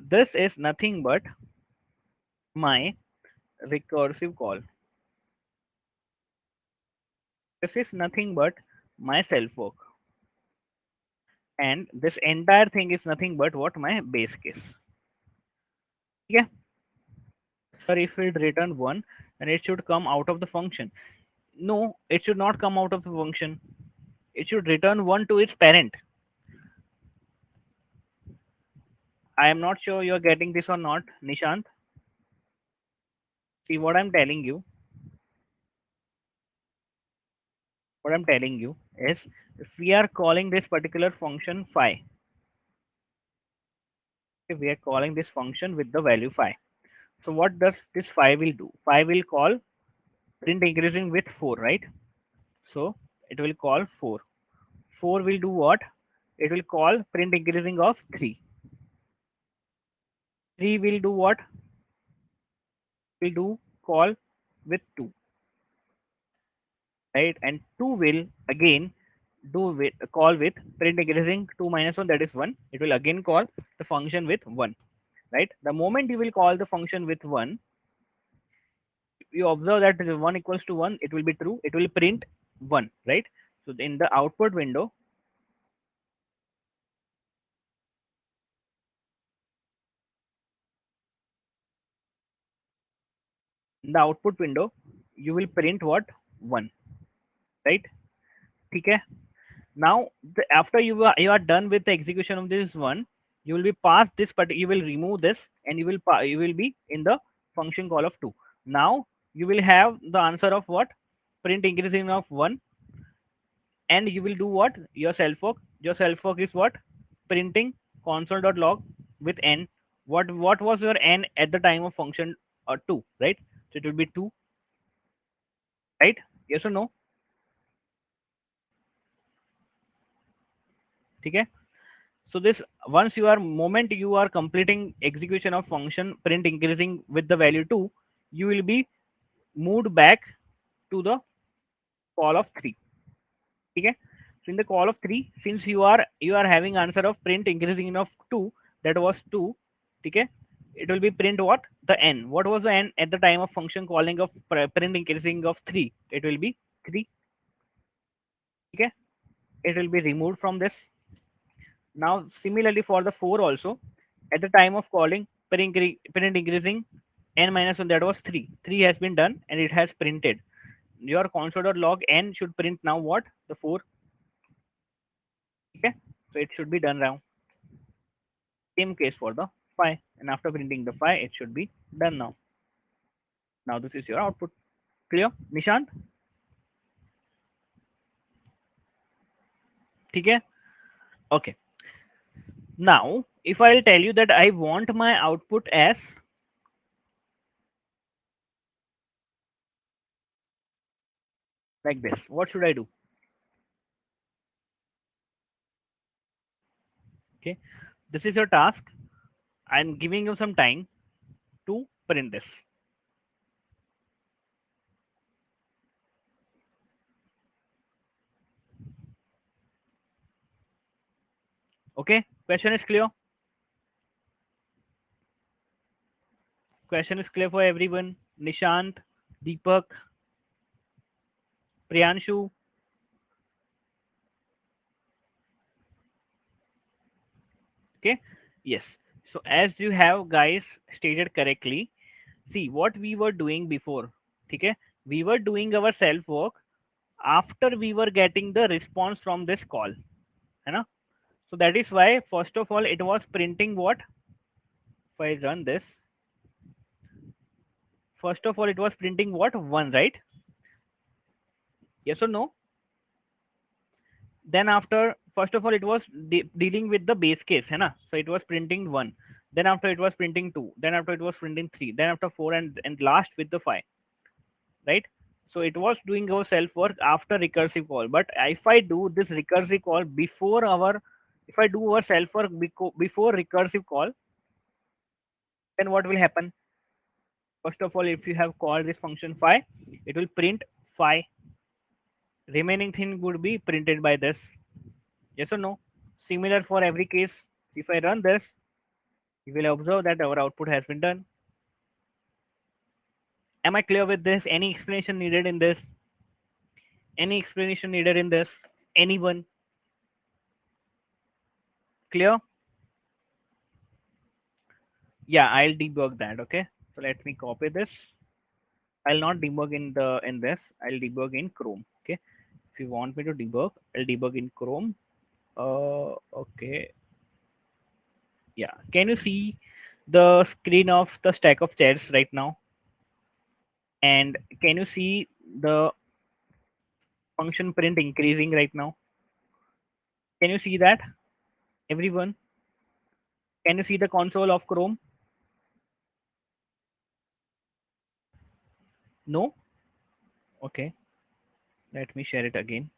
this is nothing but my recursive call. This is nothing but my self work, and this entire thing is nothing but what, my base case. Yeah, sir, if it return 1, then it should come out of the function. No, it should not come out of the function. It should return 1 to its parent. I am not sure you are getting this or not, Nishant. See what I'm telling you. What I'm telling you is, if we are calling this particular function phi, if we are calling this function with the value phi. So what does this phi will do? Phi will call print increasing with 4, right? So it will call 4. 4 will do what? It will call print increasing of 3. 3 will do what? Will do call with 2, right? And 2 will again do with call with print increasing 2 minus 1, that is 1. It will again call the function with 1, right? The moment you will call the function with 1, you observe that 1 equals to 1, it will be true. It will print 1, right? So in the output window, you will print what, 1, right? Okay. Now after you are done with the execution of this one, You will be past this, but you will remove this, and you will be in the function call of 2. Now you will have the answer of what? Print increasing of 1, and you will do what? Your self work. Your self work is what? Printing console.log with n. What was your n at the time of function 2, right? So it will be 2, right? Yes or no? Okay. So this, once you are moment you are completing execution of function print increasing with the value 2, you will be moved back to the call of 3. Okay. So in the call of 3, since you are having answer of print increasing of 2, that was 2. Okay. It will be print what? The n. What was the n at the time of function calling of print increasing of 3? It will be 3. Okay. It will be removed from this. Now similarly for the 4 also, at the time of calling print increasing n minus 1, that was 3. 3 has been done and it has printed. Your console.log n should print now what? The 4. Okay. So it should be done now. Same case for the 5, and after printing the 5 it should be done now. Now this is your output. Clear, Nishant? Okay. Okay. Now if I'll tell you that I want my output as like this, what should I do? Okay, this is your task. I'm giving you some time to print this. Okay, question is clear? Question is clear for everyone? Nishant, Deepak, Priyanshu. Okay, yes. So as you have guys stated correctly, see what we were doing before. Okay, we were doing our self work after we were getting the response from this call, है ना? So that is why first of all it was printing what? If I run this, first of all it was printing what? 1, right? Yes or no? Then after, first of all it was dealing with the base case, है ना? So it was printing 1, then after it was printing 2, then after it was printing 3, then after 4, and last with the 5, right? So it was doing our self work after recursive call. But if I do this recursive call before our, if I do our self work before recursive call, then what will happen? First of all, if you have called this function phi, it will print phi. Remaining thing would be printed by this. Yes or no? Similar for every case. If I run this, you will observe that our output has been done. Am I clear with this? Any explanation needed in this? Any explanation needed in this? Anyone? Clear? Yeah, I'll debug that. Okay. So let me copy this. I'll not debug in this. I'll debug in Chrome. Okay. If you want me to debug, I'll debug in Chrome. Okay. Yeah. Can you see the screen of the stack of chairs right now? And can you see the function print increasing right now? Can you see that, everyone? Can you see the console of Chrome? No? Okay. Let me share it again.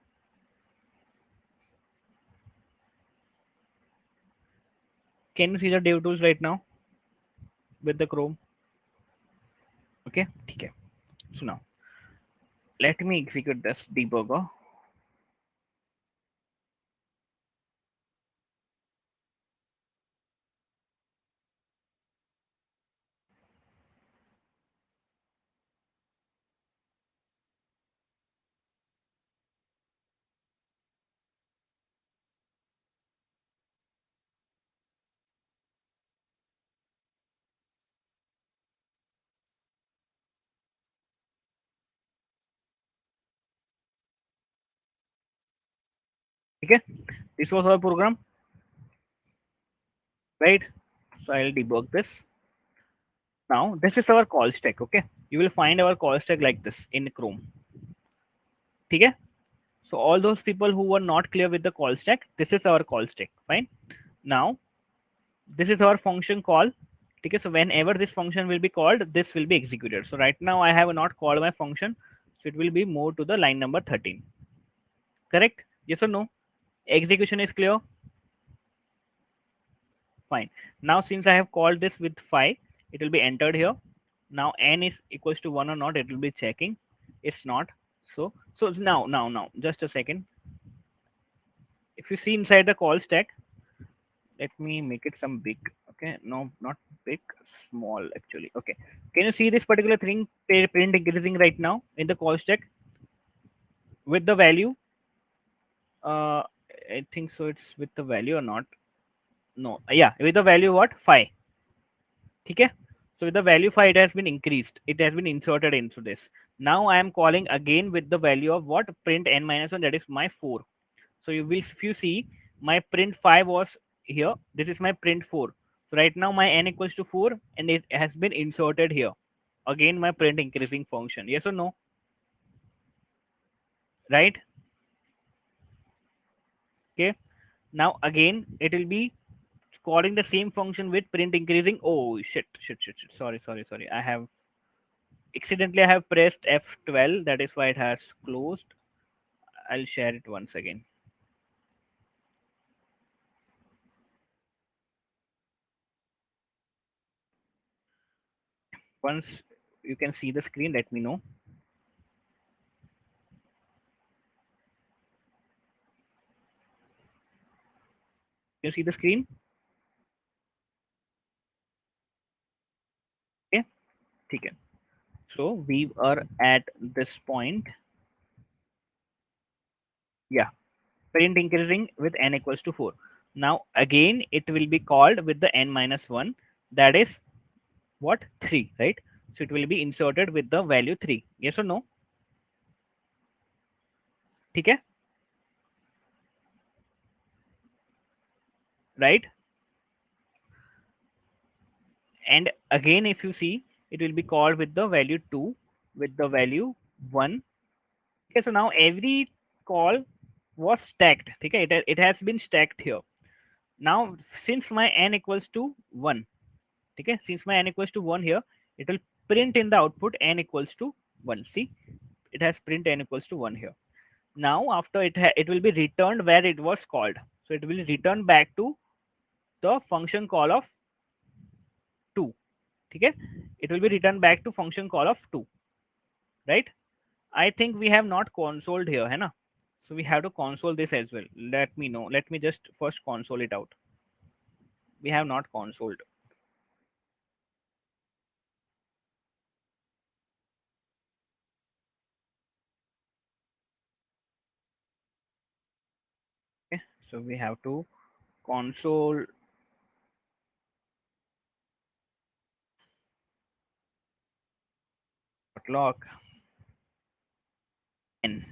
Can you see the dev tools right now with the Chrome? Okay. Okay. So now let me execute this debugger. Okay. This was our program. right? So I'll debug this. Now this is our call stack. Okay, you will find our call stack like this in Chrome. Okay. So all those people who were not clear with the call stack, this is our call stack. Fine. Now this is our function call. Okay, so whenever this function will be called, this will be executed. So right now I have not called my function, so it will be moved to the line number 13. Correct? Yes or no? Execution is clear. Fine. Now since I have called this with 5, it will be entered here. Now n is equals to 1 or not, it will be checking. It's not. So now just a second. If you see inside the call stack, let me make it some big. Okay, no, not big, small actually. Okay, can you see this particular thing print increasing right now in the call stack with the value? uh I think so it's with the value or not. No, yeah, with the value what, 5. Okay, so with the value 5 it has been increased, it has been inserted into this. Now I am calling again with the value of what, print n minus 1, that is my 4. So you will, if you see, my print 5 was here, this is my print 4. So right now my n equals to 4 and it has been inserted here. Again my print increasing function. Yes or no? Right? Okay. Now again it will be calling the same function with print increasing. Oh shit. Sorry. I have pressed F12. That is why it has closed. I'll share it once again. Once you can see the screen, let me know. You see the screen? Okay. Okay. So we are at this point. Yeah. Print increasing with n equals to 4. Now again it will be called with the n minus 1. That is what? 3, right? So it will be inserted with the value 3. Yes or no? Okay. Right? And again if you see, it will be called with the value 2, with the value 1. Okay, so now every call was stacked. Okay, it has been stacked here. Now since my n equals to 1, okay, since my n equals to 1 here, it will print in the output n equals to 1. See, it has print n equals to 1 here. Now after it will be returned where it was called, so it will return back to the function call of 2. Okay, it will be returned back to function call of 2, right? I think we have not consoled here, है ना? So we have to console this as well. Let me know, let me just first console it out. We have not consoled. Okay, so we have to console log n.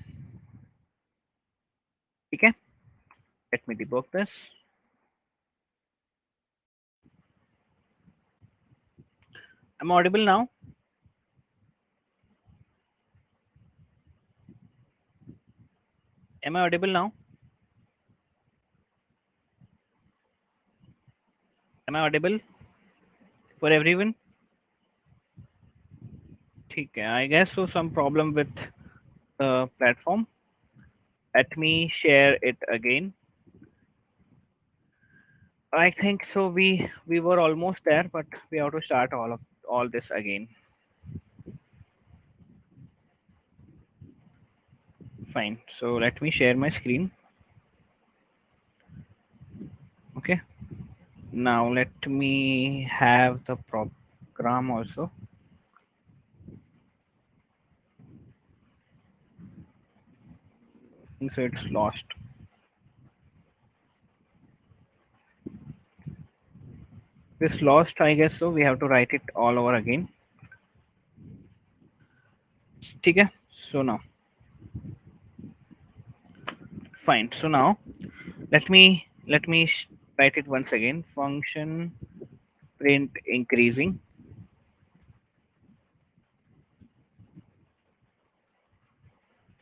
Okay, let me debug this. Am I audible now? Am I audible now? Am I audible for everyone? Okay, I guess so. Some problem with the platform. Let me share it again. I think so. We were almost there, but we have to start all this again. Fine. So let me share my screen. Okay. Now let me have the program also. So it's lost. This lost, I guess so. We have to write it all over again. Okay. So now, fine. So now, let me Write it once again. Function print increasing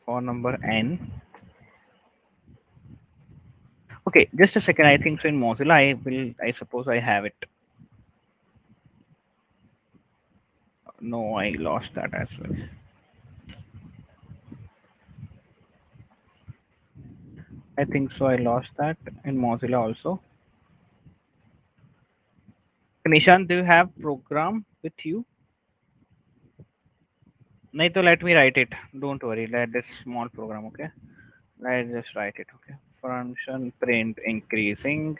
for number n. Okay, just a second. I think so in Mozilla I suppose I have it. No, I lost that as well. I think so I lost that in Mozilla also. Nishan, do you have program with you? नहीं तो let me write it. Don't worry. Let this small program, okay? Let's just write it, okay? Function print increasing,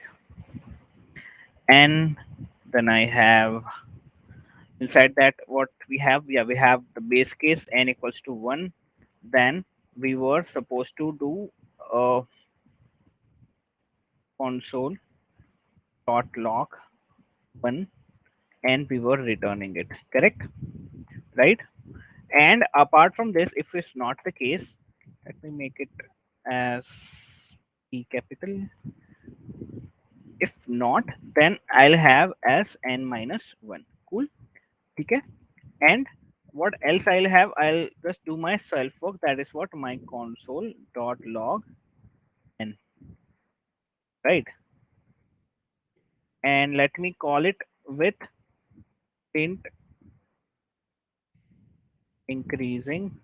and then I have inside that what we have. Yeah, we have the base case n equals to 1. Then we were supposed to do a console dot log 1, and we were returning it. Correct? Right? And apart from this, if it's not the case, let me make it as P capital. If not, then I'll have as n minus 1. Cool. Okay. And what else I'll have? I'll just do my self work. That is what my console dot log n. Right. And let me call it with print increasing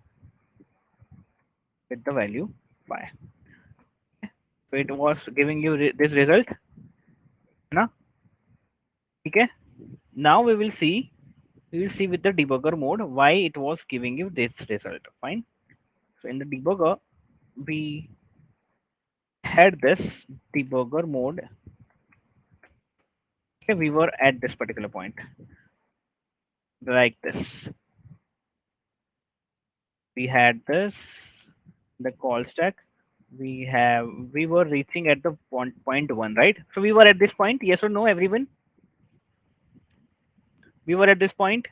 with the value 5. So it was giving you this result. Na? Okay. Now we will see with the debugger mode why it was giving you this result. Fine. So in the debugger, we had this debugger mode. Okay, we were at this particular point like this. We had this the call stack. We were reaching at the point 1, right? So we were at this point. Yes or no, everyone? We were at this point.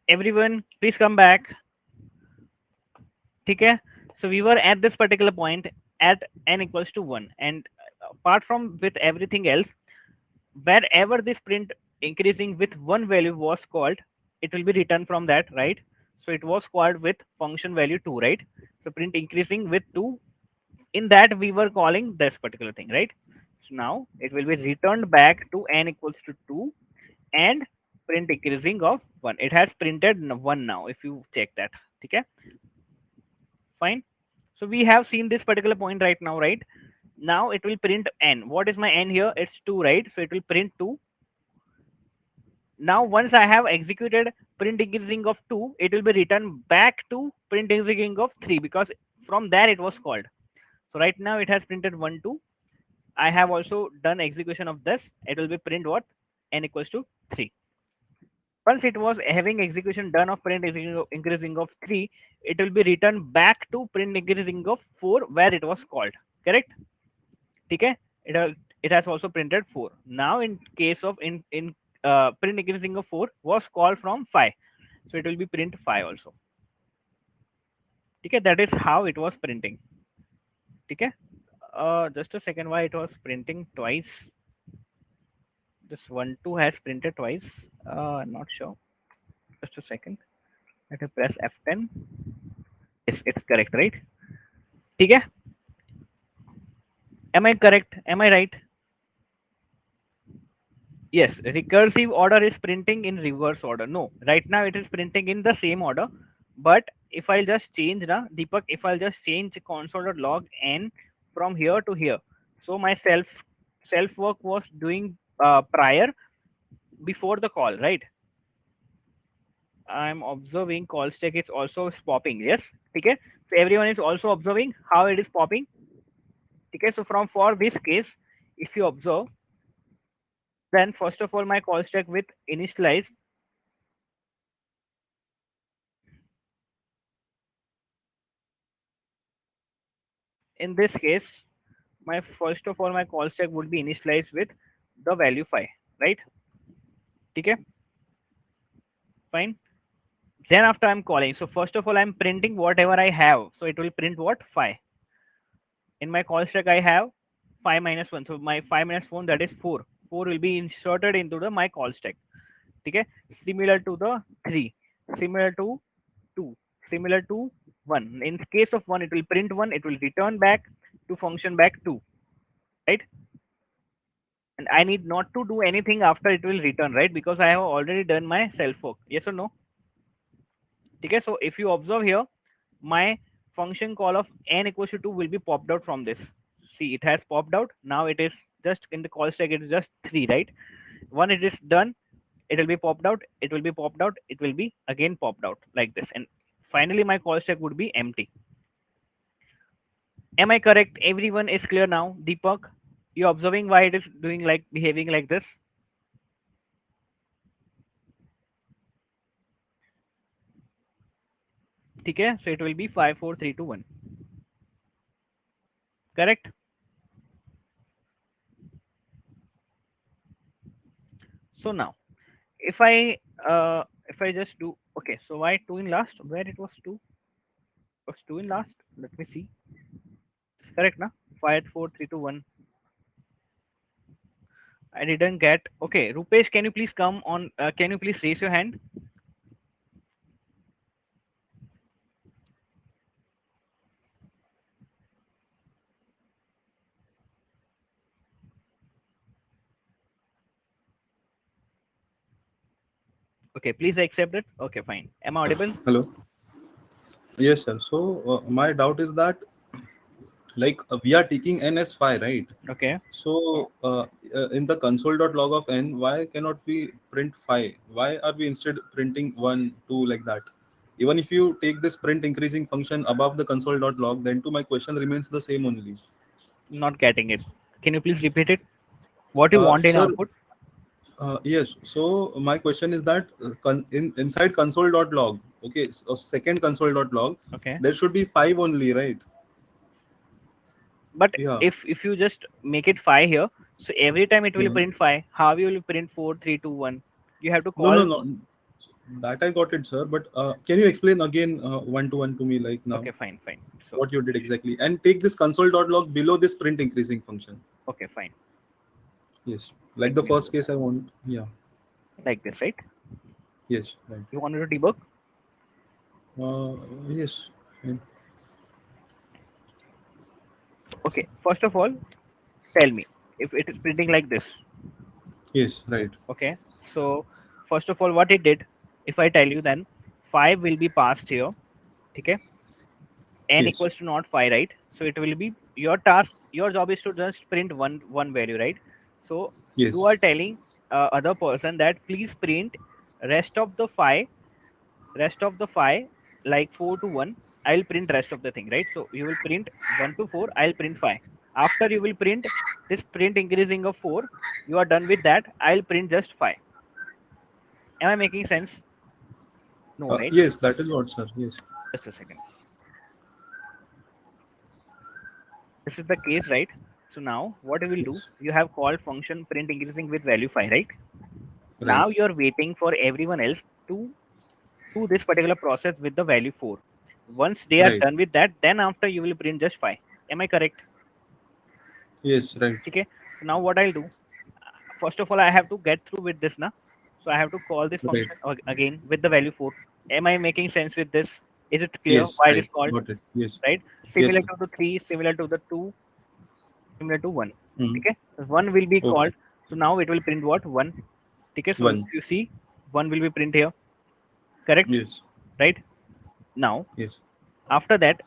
Everyone, please come back. Okay. So we were at this particular point at n equals to 1, and apart from with everything else, wherever this print increasing with one value was called, it will be returned from that, right? So it was called with function value 2, right? So print increasing with 2, in that we were calling this particular thing, right? So now it will be returned back to n equals to 2 and print increasing of 1. It has printed 1 now if you check that. Okay, fine. So we have seen this particular point right now, right? Now it will print n. What is my n here? It's 2, right? So it will print 2. Now once I have executed print increasing of 2, it will be returned back to print increasing of 3, because from there it was called. So right now it has printed 1 2. I have also done execution of this. It will be print what? N equals to 3. Once it was having execution done of print increasing of 3, it will be returned back to print increasing of 4 where it was called. Correct? Okay? It has also printed 4. Now in case of in print increasing of 4 was called from 5. So it will be print 5 also. Okay? That is how it was printing. Okay? Just a second, why it was printing twice? This 1 2 has printed twice. Not sure. Just a second. Let me press F10. Yes, it's correct, right? Okay? Am I correct? Am I right? Yes, recursive order is printing in reverse order. No, right now it is printing in the same order. But if I'll just change na Deepak, if I'll just change console.log n from here to here, so my self work was doing prior before the call, right? I'm observing call stack is also popping. Yes, okay. So everyone is also observing how it is popping. Okay, so from for this case, if you observe, then first of all my call stack with initialize. In this case, my first of all my call stack would be initialized with the value 5, right? Okay, fine. Then after I'm calling, so first of all I'm printing whatever I have, so it will print what? 5. In my call stack I have 5 minus 1. So my 5 minus 1, that is 4. 4 will be inserted into the my call stack. Okay, similar to the 3, similar to 2, similar to 1. In case of 1, it will print 1, it will return back to function back 2, right? And I need not to do anything after it will return, right? Because I have already done my self work. Yes or no? Okay, so if you observe here, my function call of n equals to 2 will be popped out from this. See, it has popped out. Now it is just in the call stack, it is just 3, right? When it is done, it will be popped out, it will be popped out, it will be again popped out like this. And finally, my call stack would be empty. Am I correct? Everyone is clear now? Deepak, you observing why it is doing like behaving like this? Okay, so it will be 5, 4, 3, 2, 1. Correct? So now, if I just do, okay, so why 2 in last? Where it was 2? Was 2 in last? Let me see. It's correct, na? 5, 4, 3, 2, 1. I didn't get. Okay, Rupesh, can you please come on? Can you please raise your hand? Okay, please accept it. Okay, fine. Am I audible? Hello. Yes, sir. So my doubt is that we are taking n as 5, right? Okay. So in the console.log of n, why cannot we print 5? Why are we instead printing 1, 2 like that? Even if you take this print increasing function above the console.log, then to my question remains the same only. Not getting it. Can you please repeat it? What you want in Sir, output? yes. So my question is that inside console.log, okay, so second console.log, Okay. there should be 5 only, right? But Yeah. if you just make it 5 here, so every time it will Mhm. print 5. How you will print 4, 3, 2, 1? You have to No, call. no, no. That I got it, sir. But can you explain again one to one to me, like now, Okay, fine, fine. So, what you did exactly? And take this console.log below this print increasing function. okay, fine. Yes. Like Let the me do first that. case I want. Yeah. Like this, right? Yes. Right. You wanted to debug? Yes. Fine. Okay. First of all, tell me if it is printing like this. Yes. Right. Okay. So, first of all, what it did, if I tell you, then 5 will be passed here. Okay. N Yes. equals to not 5, right? So it will be your task, your job is to just print one value, right? So you Yes. are telling other person that please print rest of the 5, rest of the 5, like 4 to 1. I'll print rest of the thing, right? So you will print 1 to 4, I'll print 5. After you will print this print increasing of 4, you are done with that, I'll print just 5. Am I making sense? No, right? Yes. That is what, sir. Yes. Just a second. This is the case, right? So now what you will do, Yes. you have called function print increasing with value 5, right? Right. Now you're waiting for everyone else to do this particular process with the value 4. Once they are Right. done with that, then after you will print just 5. Am I correct? Yes. Right. Okay. So now what I'll do, first of all, I have to get through with this now. So I have to call this Right. function again with the value 4. Am I making sense with this? Is it clear Yes. why it is Right. called? Got it. Yes. Right? Yes, Similar sir. to the 3, similar to the 2, similar to 1. Mhm. Okay. 1 will be Okay. called. So now it will print what? 1. Okay. So if One. you see, 1 will be print here. Correct? Yes. Right? Now, Yes. after that,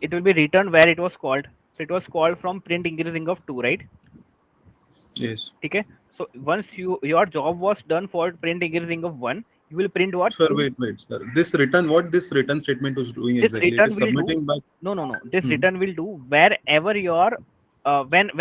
it will be returned where it was called. So it was called from print increasing of 2, right? Yes. Okay. So once your job was done for print increasing of 1, you will print what? Sir, 2. wait, wait, sir. This return, what this return statement was doing This exactly? It return is will do. submitting back. No. This Hmm. return will do wherever your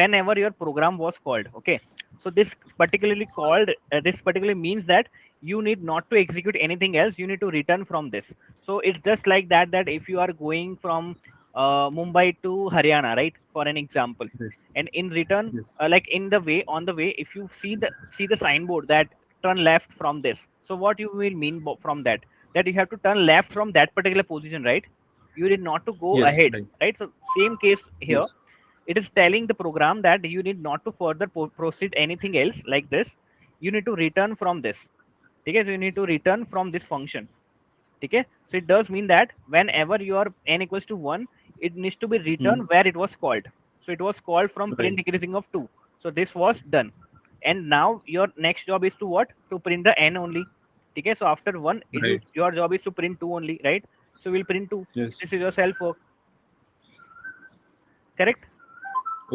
whenever your program was called. Okay. So this particularly called, this particularly means that you need not to execute anything else, you need to return from this. So it's just like that, that if you are going from Mumbai to Haryana, right, for an example, Right. and in return, Yes. like in the way, on the way, if you see the signboard that turn left from this, so what you will mean from that, that you have to turn left from that particular position, right? You need not to go Yes. ahead, Right. right? So same case here. Yes. It is telling the program that you need not to further proceed anything else like this. You need to return from this. Okay, so you need to return from this function. Okay, so it does mean that whenever your n equals to 1, it needs to be Hmm. returned where it was called. So it was called from print Right. decreasing of 2. So this was done. And now your next job is to what? To print the n only. Okay, so after 1, Right. your job is to print 2 only, right? So we'll print 2. Yes. This is your self work, correct?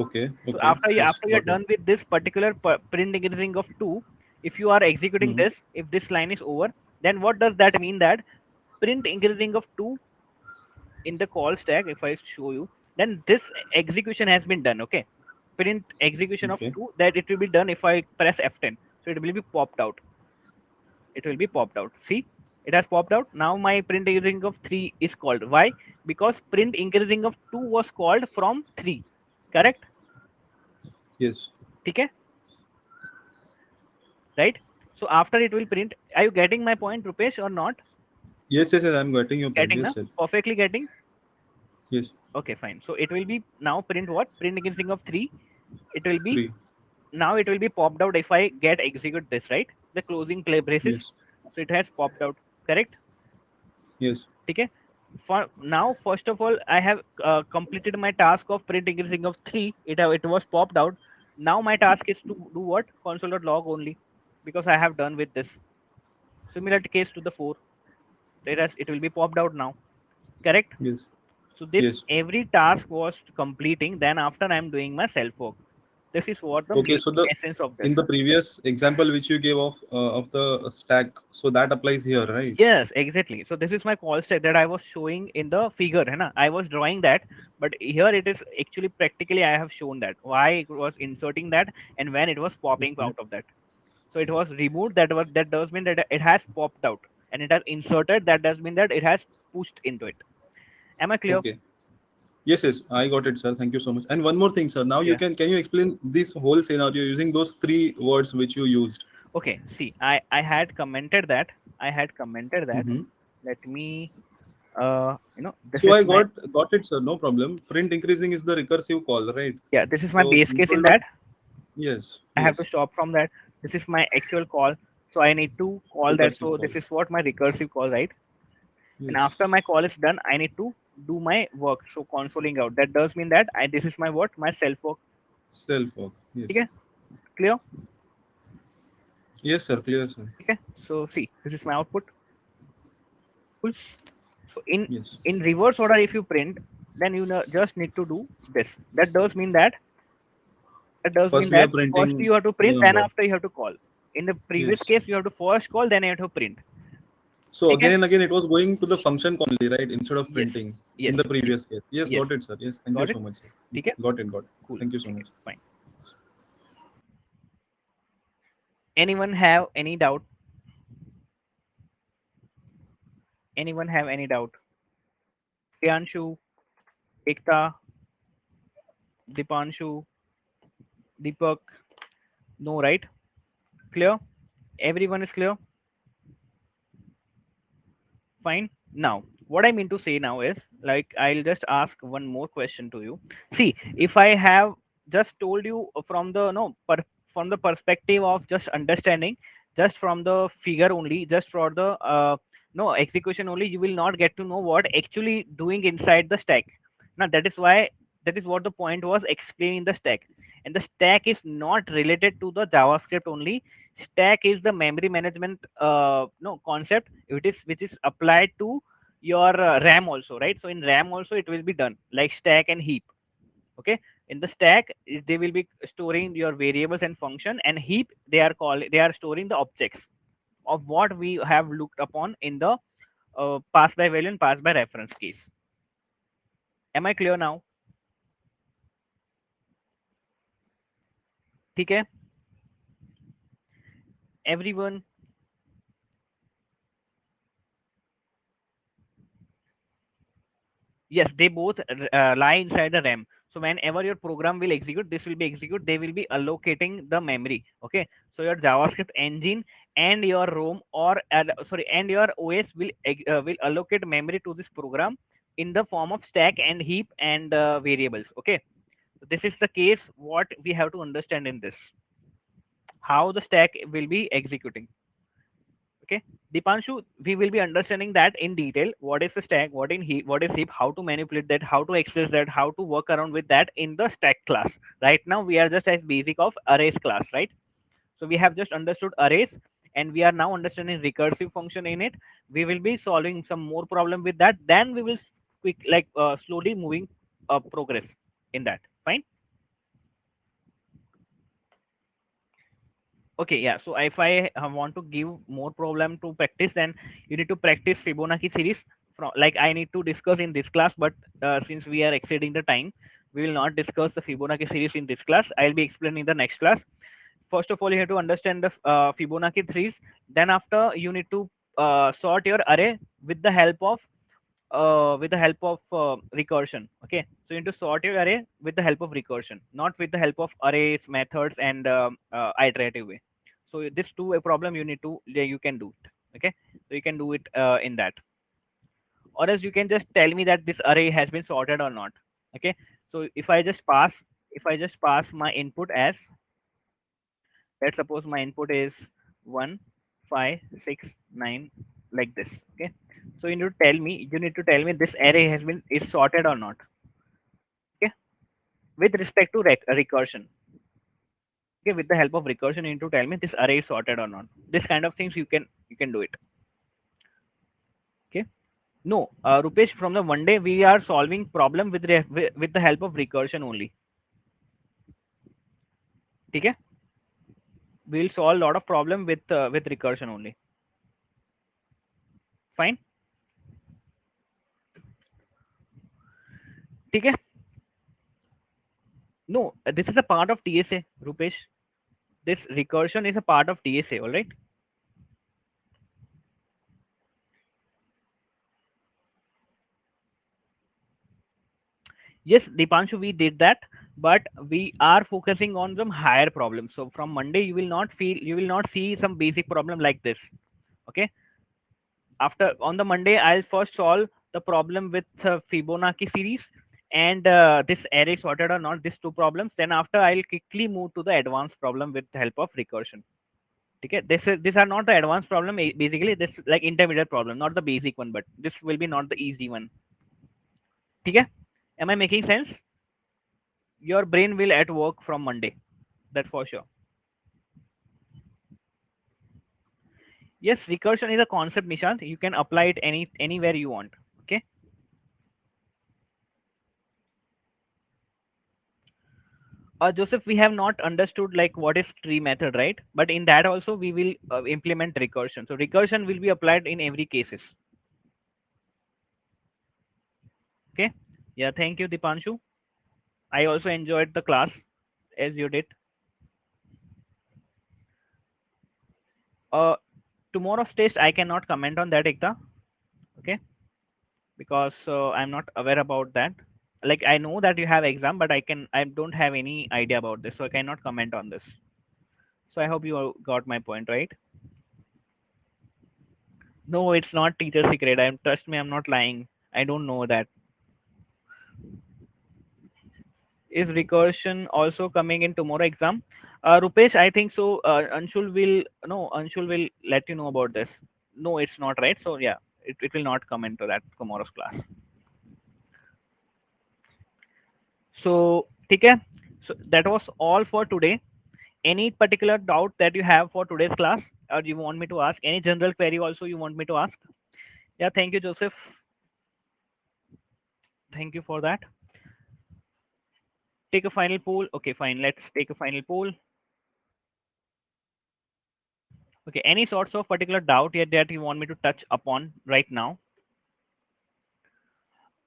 Okay. So Okay. Yes. after you're Got it. done with this particular print decreasing of 2, if you are executing Hmm. this, if this line is over, then what does that mean? That print increasing of 2 in the call stack, if I show you, then this execution has been done. Okay, print execution of Okay. 2, that it will be done if I press F10. So it will be popped out. It will be popped out. See, it has popped out. Now my print increasing of 3 is called. Why? Because print increasing of 2 was called from 3. Correct? Yes. Okay, right? So after it will print. Are you getting my point, Rupesh, or not? Yes. Yes. Yes. I'm getting your point. Getting, Yes, na? sir. Perfectly getting. Yes. Okay, fine. So it will be now print what? Print increasing of 3. It will be, Three. now it will be popped out if I get execute this, right? The closing play braces. Yes. So it has popped out, correct? Yes. Okay. For now, first of all, I have completed my task of print increasing of 3. It was popped out. Now my task is to do what? Console.log only, because I have done with this. Similar case to the 4. It will be popped out now, correct? Yes. So this Yes. every task was completing. Then after I'm doing my self work. This is what the Okay. main So the essence of this. in the previous example which you gave of the stack, so that applies here, right? Yes, exactly. So this is my call stack that I was showing in the figure, है ना? I was drawing that, but here it is actually practically I have shown that why it was inserting that and when it was popping Okay. out of that. So it was removed. That does mean that it has popped out, and it has inserted. That does mean that it has pushed into it. Am I clear? Okay. Yes, yes, I got it, sir. Thank you so much. And one more thing, sir. Now you Yeah. can you explain this whole scenario using those three words which you used? Okay. See, I had commented that. I had commented that. Hmm. Let me. This So is I my, got it, sir. No problem. Print increasing is the recursive call, right? yeah. This is my So base case in console dot that. yes, I have to yes, stop from that. This is my actual call. So I need to call that. recursive So call. this is what my recursive call, right? And after Yes, my call is done, I need to do my work. So consoling out. That does mean that this is my what? My self work. self work. Yes, Okay? Clear? yes, sir. Clear, sir. Okay. So see, this is my output. Cool. So Yes. in reverse order, if you print, then you just need to do this. That does mean First we are that first printing you have to the print, then number. after you have to call. In the previous Yes. case, you have to first call, then you have to print. So Okay? again and again, it was going to the function only, right? Instead of Yes. printing in Yes. the previous case. Yes, Yes. got it, sir. Yes, thank you Got it? so much, sir. Yes, Okay? got it, got it. Cool. Thank you so Okay. much. Fine. Anyone have any doubt? Anyone have any doubt? Priyanshu, Ekta, Dipanshu, Deepak? No, right? Clear? Everyone is clear? Fine. Now, what I mean to say now is, like, I'll just ask one more question to you. See, if I have just told you from the no from the perspective of just understanding, just from the figure only, just for the no execution only, you will not get to know what actually doing inside the stack. Now that is why, that is what the point was explaining the stack. And the stack is not related to the JavaScript only. Stack is the memory management no concept, which is applied to your RAM also, right? So in RAM also it will be done like stack and heap. Okay, in the stack they will be storing your variables and function, and heap they are storing the objects of what we have looked upon in the pass by value and pass by reference case. Am I clear now? ठीक है everyone? Yes, they both lie inside the RAM. So whenever your program will execute, this will be execute. They will be allocating the memory. Okay. So your JavaScript engine and your ROM and your OS will allocate memory to this program in the form of stack and heap and variables. Okay. This is the case what we have to understand in this, how the stack will be executing. Okay, Dipanshu, we will be understanding that in detail. What is the stack? What in heap? What is heap? How to manipulate that? How to access that? How to work around with that in the stack class. Right now, we are just as basic of arrays class, right? So we have just understood arrays, and we are now understanding recursive function in it. We will be solving some more problem with that. Then we will slowly moving progress in that. Fine. Okay, yeah. So if I want to give more problem to practice, then you need to practice Fibonacci series. From like I need to discuss in this class, but since we are exceeding the time, we will not discuss the Fibonacci series in this class. I'll be explaining the next class. First of all, you have to understand the Fibonacci series. Then after, you need to sort your array with the help of recursion. Okay, so you need to sort your array with the help of recursion, not with the help of arrays methods and iterative way. So this two a problem you need to, yeah, you can do it. Okay, so you can do it in that, or else you can just tell me that this array has been sorted or not. Okay, so if I just pass my input as, let's suppose my input is 1 5 6 9, like this. Okay, so you need to tell me this array has been is sorted or not. Okay, with respect to recursion. Okay, with the help of recursion, you need to tell me this array is sorted or not. This kind of things you can do it. Okay, no, Rupesh, from the one day we are solving problem with with the help of recursion only. Okay, we'll solve a lot of problem with recursion only. Fine. Okay, no, this is a part of TSA, Rupesh. This recursion is a part of TSA, all right? Yes, Dipanshu, we did that, but we are focusing on some higher problems. So from Monday, you will not see some basic problem like this. Okay. After on the Monday, I'll first solve the problem with Fibonacci series and this array sorted or not. These two problems. Then after, I'll quickly move to the advanced problem with the help of recursion. Okay. These are not the advanced problem. Basically, this like intermediate problem, not the basic one, but this will be not the easy one. Okay. Am I making sense? Your brain will at work from Monday. That for sure. Yes, recursion is a concept, Nishant. You can apply it anywhere you want. Okay. Joseph, we have not understood like what is tree method, right? But in that also we will implement recursion. So recursion will be applied in every cases. Okay. Yeah. Thank you, Dipanshu. I also enjoyed the class as you did. Uh, Tomorrow's test I cannot comment on that, Ekta. Okay, because I'm not aware about that. Like I know that you have exam, but I don't have any idea about this, so I cannot comment on this. So I hope you all got my point, right? No, it's not teacher secret. I'm trust me, I'm not lying. I don't know that. Is recursion also coming in tomorrow exam? Rupesh, I think so. Anshul will no, Anshul will let you know about this. No, it's not, right. So yeah, it will not come into that tomorrow's class. So, okay. So that was all for today. Any particular doubt that you have for today's class, or you want me to ask any general query also you want me to ask? Yeah, thank you, Joseph. Thank you for that. Take a final poll. Okay, fine. Let's take a final poll. Okay, any sorts of particular doubt yet that you want me to touch upon right now?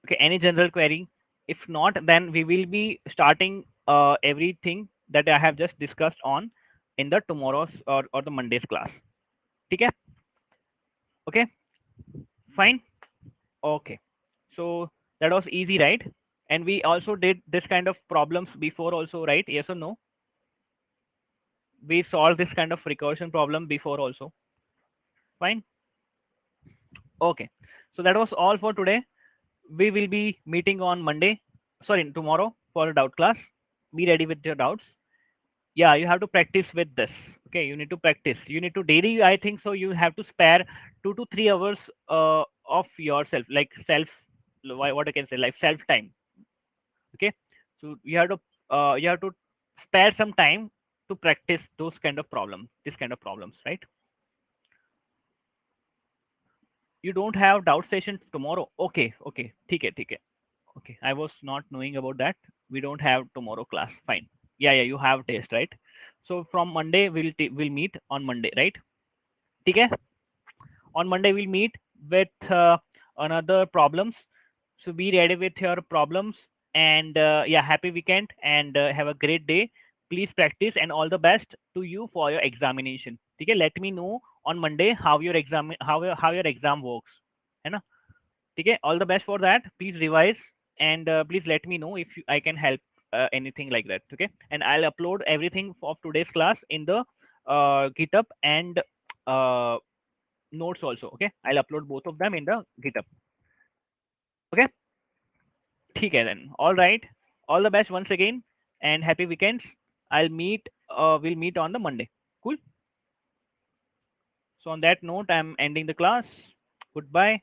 Okay, any general query? If not, then we will be starting everything that I have just discussed on in the tomorrow's or the Monday's class. Okay, okay, fine. Okay, so that was easy, right? And we also did this kind of problems before also, right? Yes or no? We solved this kind of recursion problem before also. Fine. Okay. So that was all for today. We will be meeting on Monday. Sorry, tomorrow for a doubt class. Be ready with your doubts. Yeah, you have to practice with this. Okay, you need to practice. You need to daily, I think so, you have to spare 2 to 3 hours of yourself, like self, what I can say, like self time. Okay, so you have to spare some time to practice those kind of problems, this kind of problems, right? You don't have doubt session tomorrow? Okay, okay, ठीक है. Okay, I was not knowing about that. We don't have tomorrow class. Fine. Yeah, yeah, you have test, right? So from Monday we'll meet on Monday, right? ठीक है. On Monday we'll meet with another problems. So be ready with your problems, and yeah, happy weekend, and have a great day. Please practice, and all the best to you for your examination. ठीक है. Let me know on Monday how your exam works. है ना? ठीक है. All the best for that. Please revise, and please let me know if I can help anything like that. Okay, and I'll upload everything of today's class in the GitHub and uh, notes also. Okay, I'll upload both of them in the GitHub. Okay, ठीक है then. All right, all the best once again, and happy weekends. We'll meet on the Monday. Cool. So on that note, I'm ending the class. Goodbye.